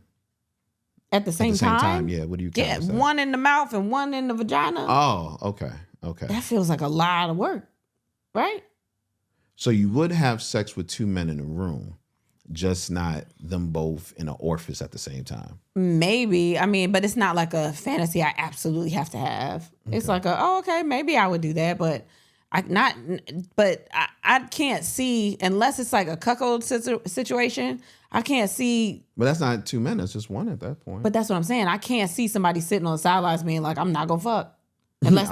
[SPEAKER 1] At the same time?
[SPEAKER 2] Yeah. What do you count as that?
[SPEAKER 1] One in the mouth and one in the vagina.
[SPEAKER 2] Oh, okay.
[SPEAKER 1] That feels like a lot of work, right?
[SPEAKER 2] So you would have sex with 2 men in a room, just not them both in an orifice at the same time.
[SPEAKER 1] Maybe. I mean, but it's not like a fantasy I absolutely have to have. Okay. It's like okay, maybe I would do that, but I can't see, unless it's like a cuckold situation, I can't see.
[SPEAKER 2] But that's not 2 men, that's just one at that point.
[SPEAKER 1] But that's what I'm saying. I can't see somebody sitting on the sidelines being like, I'm not gonna fuck. Unless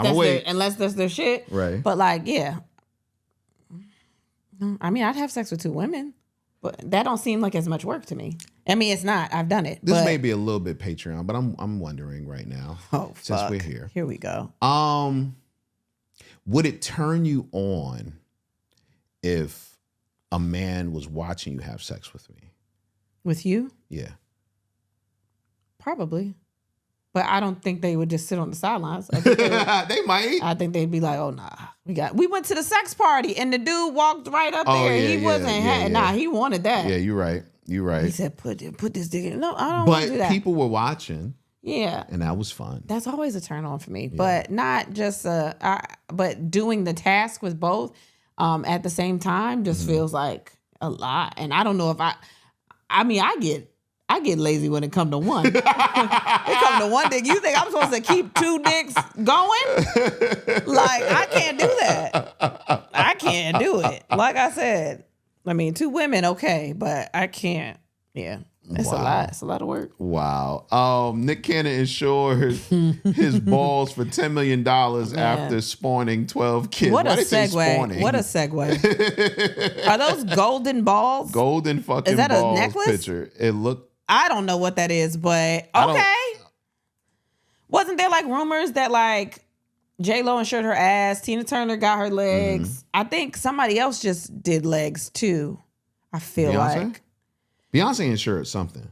[SPEAKER 1] that's their shit.
[SPEAKER 2] Right.
[SPEAKER 1] But like, yeah. I mean, I'd have sex with 2 women, but that don't seem like as much work to me. I mean, it's not. I've done it.
[SPEAKER 2] This may be a little bit Patreon, but I'm wondering right now.
[SPEAKER 1] Oh,
[SPEAKER 2] since
[SPEAKER 1] fuck.
[SPEAKER 2] we're here.
[SPEAKER 1] Here we go.
[SPEAKER 2] Would it turn you on if a man was watching you have sex with me?
[SPEAKER 1] With you?
[SPEAKER 2] Yeah.
[SPEAKER 1] Probably. But I don't think they would just sit on the sidelines. I think
[SPEAKER 2] they might.
[SPEAKER 1] I think they'd be like, oh, nah. We went to the sex party and the dude walked right up there.
[SPEAKER 2] Yeah,
[SPEAKER 1] he wasn't, nah, he wanted that.
[SPEAKER 2] Yeah, you're right. He
[SPEAKER 1] said, put this dick in. No, I don't want to do that.
[SPEAKER 2] But people were watching.
[SPEAKER 1] Yeah.
[SPEAKER 2] And that was fun.
[SPEAKER 1] That's always a turn on for me. Yeah. But not just, but doing the task with both at the same time just feels like a lot. And I don't know if I get lazy when it come to one. It come to one dick. You think I'm supposed to keep 2 dicks going? Like, I can't do that. I can't do it. Like I said, I mean, 2 women, okay, but I can't. Yeah. It's a lot. It's a lot of work.
[SPEAKER 2] Wow. Nick Cannon insures his balls for $10 million after spawning 12 kids.
[SPEAKER 1] What a segue. What a segue. Are those golden balls?
[SPEAKER 2] Golden fucking balls.
[SPEAKER 1] Is that a necklace?
[SPEAKER 2] Picture. It looked.
[SPEAKER 1] I don't know what that is, but okay. Wasn't there like rumors that like J-Lo insured her ass, Tina Turner got her legs. I think somebody else just did legs too. I feel like.
[SPEAKER 2] Beyonce insured something.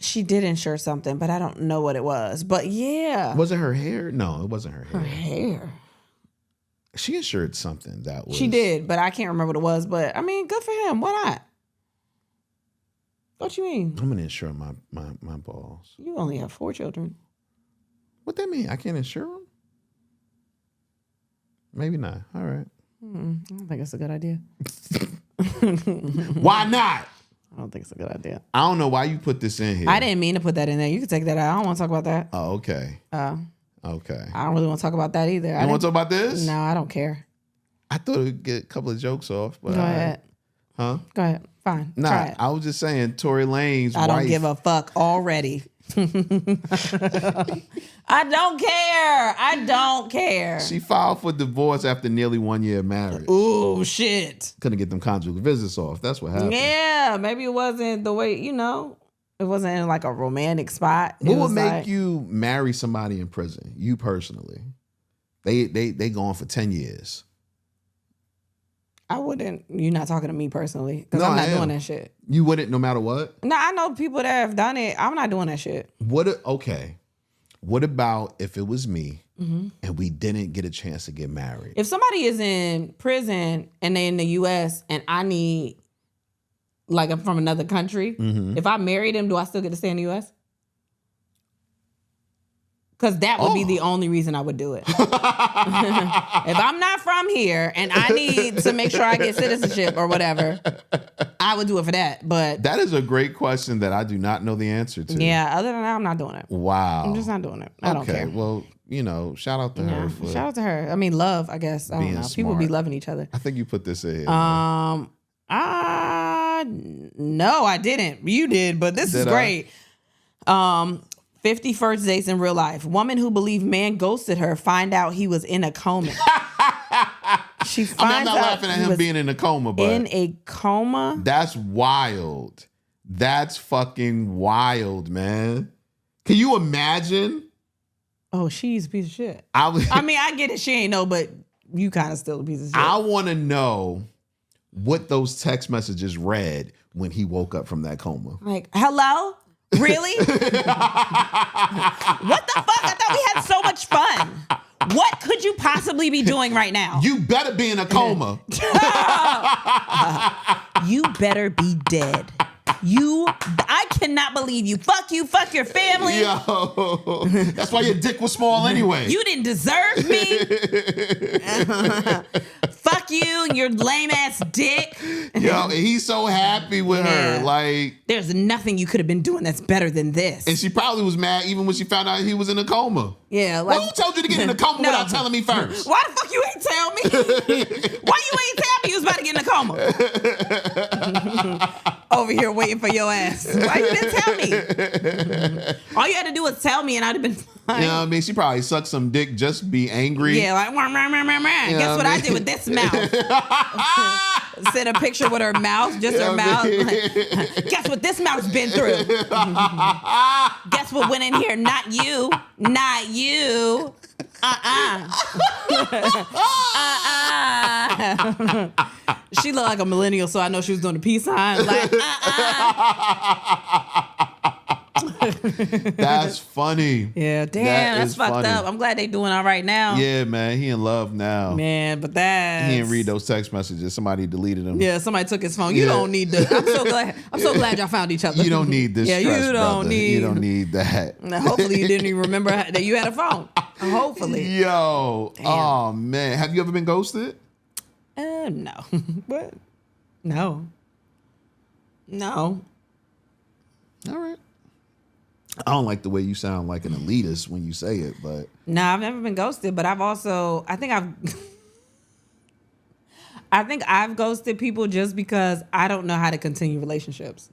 [SPEAKER 1] She did insure something, but I don't know what it was. But yeah.
[SPEAKER 2] Was it her hair? No, it wasn't her hair.
[SPEAKER 1] Her hair.
[SPEAKER 2] She insured something that was.
[SPEAKER 1] She did, but I can't remember what it was. But I mean, good for him. Why not? What you mean?
[SPEAKER 2] I'm gonna insure my balls.
[SPEAKER 1] You only have 4 children.
[SPEAKER 2] What that mean? I can't insure them? Maybe not. All right.
[SPEAKER 1] I don't think it's a good idea.
[SPEAKER 2] Why not?
[SPEAKER 1] I don't think it's a good idea.
[SPEAKER 2] I don't know why you put this in here.
[SPEAKER 1] I didn't mean to put that in there. You can take that out. I don't want to talk about that.
[SPEAKER 2] Oh, okay. Okay.
[SPEAKER 1] I don't really want to talk about that either.
[SPEAKER 2] You want to talk about this?
[SPEAKER 1] No, I don't care.
[SPEAKER 2] I thought it would get a couple of jokes off. But
[SPEAKER 1] Go ahead.
[SPEAKER 2] Huh?
[SPEAKER 1] Go ahead. Fine.
[SPEAKER 2] Nah,
[SPEAKER 1] Try it.
[SPEAKER 2] I was just saying Tory Lanez
[SPEAKER 1] I
[SPEAKER 2] wife.
[SPEAKER 1] don't give a fuck already. I don't care. I don't care.
[SPEAKER 2] She filed for divorce after nearly 1 year of marriage.
[SPEAKER 1] Ooh, shit.
[SPEAKER 2] Couldn't get them conjugal visits off. That's what happened.
[SPEAKER 1] Yeah, maybe it wasn't the way, it wasn't in like a romantic spot.
[SPEAKER 2] What would make you marry somebody in prison? You personally. They going for 10 years.
[SPEAKER 1] I wouldn't. You're not talking to me personally because
[SPEAKER 2] No,
[SPEAKER 1] I'm not
[SPEAKER 2] I am.
[SPEAKER 1] doing that shit.
[SPEAKER 2] You wouldn't no matter what?
[SPEAKER 1] No, I know people that have done it. I'm not doing that shit.
[SPEAKER 2] Okay. What about if it was me and we didn't get a chance to get married?
[SPEAKER 1] If somebody is in prison and they're in the U.S. and I need, like, I'm from another country, if I marry them, do I still get to stay in the U.S.? Because that would be the only reason I would do it. If I'm not from here and I need to make sure I get citizenship or whatever, I would do it for that. But
[SPEAKER 2] that is a great question that I do not know the answer to.
[SPEAKER 1] yeah, other than that, I'm not doing it.
[SPEAKER 2] Wow.
[SPEAKER 1] I'm just not doing it. I don't care.
[SPEAKER 2] Well, shout out to her.
[SPEAKER 1] Shout out to her. I mean, love, I guess. I don't know. People
[SPEAKER 2] smart.
[SPEAKER 1] be loving each other.
[SPEAKER 2] I think you put this in.
[SPEAKER 1] No, I didn't. You did, but this is great. 50 first dates in real life. Woman who believed man ghosted her find out he was in a coma. She finds
[SPEAKER 2] I'm not laughing at him being in a coma, but
[SPEAKER 1] in a coma.
[SPEAKER 2] That's wild. That's fucking wild, man. Can you imagine?
[SPEAKER 1] Oh, she's a piece of shit.
[SPEAKER 2] I
[SPEAKER 1] mean, I get it. She ain't know, but you kind of still a piece of shit.
[SPEAKER 2] I want to know what those text messages read when he woke up from that coma.
[SPEAKER 1] Like, hello? Really? What the fuck? I thought we had so much fun. What could you possibly be doing right now?
[SPEAKER 2] You better be in a coma.
[SPEAKER 1] You better be dead. I cannot believe you. Fuck you. Fuck your family.
[SPEAKER 2] Yo, that's why your dick was small anyway.
[SPEAKER 1] You didn't deserve me. Fuck you, your lame ass dick.
[SPEAKER 2] Yo, and he's so happy with her. Like,
[SPEAKER 1] there's nothing you could have been doing that's better than this.
[SPEAKER 2] And she probably was mad even when she found out he was in a coma.
[SPEAKER 1] Yeah, like,
[SPEAKER 2] who told you to get in a coma without telling me first?
[SPEAKER 1] Why the fuck you ain't tell me? Why you ain't tell me you was about to get in a coma? Over here waiting for your ass. Why you didn't tell me? All you had to do was tell me and I'd have been fine.
[SPEAKER 2] You know what I mean? She probably sucked some dick, just be angry.
[SPEAKER 1] Yeah, like, guess what I did with this mouth? Sent a picture with her mouth, just her mouth. Like, guess what this mouth's been through? Guess what went in here? Not you. Not you. She looked like a millennial, so I know she was doing the peace sign. Like,
[SPEAKER 2] That's funny.
[SPEAKER 1] Yeah, damn, that's fucked
[SPEAKER 2] funny.
[SPEAKER 1] up. I'm glad they doing all right now.
[SPEAKER 2] Yeah, man, he in love now.
[SPEAKER 1] Man, but that
[SPEAKER 2] he didn't read those text messages. Somebody deleted them.
[SPEAKER 1] Yeah, somebody took his phone. You don't need to. I'm so glad y'all found each other.
[SPEAKER 2] You don't need this.
[SPEAKER 1] Yeah,
[SPEAKER 2] stress,
[SPEAKER 1] you
[SPEAKER 2] don't need that.
[SPEAKER 1] Now, hopefully, you didn't even remember that you had a phone. Hopefully.
[SPEAKER 2] Yo,
[SPEAKER 1] damn.
[SPEAKER 2] Oh man, have you ever been ghosted?
[SPEAKER 1] No. What? No. All
[SPEAKER 2] right. I don't like the way you sound like an elitist when you say it, but
[SPEAKER 1] no, I've never been ghosted, but I think I've ghosted people just because I don't know how to continue relationships.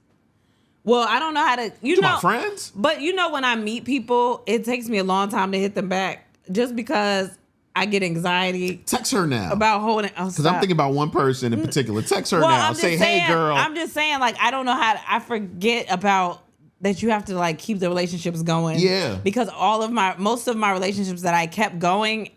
[SPEAKER 1] Well, I don't know how to,
[SPEAKER 2] my friends?
[SPEAKER 1] But when I meet people, it takes me a long time to hit them back just because I get anxiety.
[SPEAKER 2] Text her now.
[SPEAKER 1] About holding.
[SPEAKER 2] Because I'm thinking about one person in particular. Text her now. Say, hey, girl.
[SPEAKER 1] I'm just saying, like, I don't know how I forget about that you have to, like, keep the relationships going. Yeah. Because most of my relationships that I kept going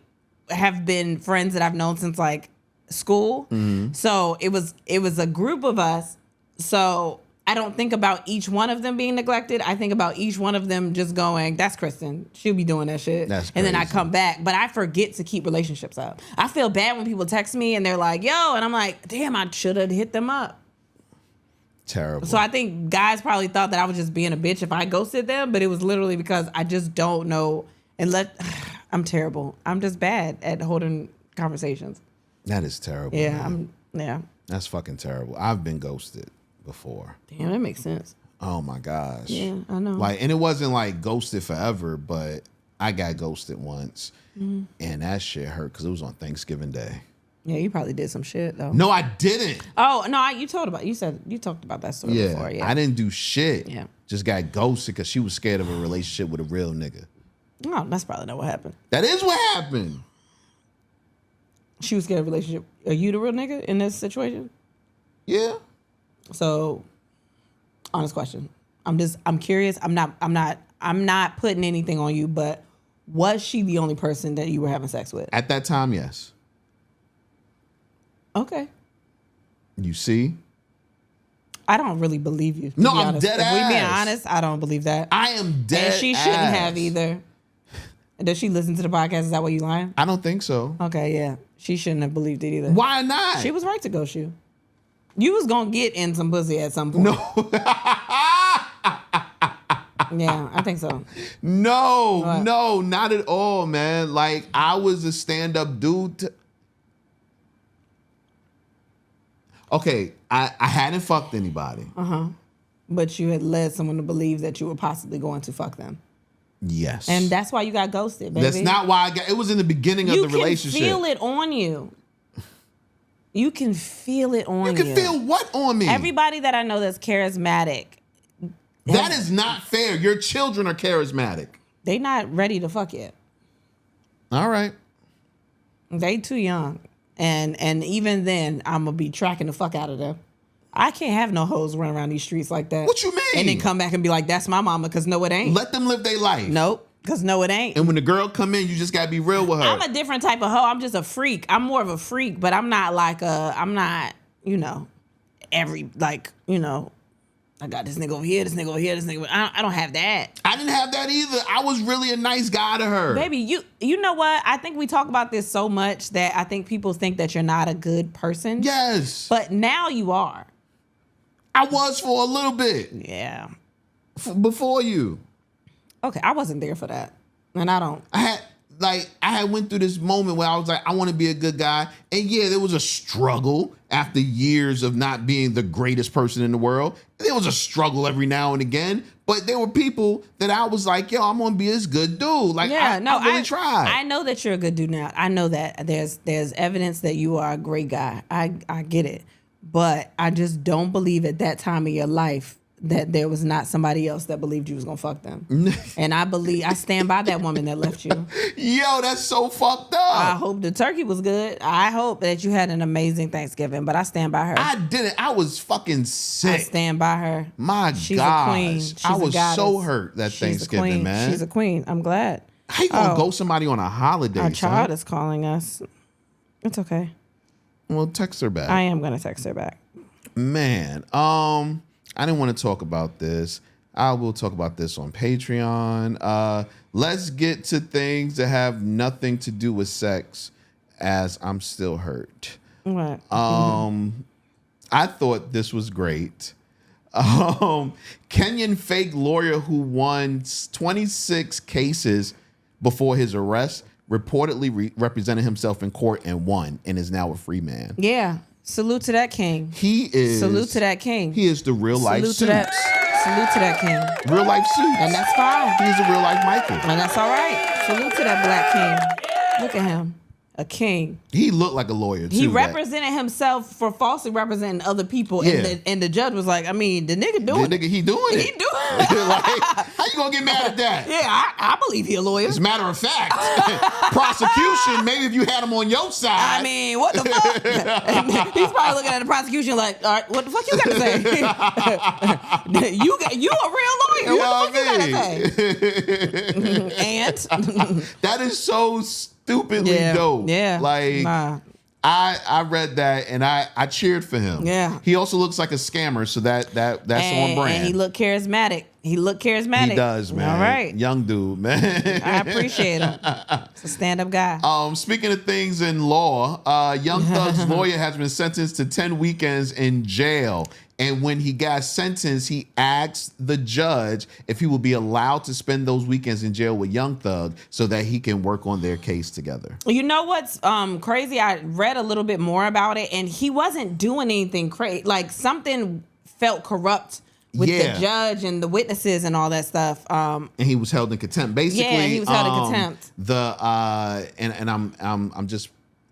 [SPEAKER 1] have been friends that I've known since, like, school. Mm-hmm. So it was a group of us. So I don't think about each one of them being neglected. I think about each one of them just going, that's Kristen. She'll be doing that shit. That's crazy. And then I come back. But I forget to keep relationships up. I feel bad when people text me and they're like, yo, and I'm like, damn, I should have hit them up.
[SPEAKER 2] Terrible.
[SPEAKER 1] So I think guys probably thought that I was just being a bitch if I ghosted them, but it was literally because I just don't know. I'm terrible. I'm just bad at holding conversations.
[SPEAKER 2] That is terrible.
[SPEAKER 1] Yeah,
[SPEAKER 2] That's fucking terrible. I've been ghosted before.
[SPEAKER 1] Damn, that makes sense.
[SPEAKER 2] Oh my gosh.
[SPEAKER 1] Yeah, I know.
[SPEAKER 2] Like, and it wasn't like ghosted forever, but I got ghosted once, and that shit hurt because it was on Thanksgiving Day.
[SPEAKER 1] Yeah, you probably did some shit though.
[SPEAKER 2] No, I didn't.
[SPEAKER 1] Oh no, you talked about that story before. Yeah,
[SPEAKER 2] I didn't do shit.
[SPEAKER 1] Yeah,
[SPEAKER 2] just got ghosted because she was scared of a relationship with a real nigga.
[SPEAKER 1] No, that's probably not what happened.
[SPEAKER 2] That is what happened.
[SPEAKER 1] She was scared of a relationship. Are you the real nigga in this situation?
[SPEAKER 2] Yeah.
[SPEAKER 1] So, honest question. I'm curious. I'm not putting anything on you, but was she the only person that you were having sex with?
[SPEAKER 2] At that time, yes.
[SPEAKER 1] Okay.
[SPEAKER 2] You see?
[SPEAKER 1] I don't really believe you.
[SPEAKER 2] No, I'm dead
[SPEAKER 1] ass. If we being
[SPEAKER 2] ass.
[SPEAKER 1] honest, I don't believe that.
[SPEAKER 2] I am dead
[SPEAKER 1] And she
[SPEAKER 2] ass.
[SPEAKER 1] shouldn't have either. Does she listen to the podcast? Is that why you lying?
[SPEAKER 2] I don't think so.
[SPEAKER 1] Okay, yeah. She shouldn't have believed it either.
[SPEAKER 2] Why not?
[SPEAKER 1] She was right to ghost you. You was gonna get in some pussy at some point.
[SPEAKER 2] No.
[SPEAKER 1] Yeah, I think so.
[SPEAKER 2] No,
[SPEAKER 1] What?
[SPEAKER 2] no, not at all, man. Like, I was a stand-up dude. Okay, I hadn't fucked anybody.
[SPEAKER 1] But you had led someone to believe that you were possibly going to fuck them.
[SPEAKER 2] Yes.
[SPEAKER 1] And that's why you got ghosted, baby.
[SPEAKER 2] That's not why I got... It was in the beginning of the relationship.
[SPEAKER 1] You can feel it on you. You can feel it on you.
[SPEAKER 2] You can feel what on me?
[SPEAKER 1] Everybody that I know that's charismatic.
[SPEAKER 2] That is not fair. Your children are charismatic.
[SPEAKER 1] They not ready to fuck yet.
[SPEAKER 2] All right.
[SPEAKER 1] They too young. And even then, I'm going to be tracking the fuck out of them. I can't have no hoes run around these streets like that.
[SPEAKER 2] What you mean?
[SPEAKER 1] And then come back and be like, that's my mama, because no, it ain't.
[SPEAKER 2] Let them live their life.
[SPEAKER 1] Nope, because no, it ain't.
[SPEAKER 2] And when the girl come in, you just got to be real with her.
[SPEAKER 1] I'm a different type of hoe. I'm just a freak. I'm more of a freak, but I'm not like I'm not, I got this nigga over here, this nigga over here, this nigga. I don't have that.
[SPEAKER 2] I didn't have that either. I was really a nice guy to her.
[SPEAKER 1] Baby, you know what? I think we talk about this so much that I think people think that you're not a good person.
[SPEAKER 2] Yes.
[SPEAKER 1] But now you are.
[SPEAKER 2] I was for a little bit.
[SPEAKER 1] Yeah.
[SPEAKER 2] Before you.
[SPEAKER 1] Okay, I wasn't there for that. And I don't.
[SPEAKER 2] I had went through this moment where I was like, I want to be a good guy. And yeah, there was a struggle after years of not being the greatest person in the world. There was a struggle every now and again. But there were people that I was like, yo, I'm going to be this good dude. Like, I really tried.
[SPEAKER 1] I know that you're a good dude now. I know that there's evidence that you are a great guy. I get it. But I just don't believe at that time of your life that there was not somebody else that believed you was gonna fuck them. And I stand by that woman that left you.
[SPEAKER 2] Yo, that's so fucked up.
[SPEAKER 1] I hope the turkey was good. I hope that you had an amazing Thanksgiving, but I stand by her.
[SPEAKER 2] I didn't. I was fucking sick.
[SPEAKER 1] I stand by her.
[SPEAKER 2] My
[SPEAKER 1] She's
[SPEAKER 2] gosh.
[SPEAKER 1] a queen. She's
[SPEAKER 2] I was
[SPEAKER 1] a goddess.
[SPEAKER 2] so hurt that
[SPEAKER 1] She's
[SPEAKER 2] Thanksgiving,
[SPEAKER 1] a queen.
[SPEAKER 2] man.
[SPEAKER 1] She's a queen. I'm glad.
[SPEAKER 2] How you gonna go somebody on a holiday?
[SPEAKER 1] Our child is calling us. It's okay.
[SPEAKER 2] Well, text her back.
[SPEAKER 1] I am gonna text her back.
[SPEAKER 2] Man, I didn't want to talk about this. I will talk about this on Patreon. Let's get to things that have nothing to do with sex, as I'm still hurt.
[SPEAKER 1] What?
[SPEAKER 2] I thought this was great. Kenyan fake lawyer who won 26 cases before his arrest reportedly represented himself in court and won, and is now a free man.
[SPEAKER 1] Yeah. Salute to that king.
[SPEAKER 2] He is.
[SPEAKER 1] Salute to that king.
[SPEAKER 2] He is the real life
[SPEAKER 1] Salute
[SPEAKER 2] Suits.
[SPEAKER 1] Salute to that king.
[SPEAKER 2] Real life Suits.
[SPEAKER 1] And that's fine.
[SPEAKER 2] He's a real life Michael.
[SPEAKER 1] And that's all right. Salute to that black king. Look at him. A king.
[SPEAKER 2] He looked like a lawyer too.
[SPEAKER 1] He represented himself for falsely representing other people.
[SPEAKER 2] Yeah.
[SPEAKER 1] And the judge was like, I mean, the nigga doing
[SPEAKER 2] The nigga, he doing it.
[SPEAKER 1] He doing it.
[SPEAKER 2] Like, how you gonna get mad at that?
[SPEAKER 1] Yeah, I believe he a lawyer.
[SPEAKER 2] As a matter of fact, prosecution, maybe if you had him on your side.
[SPEAKER 1] I mean, what the fuck? And he's probably looking at the prosecution like, all right, what the fuck you got to say? you a real lawyer. What the fuck you got to say? And
[SPEAKER 2] that is so stupidly dope.
[SPEAKER 1] Yeah.
[SPEAKER 2] Like,
[SPEAKER 1] nah.
[SPEAKER 2] I read that and I cheered for him.
[SPEAKER 1] Yeah.
[SPEAKER 2] He also looks like a scammer, so that's on brand.
[SPEAKER 1] And he looked charismatic. He
[SPEAKER 2] He does, man.
[SPEAKER 1] All right.
[SPEAKER 2] Young dude, man.
[SPEAKER 1] I appreciate him. It's a stand-up guy.
[SPEAKER 2] Speaking of things in law, Young Thug's lawyer has been sentenced to 10 weekends in jail. And when he got sentenced, he asked the judge if he would be allowed to spend those weekends in jail with Young Thug so that he can work on their case together.
[SPEAKER 1] You know what's crazy? I read a little bit more about it, and he wasn't doing anything crazy. Like, something felt corrupt with the judge and the witnesses and all that stuff.
[SPEAKER 2] And he was held in contempt. Basically,
[SPEAKER 1] he was held in contempt.
[SPEAKER 2] And I'm just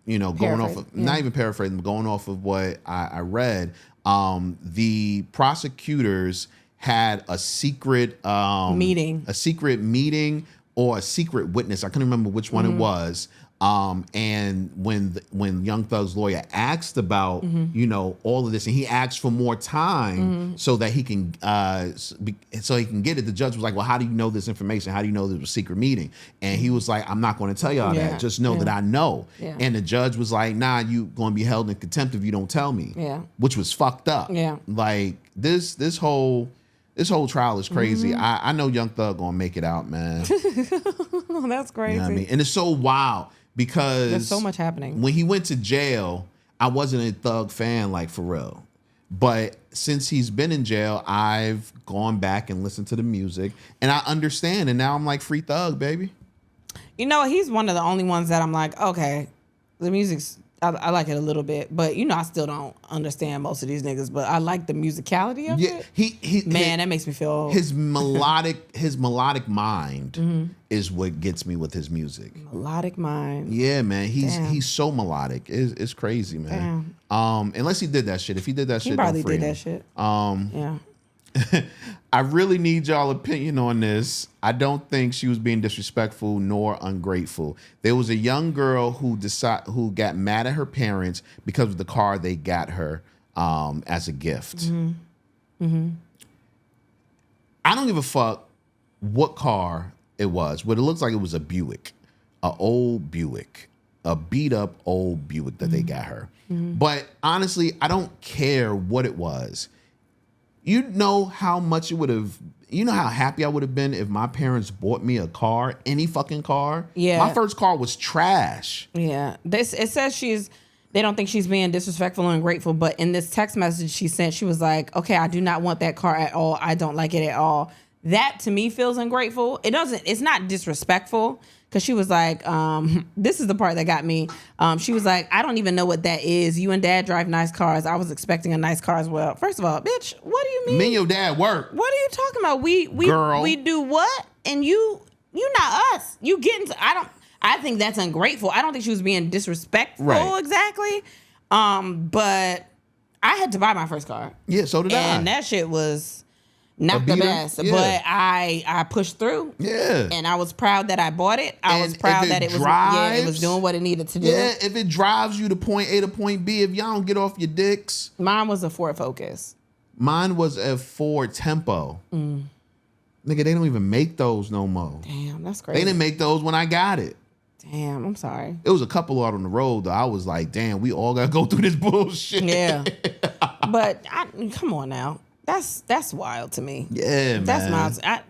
[SPEAKER 2] going off of not even paraphrasing, but going off of what I read. The prosecutors had a secret meeting or a secret witness. I couldn't remember which one it was. And when Young Thug's lawyer asked about all of this, and he asked for more time so that he can get it, the judge was like, "Well, how do you know this information? How do you know there was a secret meeting?" And he was like, "I'm not going to tell y'all that. Just know that I know." Yeah. And the judge was like, "Nah, you going to be held in contempt if you don't tell me." Yeah, which was fucked up. Yeah, like this whole trial is crazy. I know Young Thug gonna make it out, man.
[SPEAKER 1] That's crazy.
[SPEAKER 2] You know what I mean? And it's so wild. Because
[SPEAKER 1] there's so much happening.
[SPEAKER 2] When he went to jail, I wasn't a Thug fan, like, for real. But since he's been in jail, I've gone back and listened to the music, and I understand. And now I'm like, free Thug, baby.
[SPEAKER 1] He's one of the only ones that I'm like, okay, the music's, I like it a little bit, but I still don't understand most of these niggas, but I like the musicality of it. That makes me feel
[SPEAKER 2] his melodic mind is what gets me with his music.
[SPEAKER 1] Melodic mind.
[SPEAKER 2] Yeah, man. He's so melodic. It's crazy, man. Unless he did that shit. If he did that shit,
[SPEAKER 1] he probably did that shit. Yeah.
[SPEAKER 2] I really need y'all opinion on this. I don't think she was being disrespectful nor ungrateful. There was a young girl who got mad at her parents because of the car they got her as a gift. I don't give a fuck what car it was, but it looks like it was a Buick, an old Buick, a beat up old Buick that they got her. But honestly, I don't care what it was. You know how much it would have, how happy I would have been if my parents bought me a car, any fucking car. Yeah. My first car was trash.
[SPEAKER 1] Yeah. It says they don't think she's being disrespectful and ungrateful, but in this text message she sent, she was like, okay, I do not want that car at all. I don't like it at all. That to me feels ungrateful. It's not disrespectful. Because she was like, this is the part that got me. She was like, I don't even know what that is. You and Dad drive nice cars. I was expecting a nice car as well. First of all, bitch, what do you mean?
[SPEAKER 2] Me and your dad work.
[SPEAKER 1] What are you talking about? We do what? And you not us. You getting to, I think that's ungrateful. I don't think she was being disrespectful exactly. But I had to buy my first car.
[SPEAKER 2] Yeah, so did I.
[SPEAKER 1] And that shit was not the best, but I pushed through. Yeah. And I was proud that I bought it. I was proud that it was doing what it needed to do.
[SPEAKER 2] Yeah, if it drives you to point A to point B, if y'all don't get off your dicks.
[SPEAKER 1] Mine was a Ford Focus.
[SPEAKER 2] Mine was a Ford Tempo. Nigga, they don't even make those no more.
[SPEAKER 1] Damn, that's crazy.
[SPEAKER 2] They didn't make those when I got it.
[SPEAKER 1] Damn, I'm sorry.
[SPEAKER 2] It was a couple out on the road, though. I was like, damn, we all got to go through this bullshit.
[SPEAKER 1] Yeah. But come on now. That's wild to me.
[SPEAKER 2] Yeah, man.
[SPEAKER 1] That's wild.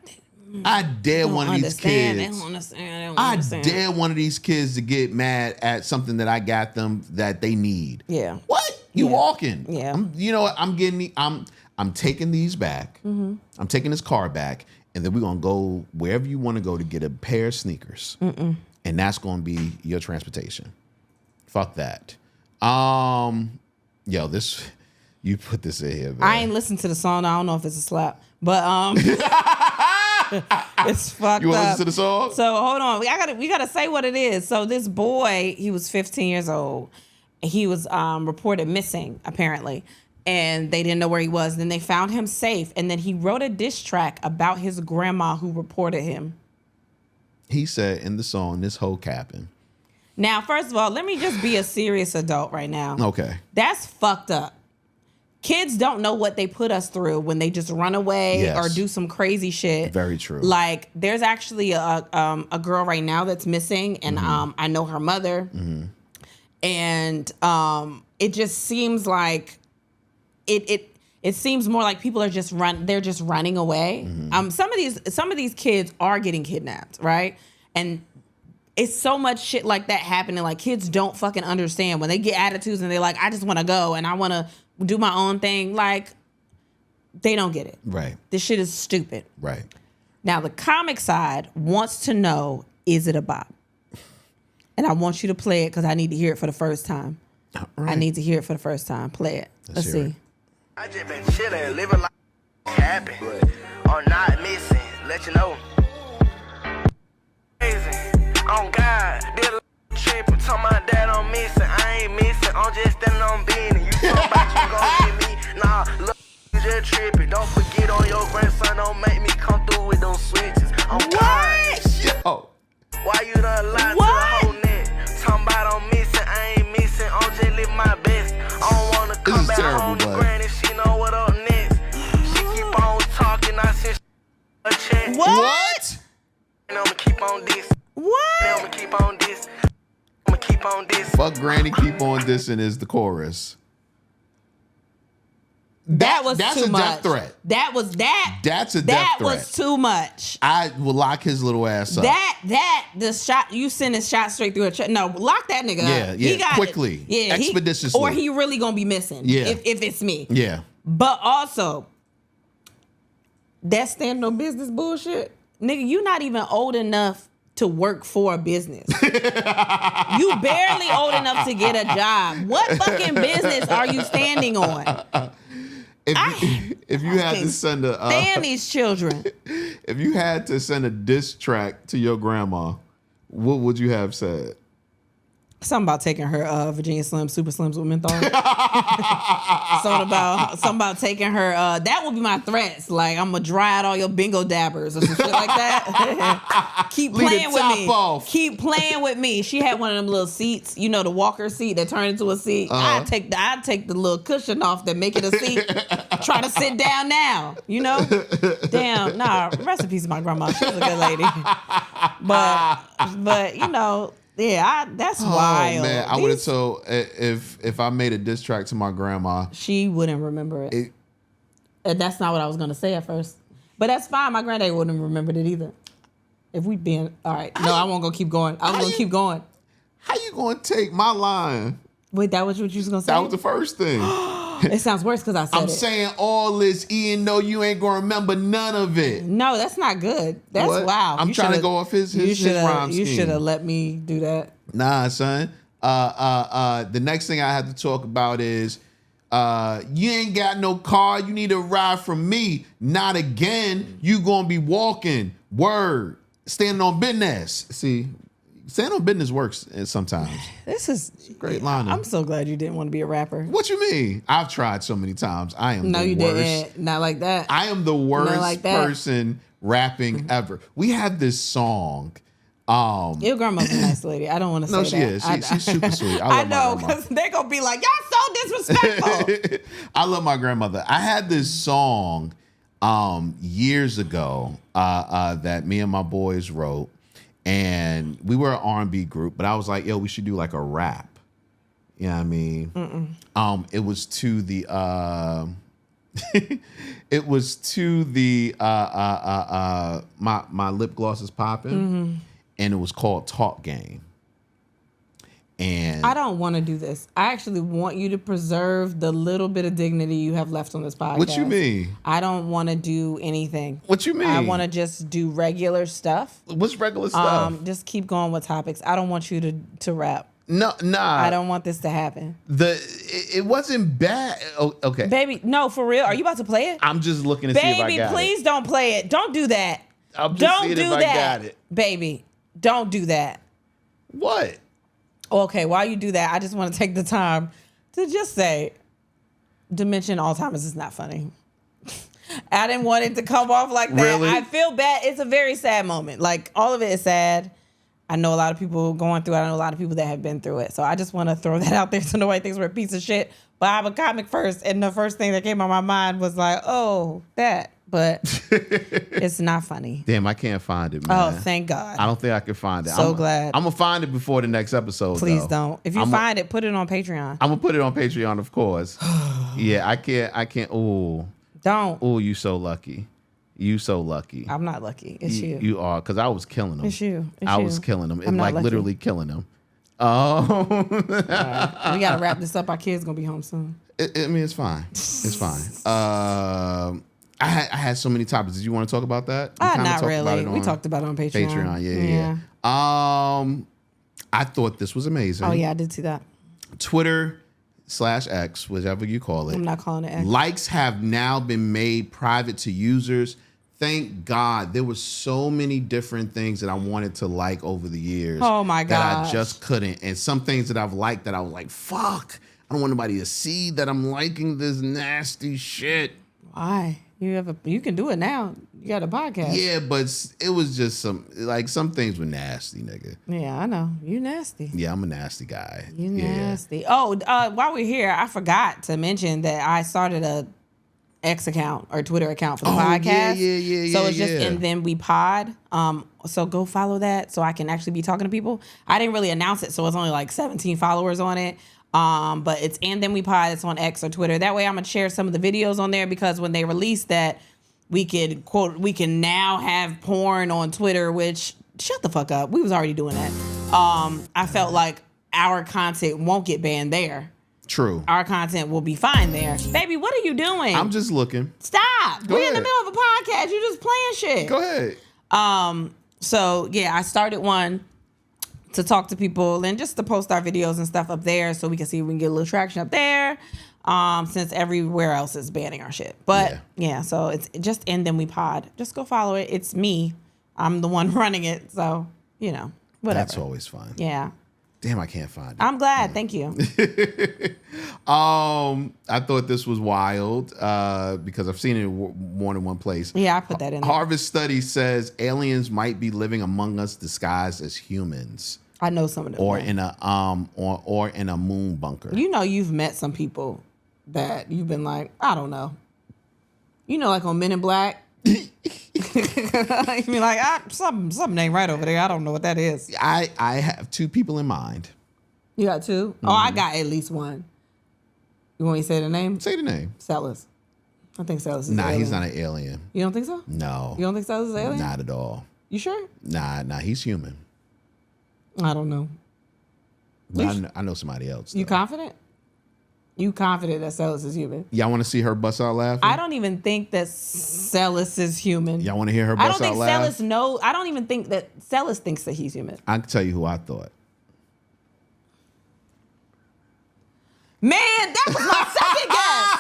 [SPEAKER 2] I dare one of these kids.
[SPEAKER 1] They don't understand.
[SPEAKER 2] I dare one of these kids to get mad at something that I got them that they need. Yeah. What? You walking? Yeah. You know what? I'm taking these back. I'm taking this car back, and then we're gonna go wherever you want to go to get a pair of sneakers, and that's gonna be your transportation. Fuck that. This. You put this in here, man.
[SPEAKER 1] I ain't listened to the song. I don't know if it's a slap, but it's fucked up.
[SPEAKER 2] You want to listen to the song?
[SPEAKER 1] So hold on, we gotta say what it is. So this boy, he was 15 years old. He was reported missing apparently, and they didn't know where he was. Then they found him safe, and then he wrote a diss track about his grandma who reported him.
[SPEAKER 2] He said in the song, "This whole capping."
[SPEAKER 1] Now, first of all, let me just be a serious adult right now.
[SPEAKER 2] Okay,
[SPEAKER 1] that's fucked up. Kids don't know what they put us through when they just run away or do some crazy shit.
[SPEAKER 2] Very true.
[SPEAKER 1] Like, there's actually a girl right now that's missing, and I know her mother. And it just seems like it seems more like people are just running away. Some of these kids are getting kidnapped, right? And it's so much shit like that happening. Like, kids don't fucking understand when they get attitudes and they're like, I just want to go and I want to do my own thing. Like, they don't get it. Right. This shit is stupid. Right. Now, the comic side wants to know, is it a bop? And I want you to play it because I need to hear it for the first time. Right. I need to hear it for the first time. Play it. Let's see. I just been chilling, living like.
[SPEAKER 4] happen or not missing. Let you know. On God, did a trippin', tell my dad I'm missing. I ain't missing, I'm just standing on business. You talking about you gon' get me? Nah, look, you just trippin'. Don't forget on your grandson, don't make me come through with those switches. On God.
[SPEAKER 2] Yo.
[SPEAKER 4] Why you done lied to the whole net? Talking about I'm missing, I ain't missing, I'm just living my best. I don't wanna come back home to granny, she know what up next. She keep on talking, I send a check.
[SPEAKER 1] What?
[SPEAKER 4] And I'ma keep on this.
[SPEAKER 1] What?
[SPEAKER 4] I'ma keep on this. I'ma keep on this.
[SPEAKER 2] Fuck granny, keep on dissing is the chorus.
[SPEAKER 1] That was
[SPEAKER 2] that's
[SPEAKER 1] too
[SPEAKER 2] a
[SPEAKER 1] much.
[SPEAKER 2] death threat.
[SPEAKER 1] That's a death threat.
[SPEAKER 2] That
[SPEAKER 1] was too much.
[SPEAKER 2] I will lock his little ass up.
[SPEAKER 1] The shot, you send a shot straight through a chest. No, lock that nigga up.
[SPEAKER 2] Yeah,
[SPEAKER 1] He got
[SPEAKER 2] quickly.
[SPEAKER 1] it. Yeah,
[SPEAKER 2] expeditiously.
[SPEAKER 1] or he really gonna be missing.
[SPEAKER 2] Yeah.
[SPEAKER 1] If it's me.
[SPEAKER 2] Yeah.
[SPEAKER 1] But also, that stand on business bullshit. Nigga, you not even old enough to work for a business. You barely old enough to get a job. What fucking business are you standing on?
[SPEAKER 2] If you had to send a
[SPEAKER 1] stand these children.
[SPEAKER 2] If you had to send a diss track to your grandma, what would you have said?
[SPEAKER 1] Something about taking her Virginia Slims, Super Slims with menthol. something about taking her. That would be my threats. Like, I'm gonna dry out all your bingo dabbers or some shit like that. Keep playing with me.
[SPEAKER 2] Off.
[SPEAKER 1] Keep playing with me. She had one of them little seats, you know, the walker seat that turned into a seat. I'd take the little cushion off that make it a seat. Try to sit down now, you know? Damn, nah, rest in peace to my grandma. She was a good lady. But you know. Yeah, that's wild.
[SPEAKER 2] Man, I would have told if I made a diss track to my grandma,
[SPEAKER 1] she wouldn't remember it. And that's not what I was gonna say at first. But that's fine. My granddad wouldn't have remembered it either. If we been all right. No, I won't go keep going. I was gonna keep going.
[SPEAKER 2] How you gonna take my line?
[SPEAKER 1] Wait, that was what you was gonna say?
[SPEAKER 2] That was the first thing.
[SPEAKER 1] It sounds worse because I said
[SPEAKER 2] I'm
[SPEAKER 1] it.
[SPEAKER 2] saying all this, even though you ain't gonna remember none of it.
[SPEAKER 1] No, that's not good. That's
[SPEAKER 2] What?
[SPEAKER 1] wow.
[SPEAKER 2] I'm trying to go off his rhyme
[SPEAKER 1] You
[SPEAKER 2] scheme.
[SPEAKER 1] should have let me do that.
[SPEAKER 2] Nah, son. The next thing I have to talk about is you ain't got no car. You need a ride from me. Not again. You gonna be walking. Word. Standing on business. See, standing on business works sometimes.
[SPEAKER 1] This is
[SPEAKER 2] Great line.
[SPEAKER 1] I'm so glad you didn't want to be a rapper.
[SPEAKER 2] What you mean? I've tried so many times. I am
[SPEAKER 1] No,
[SPEAKER 2] the
[SPEAKER 1] you
[SPEAKER 2] worst.
[SPEAKER 1] didn't. Not like that.
[SPEAKER 2] I am the worst
[SPEAKER 1] like that.
[SPEAKER 2] person rapping ever. We have this song.
[SPEAKER 1] Your grandma's a nice lady. I don't want to say
[SPEAKER 2] No,
[SPEAKER 1] that.
[SPEAKER 2] she is. She's super sweet.
[SPEAKER 1] I
[SPEAKER 2] love my
[SPEAKER 1] know,
[SPEAKER 2] grandma.
[SPEAKER 1] because they're going to be like, y'all so disrespectful.
[SPEAKER 2] I love my grandmother. I had this song years ago that me and my boys wrote, and we were an R&B group, but I was like, yo, we should do like a rap. You know what I mean? It was to the my lip gloss is popping, and it was called Talk Game. And
[SPEAKER 1] I don't want to do this. I actually want you to preserve the little bit of dignity you have left on this podcast.
[SPEAKER 2] What you mean?
[SPEAKER 1] I don't want to do anything.
[SPEAKER 2] What you mean?
[SPEAKER 1] I want to just do regular stuff.
[SPEAKER 2] What's regular stuff?
[SPEAKER 1] Just keep going with topics. I don't want you to rap.
[SPEAKER 2] No, nah.
[SPEAKER 1] I don't want this to happen.
[SPEAKER 2] It wasn't bad. Oh, okay.
[SPEAKER 1] Baby, no, for real. Are you about to play it?
[SPEAKER 2] I'm just looking to see if I
[SPEAKER 1] Baby,
[SPEAKER 2] got
[SPEAKER 1] please
[SPEAKER 2] it.
[SPEAKER 1] don't play it. Don't do that.
[SPEAKER 2] I'm just
[SPEAKER 1] don't
[SPEAKER 2] seeing
[SPEAKER 1] do
[SPEAKER 2] if I
[SPEAKER 1] that.
[SPEAKER 2] got it.
[SPEAKER 1] Baby, don't do that.
[SPEAKER 2] What?
[SPEAKER 1] Okay, while you do that, I just want to take the time to just say, dementia and Alzheimer's is not funny. I didn't want it to come off like that.
[SPEAKER 2] Really?
[SPEAKER 1] I feel bad. It's a very sad moment. Like, all of it is sad. I know a lot of people going through it. I know a lot of people that have been through it. So I just want to throw that out there so nobody thinks we're a piece of shit. But I'm a comic first, and the first thing that came on my mind was like, oh, that. But it's not funny.
[SPEAKER 2] Damn, I can't find it, man.
[SPEAKER 1] Oh, thank God.
[SPEAKER 2] I don't think I can find it.
[SPEAKER 1] So glad.
[SPEAKER 2] I'm gonna find it before the next episode.
[SPEAKER 1] Please
[SPEAKER 2] though.
[SPEAKER 1] don't. If you find it, put it on Patreon.
[SPEAKER 2] I'm gonna put it on Patreon, of course. Yeah, I can't. Oh,
[SPEAKER 1] Don't.
[SPEAKER 2] oh, you so lucky. You so lucky.
[SPEAKER 1] I'm not lucky. It's you.
[SPEAKER 2] You are, because I was killing them.
[SPEAKER 1] It's you. It's
[SPEAKER 2] I
[SPEAKER 1] you.
[SPEAKER 2] was killing them.
[SPEAKER 1] I'm not
[SPEAKER 2] Like
[SPEAKER 1] lucky.
[SPEAKER 2] literally killing them. Oh.
[SPEAKER 1] We gotta wrap this up. Our kids gonna be home soon.
[SPEAKER 2] I mean, it's fine. It's fine. I had so many topics. Did you want to talk about that? We kinda
[SPEAKER 1] Not
[SPEAKER 2] talked
[SPEAKER 1] really.
[SPEAKER 2] about it
[SPEAKER 1] We talked about it on Patreon.
[SPEAKER 2] Patreon, yeah. I thought this was amazing.
[SPEAKER 1] Oh yeah, I did see that.
[SPEAKER 2] Twitter /X, whatever you call it.
[SPEAKER 1] I'm not calling it X.
[SPEAKER 2] Likes have now been made private to users. Thank God. There were so many different things that I wanted to like over the years.
[SPEAKER 1] Oh my God.
[SPEAKER 2] That I just couldn't. And some things that I've liked that I was like, fuck. I don't want nobody to see that I'm liking this nasty shit.
[SPEAKER 1] Why? You can do it now. You got a podcast.
[SPEAKER 2] Yeah, but it was just some things were nasty, nigga.
[SPEAKER 1] Yeah, I know. You nasty.
[SPEAKER 2] Yeah, I'm a nasty guy.
[SPEAKER 1] You nasty. Oh, while we're here, I forgot to mention that I started a X account or Twitter account for the podcast.
[SPEAKER 2] Yeah.
[SPEAKER 1] So it's just and then we pod. So go follow that so I can actually be talking to people. I didn't really announce it, so it's only like 17 followers on it. But it's and then we pod. It's on X or Twitter. That way, I'm gonna share some of the videos on there because when they release that, we can now have porn on Twitter. Which shut the fuck up. We was already doing that. I felt like our content won't get banned there.
[SPEAKER 2] True.
[SPEAKER 1] Our content will be fine there. Baby, what are you doing?
[SPEAKER 2] I'm just looking.
[SPEAKER 1] Stop.
[SPEAKER 2] Go
[SPEAKER 1] We're in the
[SPEAKER 2] ahead.
[SPEAKER 1] middle of a podcast. You're just playing shit.
[SPEAKER 2] Go ahead.
[SPEAKER 1] So yeah, I started one to talk to people and just to post our videos and stuff up there so we can see if we can get a little traction up there. Since everywhere else is banning our shit. But yeah, so it's just and then we pod. Just go follow it. It's me. I'm the one running it. So, whatever.
[SPEAKER 2] That's always fun.
[SPEAKER 1] Yeah.
[SPEAKER 2] Damn, I can't find it.
[SPEAKER 1] I'm glad. Thank you.
[SPEAKER 2] I thought this was wild because I've seen it more than one place.
[SPEAKER 1] Yeah, I put that in there.
[SPEAKER 2] Harvard study says aliens might be living among us disguised as humans.
[SPEAKER 1] I know some of them.
[SPEAKER 2] Or in a moon bunker.
[SPEAKER 1] You've met some people that you've been like, I don't know. Like on Men in Black. You be like, something ain't right over there. I don't know what that is.
[SPEAKER 2] I have two people in mind.
[SPEAKER 1] You got two? Mm-hmm. Oh, I got at least one. You want me to say the name?
[SPEAKER 2] Say the name.
[SPEAKER 1] Sellers. I think Sellers is
[SPEAKER 2] Nah,
[SPEAKER 1] an alien.
[SPEAKER 2] he's not an alien.
[SPEAKER 1] You don't think so?
[SPEAKER 2] No.
[SPEAKER 1] You don't think Sellers is an alien?
[SPEAKER 2] Not at all.
[SPEAKER 1] You sure?
[SPEAKER 2] Nah, he's human.
[SPEAKER 1] I don't know.
[SPEAKER 2] I know somebody else. Though.
[SPEAKER 1] You confident? You confident that Sellers is human?
[SPEAKER 2] Y'all want to see her bust out laughing?
[SPEAKER 1] I don't even think that Sellers is human.
[SPEAKER 2] Y'all want to hear her bust out laughing?
[SPEAKER 1] I don't even think that Sellers thinks that he's human.
[SPEAKER 2] I can tell you who I thought.
[SPEAKER 1] Man, that was my second guess.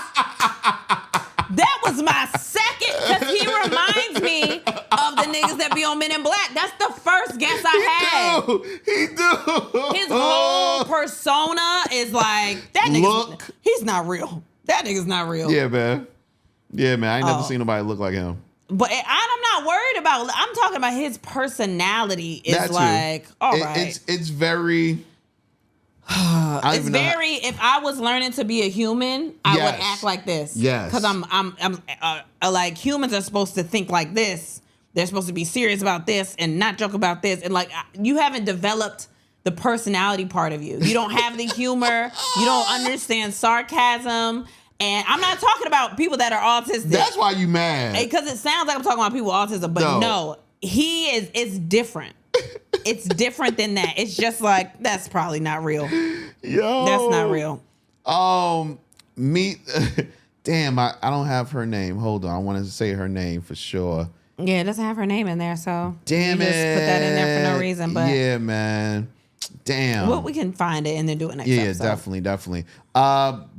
[SPEAKER 1] That was my second, because he reminds me of the niggas that be on Men in Black. That's the first guess I had.
[SPEAKER 2] He do.
[SPEAKER 1] His whole persona is like, that nigga, he's not real. That nigga's not real.
[SPEAKER 2] Yeah, man. I ain't never seen nobody look like him.
[SPEAKER 1] But I'm not worried about, I'm talking about his personality is like, all right.
[SPEAKER 2] It's very...
[SPEAKER 1] If I was learning to be a human, I would act like this.
[SPEAKER 2] Yes.
[SPEAKER 1] Because I'm like, humans are supposed to think like this. They're supposed to be serious about this and not joke about this. And like, you haven't developed the personality part of you. You don't have the humor. You don't understand sarcasm. And I'm not talking about people that are autistic.
[SPEAKER 2] That's why you mad.
[SPEAKER 1] Because it sounds like I'm talking about people with autism, but no, it's different. It's different than that. It's just like, that's probably not real.
[SPEAKER 2] Yo.
[SPEAKER 1] That's not real.
[SPEAKER 2] Damn, I don't have her name. Hold on. I wanted to say her name for sure.
[SPEAKER 1] Yeah, it doesn't have her name in there, so
[SPEAKER 2] damn
[SPEAKER 1] you
[SPEAKER 2] it.
[SPEAKER 1] just put that in there for no reason. But
[SPEAKER 2] yeah, man. Damn.
[SPEAKER 1] Well, we can find it and then do it next episode.
[SPEAKER 2] Yeah, definitely.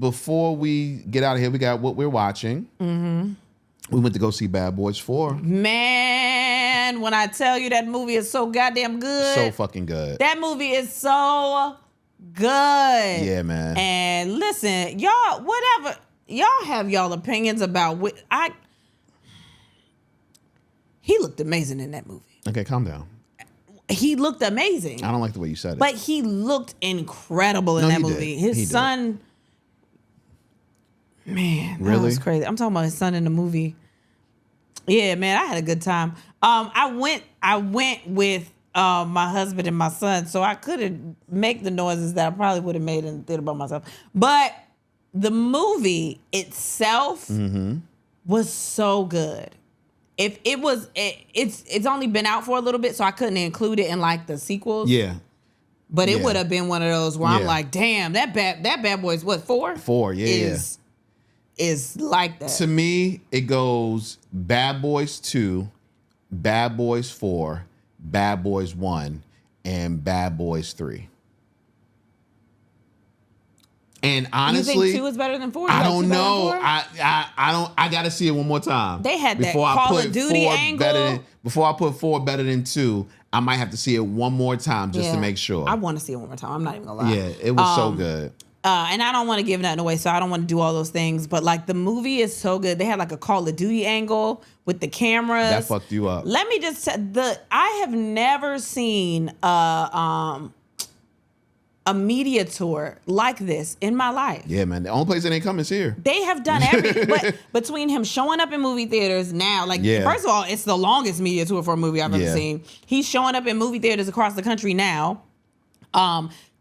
[SPEAKER 2] Before we get out of here, we got what we're watching. Mm-hmm. We went to go see Bad Boys 4.
[SPEAKER 1] Man, when I tell you that movie is so goddamn good.
[SPEAKER 2] So fucking good.
[SPEAKER 1] That movie is so good.
[SPEAKER 2] Yeah, man.
[SPEAKER 1] And listen, y'all, whatever. Y'all have y'all opinions about what he looked amazing in that movie.
[SPEAKER 2] Okay, calm down.
[SPEAKER 1] He looked amazing.
[SPEAKER 2] I don't like the way you said it.
[SPEAKER 1] But he looked incredible in that movie. His son... Man, that was crazy. I'm talking about his son in the movie. Yeah, man, I had a good time. I went with my husband and my son, so I couldn't make the noises that I probably would have made in the theater by myself. But the movie itself was so good. If it was, it's only been out for a little bit, so I couldn't include it in like the sequels.
[SPEAKER 2] Yeah.
[SPEAKER 1] But it would have been one of those where I'm like, damn, that Bad Boys, what, 4?
[SPEAKER 2] 4, yeah.
[SPEAKER 1] Is like that.
[SPEAKER 2] To me, it goes Bad Boys 2, Bad Boys 4, Bad Boys 1, and Bad Boys 3. And honestly,
[SPEAKER 1] you think 2 is better than 4?
[SPEAKER 2] I don't know. I gotta see it one more time.
[SPEAKER 1] They had that Call of Duty angle.
[SPEAKER 2] Before I put 4 better than 2, I might have to see it one more time just to make sure.
[SPEAKER 1] I want to see it one more time. I'm not even gonna lie.
[SPEAKER 2] Yeah, it was so good.
[SPEAKER 1] And I don't want to give nothing away, so I don't want to do all those things. But like the movie is so good. They had like a Call of Duty angle with the cameras.
[SPEAKER 2] That fucked you up.
[SPEAKER 1] Let me just say, I have never seen a media tour like this in my life.
[SPEAKER 2] Yeah, man. The only place that ain't coming is here.
[SPEAKER 1] They have done everything. But between him showing up in movie theaters now, first of all, it's the longest media tour for a movie I've ever seen. He's showing up in movie theaters across the country now.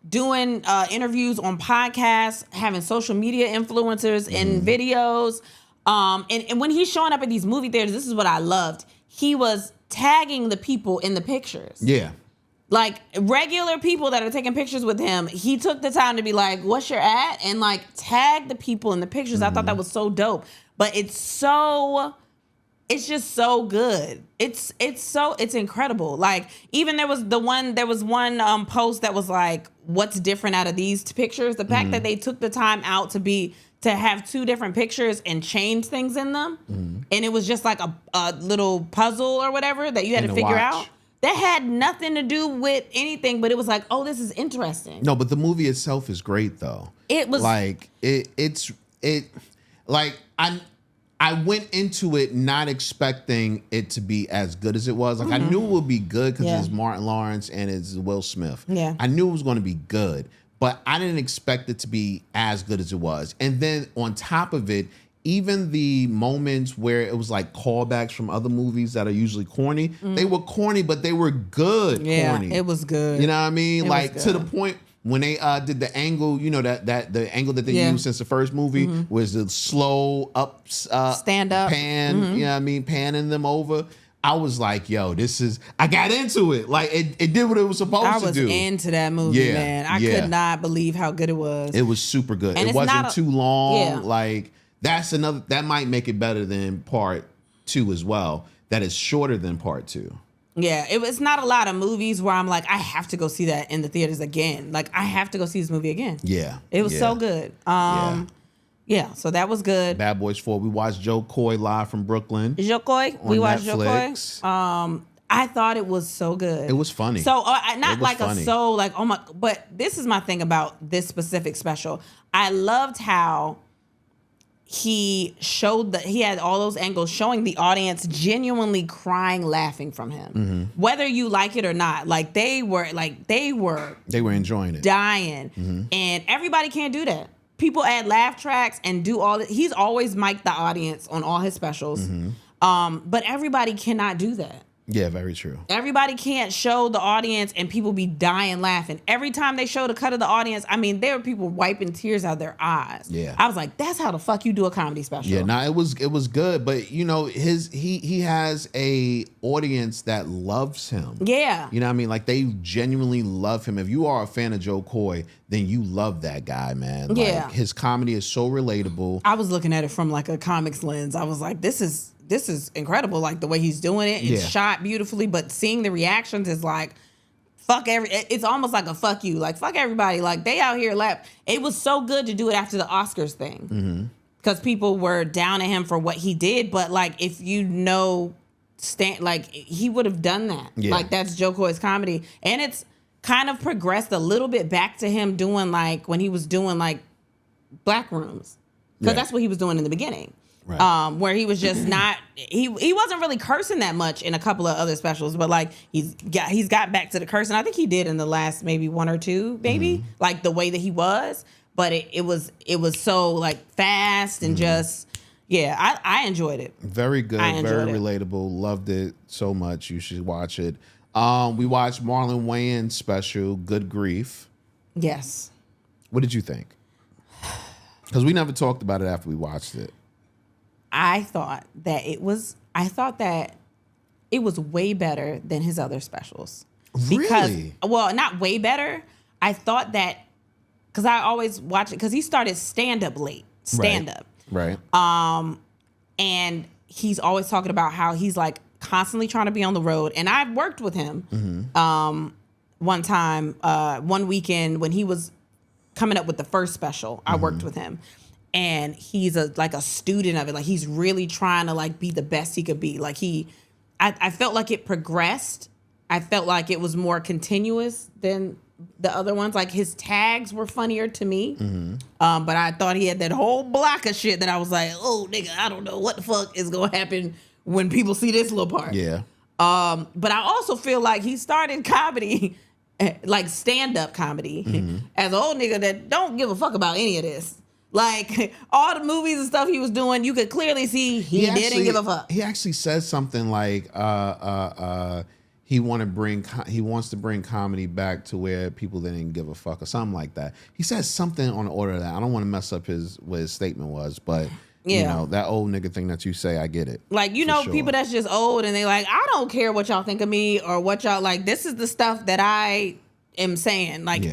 [SPEAKER 1] Doing interviews on podcasts, having social media influencers in videos. And when he's showing up at these movie theaters, this is what I loved. He was tagging the people in the pictures.
[SPEAKER 2] Yeah.
[SPEAKER 1] Like regular people that are taking pictures with him, he took the time to be like, what's your ad? And like tag the people in the pictures. I thought that was so dope. But it's just so good. It's incredible. Like even there was one post that was like, what's different out of these pictures? The fact that they took the time out to have 2 different pictures and change things in them. And it was just like a little puzzle or whatever that you had to figure out. That had nothing to do with anything, but it was like, oh, this is interesting.
[SPEAKER 2] No, but the movie itself is great though.
[SPEAKER 1] It was
[SPEAKER 2] like I went into it not expecting it to be as good as it was. Like I knew it would be good because it's Martin Lawrence and it's Will Smith.
[SPEAKER 1] Yeah.
[SPEAKER 2] I knew it was going to be good, but I didn't expect it to be as good as it was. And then on top of it, even the moments where it was like callbacks from other movies that are usually corny, they were corny, but they were good corny.
[SPEAKER 1] It was good.
[SPEAKER 2] You know what I mean? Like to the point when they did the angle, you know, that the angle that they used since the first movie was the slow up
[SPEAKER 1] stand up
[SPEAKER 2] pan, you know what I mean, panning them over. I was like, yo, I got into it. Like it did what it was supposed to do.
[SPEAKER 1] I was into that movie, man. I could not believe how good it was.
[SPEAKER 2] It was super good.
[SPEAKER 1] And
[SPEAKER 2] it wasn't too long. Like that might make it better than part 2 as well. That is shorter than part 2.
[SPEAKER 1] Yeah, it's not a lot of movies where I'm like, I have to go see that in the theaters again. Like, I have to go see this movie again.
[SPEAKER 2] Yeah.
[SPEAKER 1] It was so good. Yeah, so that was good.
[SPEAKER 2] Bad Boys 4. We watched Joe Coy live from Brooklyn.
[SPEAKER 1] We watched
[SPEAKER 2] Netflix.
[SPEAKER 1] Joe Coy. I thought it was so good.
[SPEAKER 2] It was funny.
[SPEAKER 1] So, but this is my thing about this specific special. I loved how he had all those angles showing the audience genuinely crying, laughing from him, whether you like it or not. Like they were
[SPEAKER 2] enjoying it,
[SPEAKER 1] dying, and everybody can't do that. People add laugh tracks and do all that. He's always mic'd the audience on all his specials, but everybody cannot do that.
[SPEAKER 2] Yeah, very true.
[SPEAKER 1] Everybody can't show the audience and people be dying laughing. Every time they showed a cut of the audience, I mean, there were people wiping tears out of their eyes.
[SPEAKER 2] Yeah.
[SPEAKER 1] I was like, that's how the fuck you do a comedy special.
[SPEAKER 2] Yeah, it was good, but you know, he has a audience that loves him.
[SPEAKER 1] Yeah.
[SPEAKER 2] You know what I mean? Like they genuinely love him. If you are a fan of Joe Coy, then you love that guy, man.
[SPEAKER 1] Yeah.
[SPEAKER 2] Like his comedy is so relatable.
[SPEAKER 1] I was looking at it from like a comics lens. I was like, this is incredible. Like the way he's doing it. It's shot beautifully, but seeing the reactions is like, it's almost like a fuck you. Like, fuck everybody. Like they out here laugh. It was so good to do it after the Oscars thing. Because people were down at him for what he did. But like, if you know, he would have done that.
[SPEAKER 2] Yeah.
[SPEAKER 1] Like that's Joe Coy's comedy. And it's kind of progressed a little bit back to him doing like, when he was doing like Black Rooms. Because that's what he was doing in the beginning. Right. Where he was just not, he wasn't really cursing that much in a couple of other specials, but like he's got back to the cursing. I think he did in the last maybe 1 or 2, maybe like the way that he was, but it was so like fast and just, I enjoyed it.
[SPEAKER 2] Very good, very relatable. Loved it so much. You should watch it. We watched Marlon Wayans' special, Good Grief.
[SPEAKER 1] Yes.
[SPEAKER 2] What did you think? Because we never talked about it after we watched it.
[SPEAKER 1] I thought that it was way better than his other specials.
[SPEAKER 2] Really?
[SPEAKER 1] Well, not way better. I thought that because I always watch it because he started stand-up late. Stand-up.
[SPEAKER 2] Right.
[SPEAKER 1] And he's always talking about how he's like constantly trying to be on the road. And I've worked with him one time, one weekend when he was coming up with the first special, I worked with him. And he's like a student of it. Like he's really trying to like be the best he could be. Like I felt like it progressed. I felt like it was more continuous than the other ones. Like his tags were funnier to me. But I thought he had that whole block of shit that I was like, oh nigga, I don't know what the fuck is gonna happen when people see this little part.
[SPEAKER 2] Yeah.
[SPEAKER 1] But I also feel like he started comedy, like stand-up comedy, as an old nigga that don't give a fuck about any of this. Like all the movies and stuff he was doing, you could clearly see he didn't give a fuck.
[SPEAKER 2] He actually said something like he wants to bring comedy back to where people didn't give a fuck or something like that. He said something on the order of that. I don't want to mess up what his statement was, but you know, that old nigga thing that you say, I get it.
[SPEAKER 1] Like, you know, people that's just old and they like, I don't care what y'all think of me or what y'all like. This is the stuff that I am saying. Like,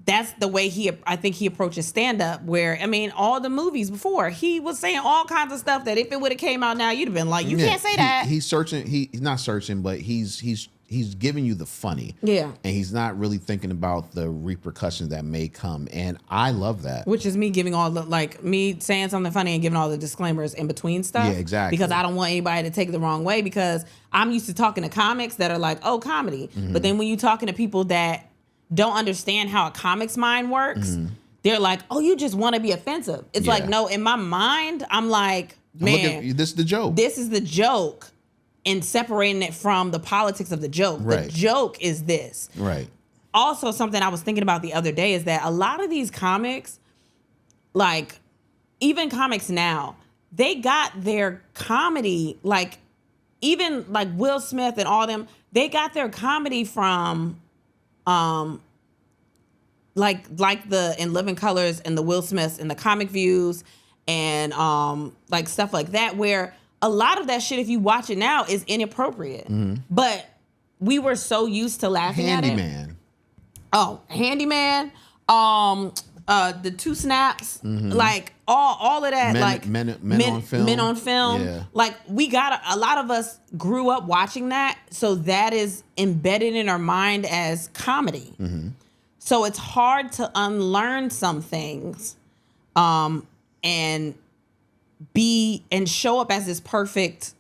[SPEAKER 1] that's the way I think he approaches stand-up, where, I mean, all the movies before, he was saying all kinds of stuff that if it would have came out now, you'd have been like, you can't say that.
[SPEAKER 2] He's searching. He's not searching, but he's giving you the funny. Yeah. And he's not really thinking about the repercussions that may come. And I love that.
[SPEAKER 1] Which is me giving all the, like, me saying something funny and giving all the disclaimers in between stuff.
[SPEAKER 2] Yeah, exactly.
[SPEAKER 1] Because I don't want anybody to take it the wrong way, because I'm used to talking to comics that are like, oh, comedy. But then when you're talking to people that don't understand how a comic's mind works, they're like, oh, you just want to be offensive. It's like, no, in my mind, I'm like, man,
[SPEAKER 2] this is the joke.
[SPEAKER 1] This is the joke, and separating it from the politics of the joke.
[SPEAKER 2] Right.
[SPEAKER 1] The joke is this.
[SPEAKER 2] Right.
[SPEAKER 1] Also, something I was thinking about the other day is that a lot of these comics, like even comics now, they got their comedy, like even like Will Smith and all them, they got their comedy from like the In Living Colors and the Will Smiths and the Comic Views and like stuff like that, where a lot of that shit, if you watch it now, is inappropriate. But we were so used to laughing at it.
[SPEAKER 2] Handyman.
[SPEAKER 1] Oh, Handyman. The Two Snaps. Like all of that.
[SPEAKER 2] Men on film.
[SPEAKER 1] Men on film.
[SPEAKER 2] Yeah.
[SPEAKER 1] Like we got a lot of us grew up watching that, so that is embedded in our mind as comedy. So it's hard to unlearn some things, and show up as this perfect,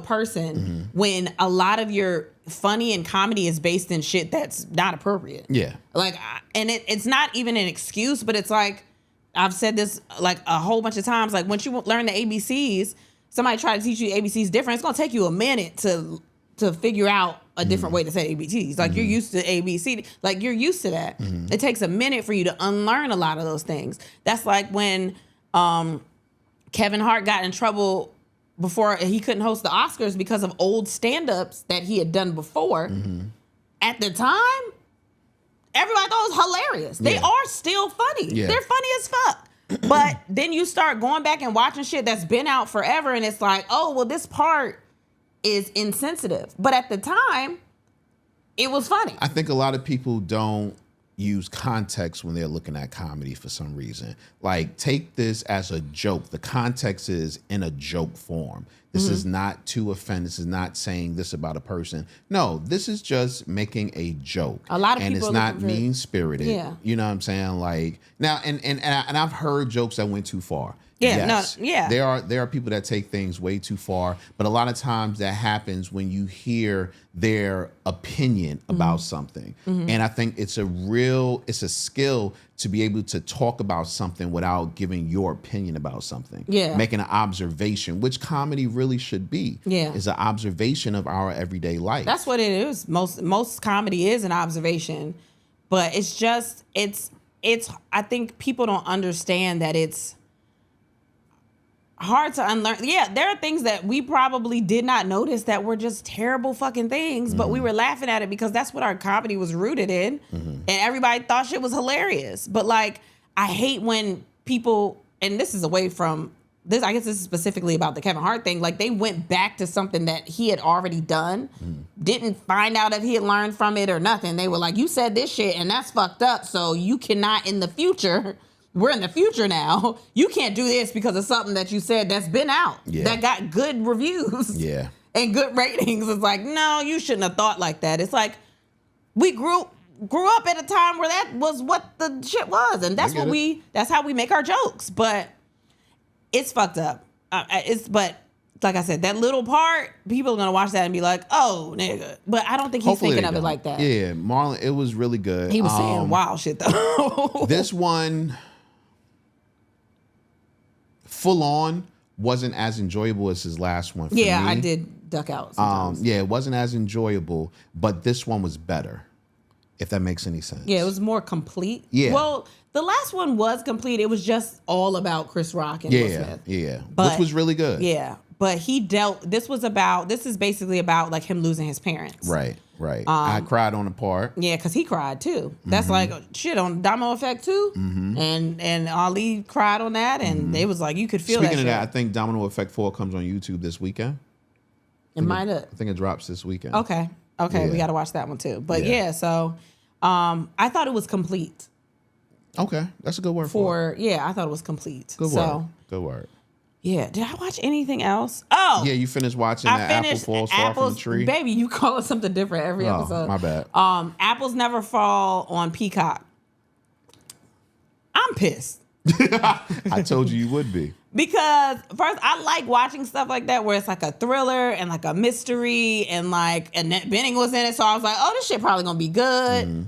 [SPEAKER 1] person when a lot of your funny and comedy is based in shit that's not appropriate. Yeah. Like, and it's not even an excuse, but it's like, I've said this like a whole bunch of times, like once you learn the ABCs, somebody try to teach you ABCs different, it's gonna take you a minute to figure out a different way to say ABCs. Like you're used to ABC, like you're used to that. It takes a minute for you to unlearn a lot of those things. That's like when Kevin Hart got in trouble before he couldn't host the Oscars because of old stand-ups that he had done before. At the time, everybody thought it was hilarious. They are still funny. They're funny as fuck. But then you start going back and watching shit that's been out forever, and it's like, oh, well, this part is insensitive. But at the time, it was funny.
[SPEAKER 2] I think a lot of people don't use context when they're looking at comedy for some reason. Like, take this as a joke. The context is in a joke form. This is not to offend. This is not saying this about a person. No, this is just making a joke.
[SPEAKER 1] A lot of
[SPEAKER 2] and
[SPEAKER 1] people
[SPEAKER 2] it's not mean spirited.
[SPEAKER 1] Yeah.
[SPEAKER 2] You know what I'm saying? Like now, and I've heard jokes that went too far.
[SPEAKER 1] Yeah,
[SPEAKER 2] yes.
[SPEAKER 1] no, yeah.
[SPEAKER 2] There are people that take things way too far, but a lot of times that happens when you hear their opinion about something. And I think it's a skill to be able to talk about something without giving your opinion about something. Yeah. Making an observation, which comedy really should be. Yeah. Is an observation of our everyday life.
[SPEAKER 1] That's what it is. Most comedy is an observation, but it's just I think people don't understand that it's hard to unlearn. Yeah, there are things that we probably did not notice that were just terrible fucking things, but we were laughing at it because that's what our comedy was rooted in, and everybody thought shit was hilarious. But like, I hate when people, and this is away from this, I guess this is specifically about the Kevin Hart thing, like they went back to something that he had already done, didn't find out if he had learned from it or nothing. They were like, you said this shit and that's fucked up, so you cannot in the future, we're in the future now, you can't do this because of something that you said that's been out, that got good reviews and good ratings. It's like, no, you shouldn't have thought like that. It's like, we grew grew up at a time where that was what the shit was, and that's that's how we make our jokes. But it's fucked up. But like I said, that little part, people are gonna watch that and be like, "Oh, nigga." But I don't think he's thinking of it like that.
[SPEAKER 2] Yeah, Marlon, it was really good.
[SPEAKER 1] He was saying wild shit though.
[SPEAKER 2] This one, full on, wasn't as enjoyable as his last one. For me.
[SPEAKER 1] I did duck out sometimes.
[SPEAKER 2] It wasn't as enjoyable, but this one was better. If that makes any sense.
[SPEAKER 1] Yeah, it was more complete.
[SPEAKER 2] Yeah.
[SPEAKER 1] Well, the last one was complete. It was just all about Chris Rock and Will Smith.
[SPEAKER 2] Yeah.
[SPEAKER 1] But,
[SPEAKER 2] which was really good.
[SPEAKER 1] Yeah. But this is basically about like him losing his parents.
[SPEAKER 2] Right. I cried on the part.
[SPEAKER 1] Yeah, because he cried too. That's like shit on Domino Effect too. Mm-hmm. And Ali cried on that, and they was like, you could feel
[SPEAKER 2] Speaking of
[SPEAKER 1] that.
[SPEAKER 2] I think Domino Effect 4 comes on YouTube this weekend.
[SPEAKER 1] It might have.
[SPEAKER 2] I think it drops this weekend.
[SPEAKER 1] Okay,
[SPEAKER 2] Yeah.
[SPEAKER 1] we got to watch that one too. But so I thought it was complete.
[SPEAKER 2] Okay, that's a good word for it.
[SPEAKER 1] I thought it was complete.
[SPEAKER 2] Good word. Good word.
[SPEAKER 1] Yeah. Did I watch anything else? Oh.
[SPEAKER 2] Yeah, you finished watching that Apple Falls Far from the Tree?
[SPEAKER 1] Baby, you call it something different every episode.
[SPEAKER 2] My bad.
[SPEAKER 1] Apples Never Fall on Peacock. I'm pissed.
[SPEAKER 2] I told you would be.
[SPEAKER 1] Because first, I like watching stuff like that where it's like a thriller and like a mystery and like Annette Bening was in it. So I was like, oh, this shit probably gonna be good. Mm-hmm.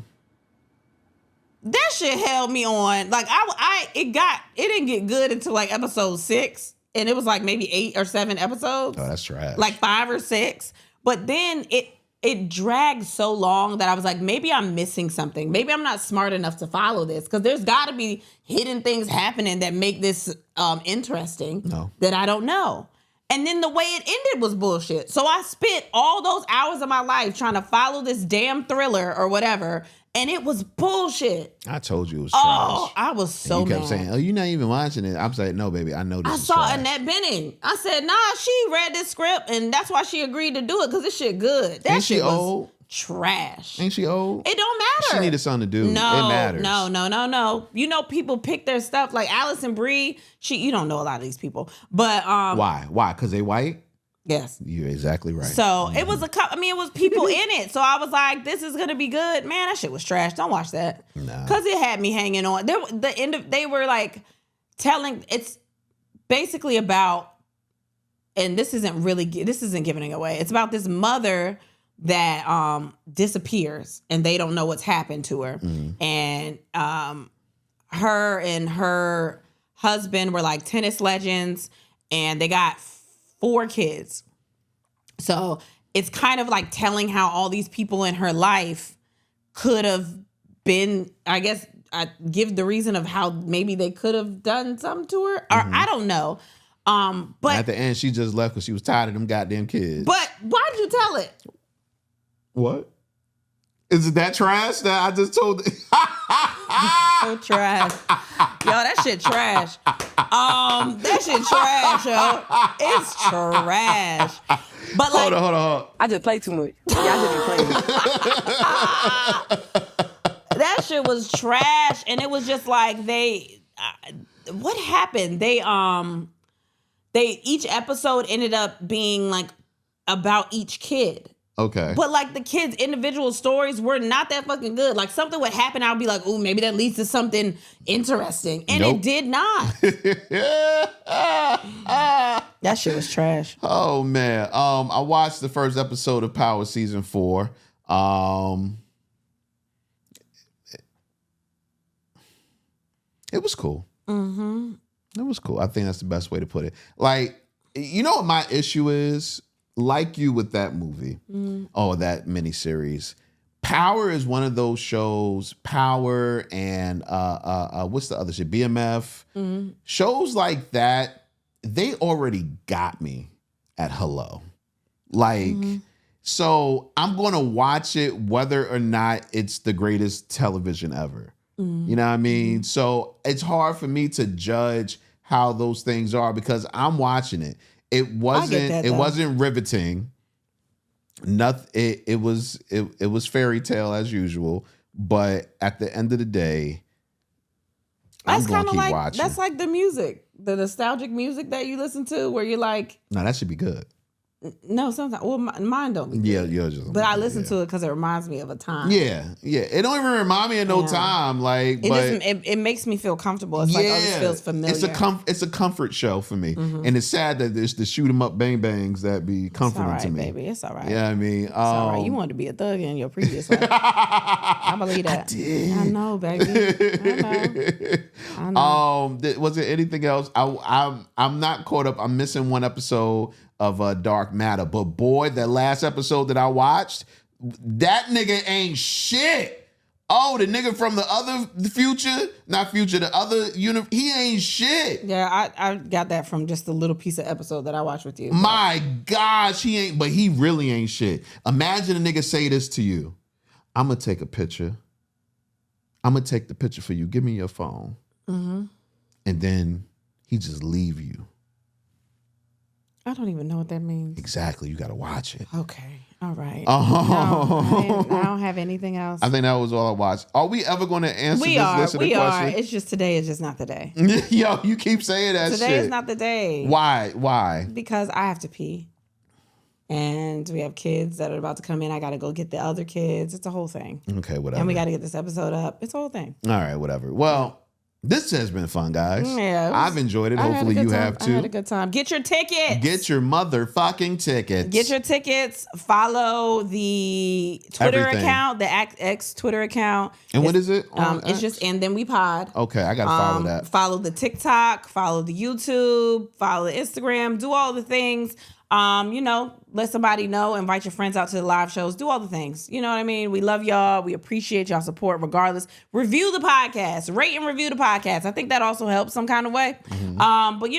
[SPEAKER 1] That shit held me on. Like it didn't get good until like episode 6. And it was like maybe 8 or 7 episodes.
[SPEAKER 2] Oh, that's trash.
[SPEAKER 1] Like 5 or 6. But then it dragged so long that I was like, maybe I'm missing something. Maybe I'm not smart enough to follow this. Because there's got to be hidden things happening that make this interesting that I don't know. And then the way it ended was bullshit. So I spent all those hours of my life trying to follow this damn thriller or whatever. And it was bullshit.
[SPEAKER 2] I told you it was trash.
[SPEAKER 1] Oh, I was so mad.
[SPEAKER 2] You kept saying, oh, you're not even watching it. I'm saying, no, baby, I know this is trash.
[SPEAKER 1] I saw Annette Bening. I said, nah, she read this script, and that's why she agreed to do it, because this shit good. That shit was old? Trash.
[SPEAKER 2] Ain't she old?
[SPEAKER 1] It don't matter.
[SPEAKER 2] She needed something to do.
[SPEAKER 1] No,
[SPEAKER 2] it matters.
[SPEAKER 1] No. You know, people pick their stuff. Like Allison Brie, you don't know a lot of these people. But
[SPEAKER 2] Why? Because they white?
[SPEAKER 1] Yes.
[SPEAKER 2] You're exactly right.
[SPEAKER 1] So it was it was people in it. So I was like, this is gonna be good. Man, that shit was trash. Don't watch that.
[SPEAKER 2] No.
[SPEAKER 1] Because it had me hanging on. They were like telling, it's basically about, and this isn't giving it away. It's about this mother that disappears and they don't know what's happened to her. Mm-hmm. And her and her husband were like tennis legends, and they got 4 kids. So it's kind of like telling how all these people in her life could have been, I guess, I give the reason of how maybe they could have done something to her. Or I don't know. But
[SPEAKER 2] at the end, she just left because she was tired of them goddamn kids.
[SPEAKER 1] But why'd you tell it?
[SPEAKER 2] What? Is it that trash that I just told it?
[SPEAKER 1] So trash. Yo, that shit trash. That shit trash, yo. It's trash. But like,
[SPEAKER 2] hold on.
[SPEAKER 5] I just play too much. Yeah, I just be playing.
[SPEAKER 1] That shit was trash, and it was just like what happened? They each episode ended up being like about each kid.
[SPEAKER 2] Okay.
[SPEAKER 1] But like the kids' individual stories were not that fucking good. Like something would happen, I would be like, ooh, maybe that leads to something interesting. And it did not. That shit was trash.
[SPEAKER 2] Oh man. I watched the first episode of Power season 4. It was cool. Mm-hmm. It was cool. I think that's the best way to put it. Like, you know what my issue is? Like you with that movie, that miniseries. Power is one of those shows, Power and what's the other shit? BMF. Mm-hmm. Shows like that, they already got me at hello. Like, so I'm going to watch it whether or not it's the greatest television ever. You know what I mean? So it's hard for me to judge how those things are because I'm watching it. It wasn't riveting. Nothing. It was fairy tale as usual. But at the end of the day, I'm going to keep watching.
[SPEAKER 1] That's like the music, the nostalgic music that you listen to, where you're like,
[SPEAKER 2] no, that should be good.
[SPEAKER 1] No, sometimes. Well, mine don't be good.
[SPEAKER 2] Yeah, yours just.
[SPEAKER 1] But I listen to it because it reminds me of a time.
[SPEAKER 2] Yeah. It don't even remind me of no time. Like,
[SPEAKER 1] It makes me feel comfortable. It's like, oh, this feels familiar.
[SPEAKER 2] It's a comfort show for me, and it's sad that there's the shoot 'em up bang bangs that be comforting to me.
[SPEAKER 1] Baby, it's all right.
[SPEAKER 2] Yeah, I mean,
[SPEAKER 1] it's all right. You wanted to be a thug in your previous life. I believe that.
[SPEAKER 2] I did.
[SPEAKER 1] I know, baby. I know.
[SPEAKER 2] Was there anything else? I'm not caught up. I'm missing one episode of Dark Matter, but boy, that last episode that I watched, that nigga ain't shit. Oh, the nigga from the other the other universe, he ain't shit.
[SPEAKER 1] Yeah, I got that from just the little piece of episode that I watched with you.
[SPEAKER 2] My gosh, he ain't, but he really ain't shit. Imagine a nigga say this to you. I'm gonna take a picture. I'm gonna take the picture for you. Give me your phone. Mm-hmm. And then he just leave you.
[SPEAKER 1] I don't even know what that means.
[SPEAKER 2] Exactly. You got to watch it.
[SPEAKER 1] Okay. All right.
[SPEAKER 2] Oh.
[SPEAKER 1] No, I don't have anything else.
[SPEAKER 2] I think that was all I watched. Are we ever going to answer this listener question?
[SPEAKER 1] We are. It's just today is just not the day.
[SPEAKER 2] Yo, you keep saying that
[SPEAKER 1] today is not the day.
[SPEAKER 2] Why?
[SPEAKER 1] Because I have to pee. And we have kids that are about to come in. I got to go get the other kids. It's a whole thing.
[SPEAKER 2] Okay, whatever.
[SPEAKER 1] And we got to get this episode up. It's a whole thing.
[SPEAKER 2] All right, whatever. Well, this has been fun, guys.
[SPEAKER 1] Yeah,
[SPEAKER 2] I've enjoyed it. Hopefully you have too.
[SPEAKER 1] I had a good time. Get your tickets.
[SPEAKER 2] Get your motherfucking tickets.
[SPEAKER 1] Get your tickets. Follow the Twitter account, the X Twitter account.
[SPEAKER 2] And what is it?
[SPEAKER 1] It's just And Then We Pod.
[SPEAKER 2] Okay, I got to follow that.
[SPEAKER 1] Follow the TikTok. Follow the YouTube. Follow the Instagram. Do all the things. Let somebody know, invite your friends out to the live shows, do all the things. You know what I mean? We love y'all. We appreciate y'all support regardless. Review the podcast, rate and review the podcast. I think that also helps some kind of way. Mm-hmm. But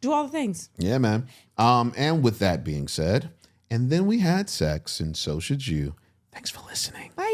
[SPEAKER 1] do all the things.
[SPEAKER 2] Yeah, man. And with that being said, and then we had sex and so should you. Thanks for listening.
[SPEAKER 1] Bye.